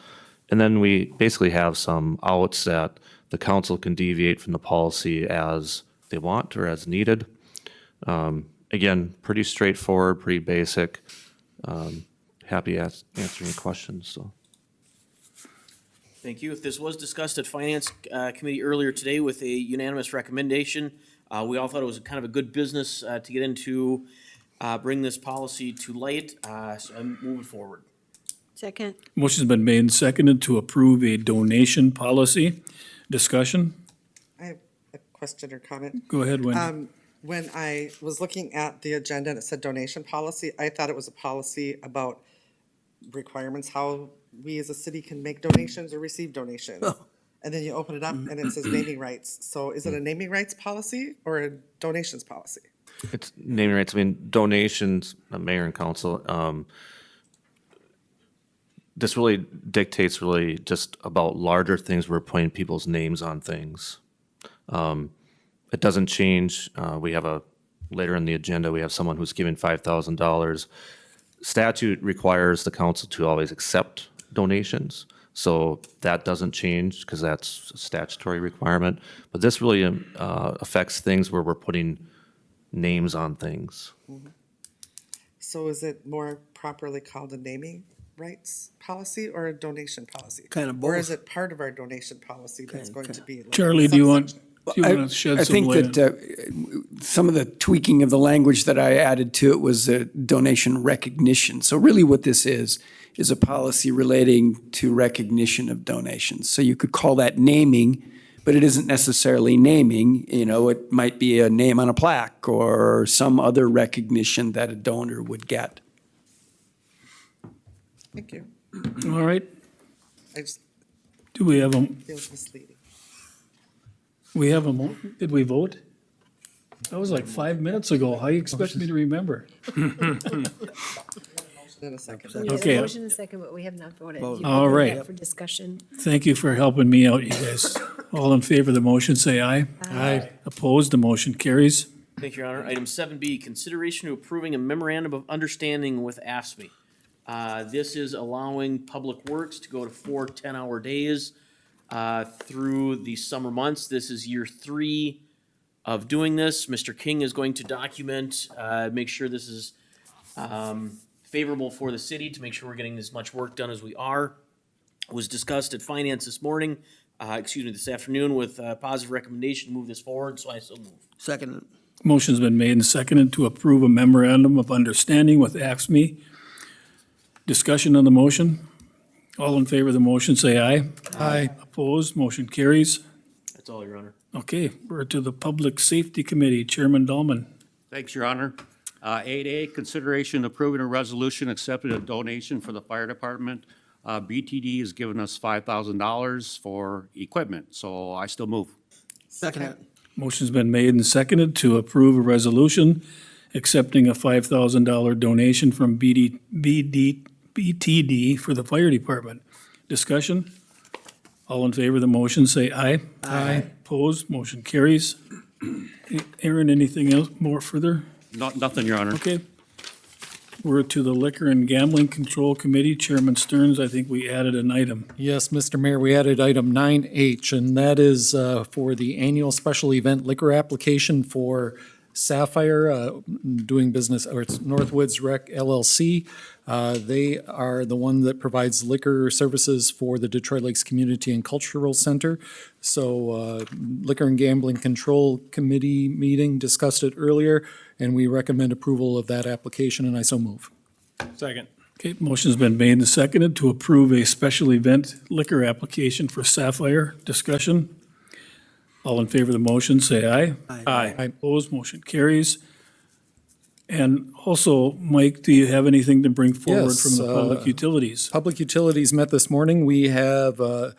And then we basically have some outs that the council can deviate from the policy as they want or as needed. Again, pretty straightforward, pretty basic. Happy answering questions, so. Thank you. If this was discussed at Finance Committee earlier today with a unanimous recommendation, we all thought it was kind of a good business to get into, bring this policy to light, so I'm moving forward. Second. Motion's been made and seconded to approve a donation policy. Discussion? I have a question or comment. Go ahead, Wendy. When I was looking at the agenda and it said donation policy, I thought it was a policy about requirements, how we as a city can make donations or receive donations. And then you open it up and it says naming rights. So is it a naming rights policy or a donations policy? It's naming rights, I mean, donations, mayor and council, this really dictates really just about larger things. We're putting people's names on things. It doesn't change. We have later in the agenda, we have someone who's giving $5,000. Statute requires the council to always accept donations. So that doesn't change because that's a statutory requirement. But this really affects things where we're putting names on things. So is it more properly called a naming rights policy or a donation policy? Kind of Or both. is it part of our donation policy that's going to be? like a Charlie, do you want subsection? to shed I some think light? that some of the tweaking of the language that I added to it was donation recognition. So really what this is a policy relating to recognition of donations. So you could call that naming, but it isn't necessarily naming. It might be a name on a plaque or some other recognition that a donor would get. Thank you. All right. I just Do we have a, feels misleading. did we vote? That was like 5 minutes ago. How you expect me to remember? In a second. We have Okay. a motion and a second, but we have not voted. You can All bring right. it up for discussion. Thank you for helping me out, you guys. All in favor of the motion, say aye. Aye. Opposed, the motion carries. Thank you, Your Honor. Item 7B, consideration of approving a memorandum of understanding with AFSMI. This is allowing Public Works to go to 4 10-hour days through the summer months. This is year 3 of doing this. Mr. King is going to document, make sure this is favorable for the city, to make sure we're getting as much work done as we are. It was discussed at Finance this afternoon with a positive recommendation to move this forward, so I so move. Second. Motion's been made and seconded to approve a memorandum of understanding with AFSCME. Discussion on the motion? All in favor of the motion, say aye. Aye. Opposed, motion carries. That's all, Your Honor. Okay, we're to the Public Safety Committee, Chairman Dahlman. Thanks, Your Honor. 8A, consideration approving a resolution accepting a donation for the fire department. BTD has given us $5,000 for equipment, so I still move. Second. Motion's been made and seconded to approve a resolution accepting a $5,000 donation from BTD for the fire department. Discussion? All in favor of the motion, say aye. Aye. Opposed, motion carries. Aaron, anything else more further? Nothing, Your Honor. Okay. We're to the Liquor and Gambling Control Committee. Chairman Stearns, I think we added an item. Yes, Mr. Mayor, we added item 9H, and that is for the annual special event liquor application for Sapphire, doing business, or it's Northwoods Rec LLC. They are the one that provides liquor services for the Detroit Lakes Community and Cultural Center. So Liquor and Gambling Control Committee meeting discussed it earlier, and we recommend approval of that application, and I so move. Second. Okay, motion's been made and seconded to approve a special event liquor application for Sapphire. Discussion? All in favor of the motion, say aye. Aye. Opposed, motion carries. And also, Mike, do you have anything to bring forward Yes, from the Public Utilities? Public Utilities met this morning. We have a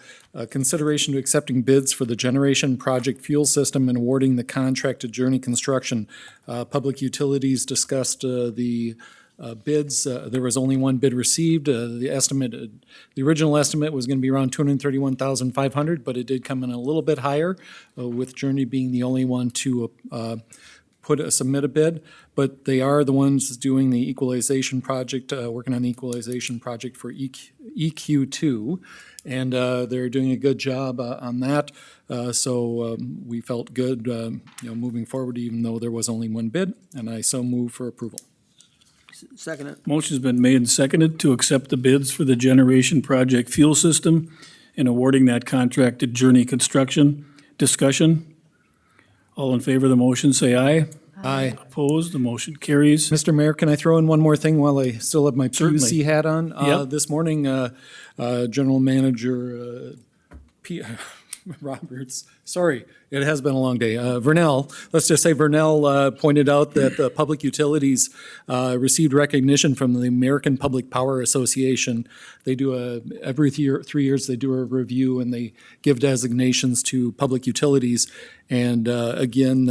consideration to accepting bids for the generation project fuel system and awarding the contract to Journey Construction. Public Utilities discussed the bids. There was only one bid received. The original estimate was going to be around $231,500, but it did come in a little bit higher, with Journey being the only one to submit a bid. But they are the ones doing the equalization project, working on the equalization project for EQ2, and they're doing a good job on that. So we felt good, moving forward, even though there was only one bid, and I so move for approval. Second it. Motion's been made and seconded to accept the bids for the generation project fuel system and awarding that contract to Journey Construction. Discussion? All in favor of the motion, say aye. Aye. Opposed, the motion carries. Mr. Mayor, can I throw in one more thing while I still have my Certainly. PUC hat on? Yep. This morning, General Manager Roberts, sorry, it has been a long day. Vernell, let's just say Vernell pointed out that the Public Utilities received recognition from the American Public Power Association. They do every 3 years, they do a review and they give designations to public utilities. And again,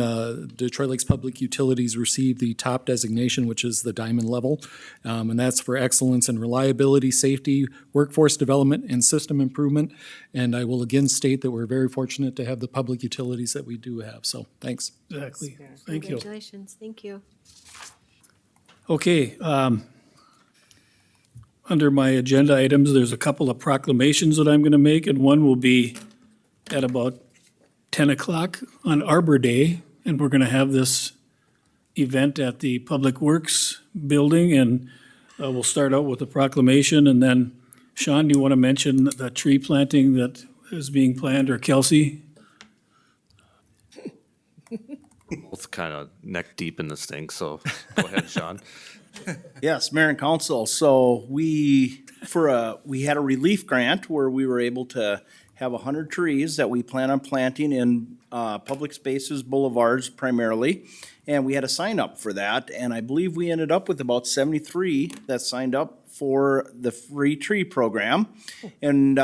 Detroit Lakes Public Utilities received the top designation, which is the diamond level. And that's for excellence in reliability, safety, workforce development, and system improvement. And I will again state that we're very fortunate to have the public utilities that we do have. So thanks. Exactly. Thank you. Congratulations, thank you. Okay, under my agenda items, there's a couple of proclamations that I'm going to make, and one will be at about 10 o'clock on Arbor Day, and we're going to have this event at the Public Works Building, and we'll start out with the proclamation, and then, Sean, do you want to mention the tree planting that is being planned, or Kelsey? Both kind of neck deep in this thing, so go ahead, Sean. Yes, Mayor and Council. So we had a relief grant where we were able to have 100 trees that we plan on planting in public spaces, boulevards primarily. And we had a sign up for that. And I believe we ended up with about 73 that signed up for the free tree program. And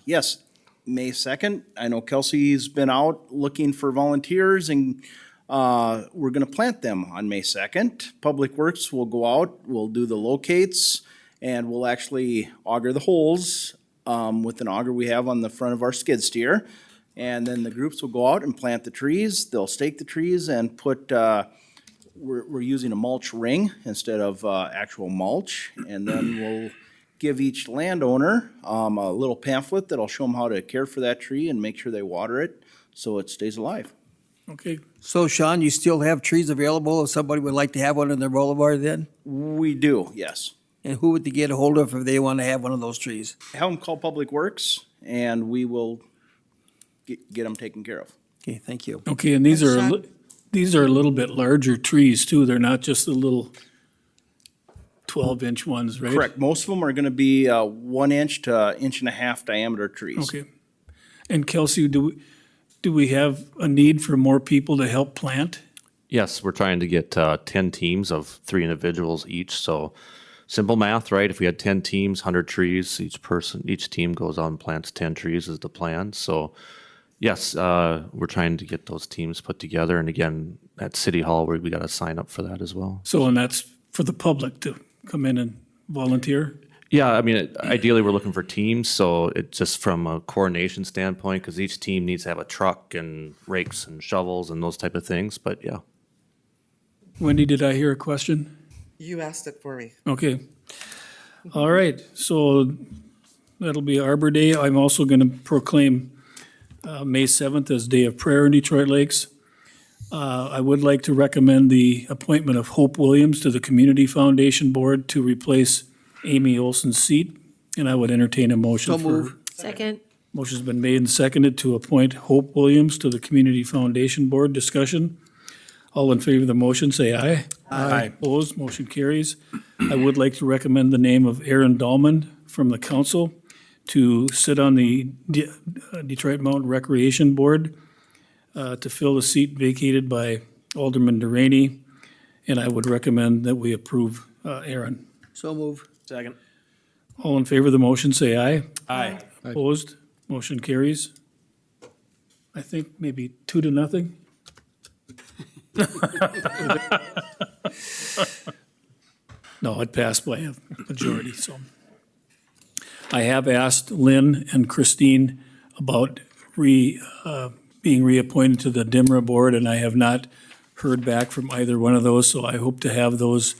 yes, May 2nd, I know Kelsey's been out looking for volunteers, and we're gonna plant them on May 2nd. Public Works will go out, we'll do the locates, and we'll actually auger the holes with an auger we have on the front of our skid steer. And then the groups will go out and plant the trees. They'll stake the trees and put, we're using a mulch ring instead of actual mulch. And then we'll give each landowner a little pamphlet that'll show them how to care for that tree and make sure they water it so it stays alive. Okay, So Sean, you still have trees available if somebody would like to have one in their boulevard then? We do, yes. And who would they get a hold of if they want to have one of those trees? Have them call Public Works and we will get them taken care of. Okay, thank you. okay, and these are, Sean? these are a little bit larger trees too. They're not just the little 12-inch ones, right? Correct. Most of them are gonna be 1 inch to inch and a half diameter trees. Okay. And Kelsey, do we have a need for more people to help plant? Yes, we're trying to get 10 teams of 3 individuals each, so simple math, right? If we had 10 teams, 100 trees, each team goes out and plants 10 trees is the plan. So yes, we're trying to get those teams put together, and again, at City Hall, we got to sign up for that as well. So, and that's for the public to come in and volunteer? Yeah, I mean, ideally, we're looking for teams, so it's just from a coordination standpoint, because each team needs to have a truck and rakes and shovels and those type of things, but yeah. Wendy, did I hear a question? You asked it for me. Okay. All right, so that'll be Arbor Day. I'm also going to proclaim May 7th as Day of Prayer in Detroit Lakes. I would like to recommend the appointment of Hope Williams to the Community Foundation Board to replace Amy Olson's seat, and I would entertain a motion So for. move. Second. Motion's been made and seconded to appoint Hope Williams to the Community Foundation Board. Discussion. All in favor of the motion, say aye. Aye. Opposed, motion carries. I would like to recommend the name of Aaron Dahlman from the council to sit on the Detroit Mountain Recreation Board to fill the seat vacated by Alderman Deraney, and I would recommend that we approve Aaron. So move. Second. All in favor of the motion, say aye. Aye. Opposed, motion carries. I think maybe 2-0. No, it passed by a majority, so. I have asked Lynn and Christine about being reappointed to the DIMRA board, and I have not heard back from either one of those, so I hope to have those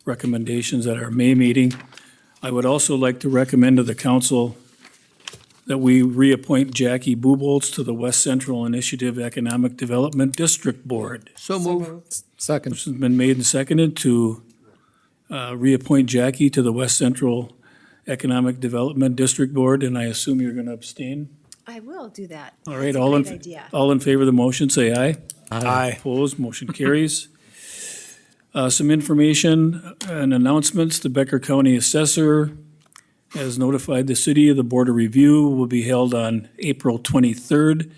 recommendations at our May meeting. I would also like to recommend to the council that we reappoint Jackie Bubolz to the West Central Initiative Economic Development District Board. So move. Second. Motion's been made and seconded to reappoint Jackie to the West Central Economic Development District Board, and I assume you're going to abstain? I will do that. All right, That's a all in, great idea. all in favor of the motion, say aye. Aye. Opposed, motion carries. Some information and announcements. The Becker County Assessor has notified the city of the Board of Review will be held on April 23rd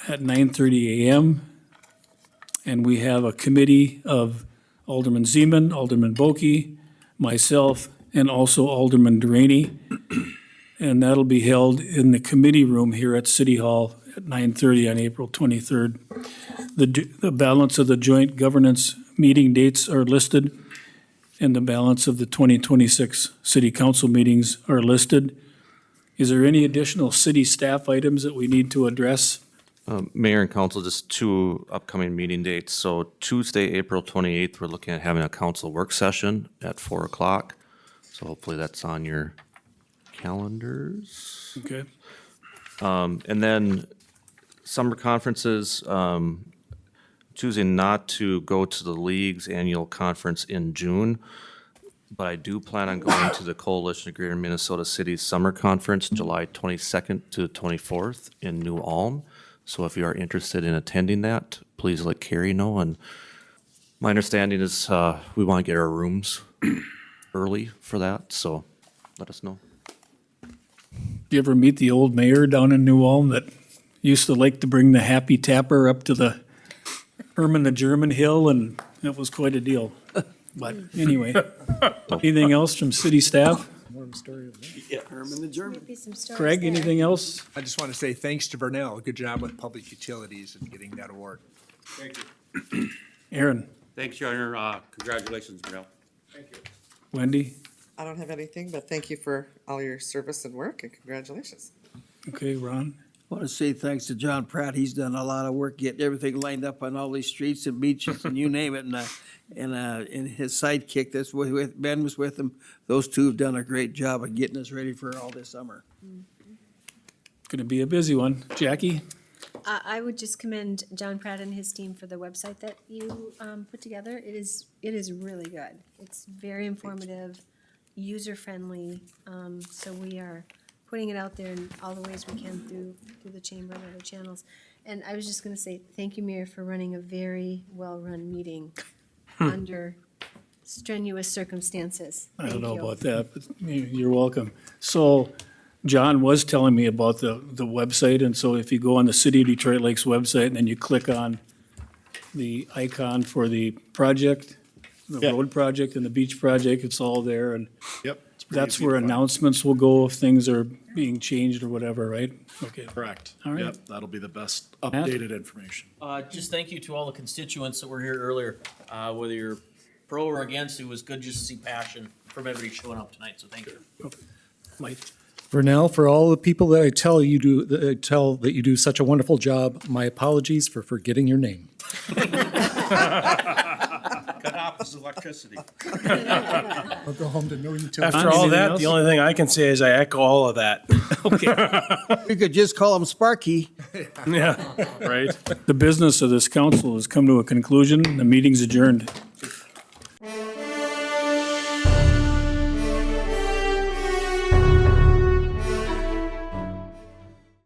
at 9:30 a.m. And we have a committee of Alderman Zeman, Alderman Boki, myself, and also Alderman Deraney. And that'll be held in the committee room here at City Hall at 9:30 on April 23rd. The balance of the joint governance meeting dates are listed, and the balance of the 2026 city council meetings are listed. Is there any additional city staff items that we need to address? Mayor and council, just 2 upcoming meeting dates. So Tuesday, April 28th, we're looking at having a council work session at 4 o'clock. So hopefully that's on your calendars. Okay. And then summer conferences, choosing not to go to the league's annual conference in June, but I do plan on going to the Coalition of Greater Minnesota Cities Summer Conference, July 22nd to the 24th in New Ulm. So if you are interested in attending that, please let Carrie know. And my understanding is we want to get our rooms early for that, so let us know. Do you ever meet the old mayor down in New Ulm that used to like to bring the Happy Tapper up to the Herman the German Hill, and it was quite a deal. But anyway, anything else from city staff? Herman the German. Maybe some stories Craig, there. anything else? I just want to say thanks to Vernell. Good job with public utilities and getting that award. Thank you. Aaron, Thanks, Your Honor. Congratulations, Miguel. Wendy? I don't have anything, but thank you for all your service and work, and congratulations. Okay, Ron? I want to say thanks to John Pratt. He's done a lot of work getting everything lined up on all these streets and beaches and you name it. And his sidekick that's with Ben was with him. Those two have done a great job of getting us ready for all this summer. Going to be a busy one. Jackie? I would just commend John Pratt and his team for the website that you put together. It is really good. It's very informative, user-friendly. So we are putting it out there in all the ways we can through the chamber and other channels. And I was just gonna say, thank you, Mayor, for running a very well-run meeting under strenuous circumstances. I don't Thank know you. about that, but you're welcome. So John was telling me about the website, and so if you go on the City of Detroit Lakes website and then you click on the icon for the project, the Yeah. road project and the beach project, it's all there, and Yep. that's where announcements will go if things are being changed or whatever, right? Okay. Correct. All right. Yep, that'll be the best updated information. Just thank you to all the constituents that were here earlier. Whether you're pro or against, it was good just to see passion from everybody showing up tonight, so thank you. Mike? Vernell, for all the people that I tell that you do such a wonderful job, my apologies for forgetting your name. Cut off this electricity. I'll go home to no utility. After all Anything that, else? the only thing I can say is I echo all of that. You could just call him Sparky. Yeah, right? The business of this council has come to a conclusion. The meeting's adjourned.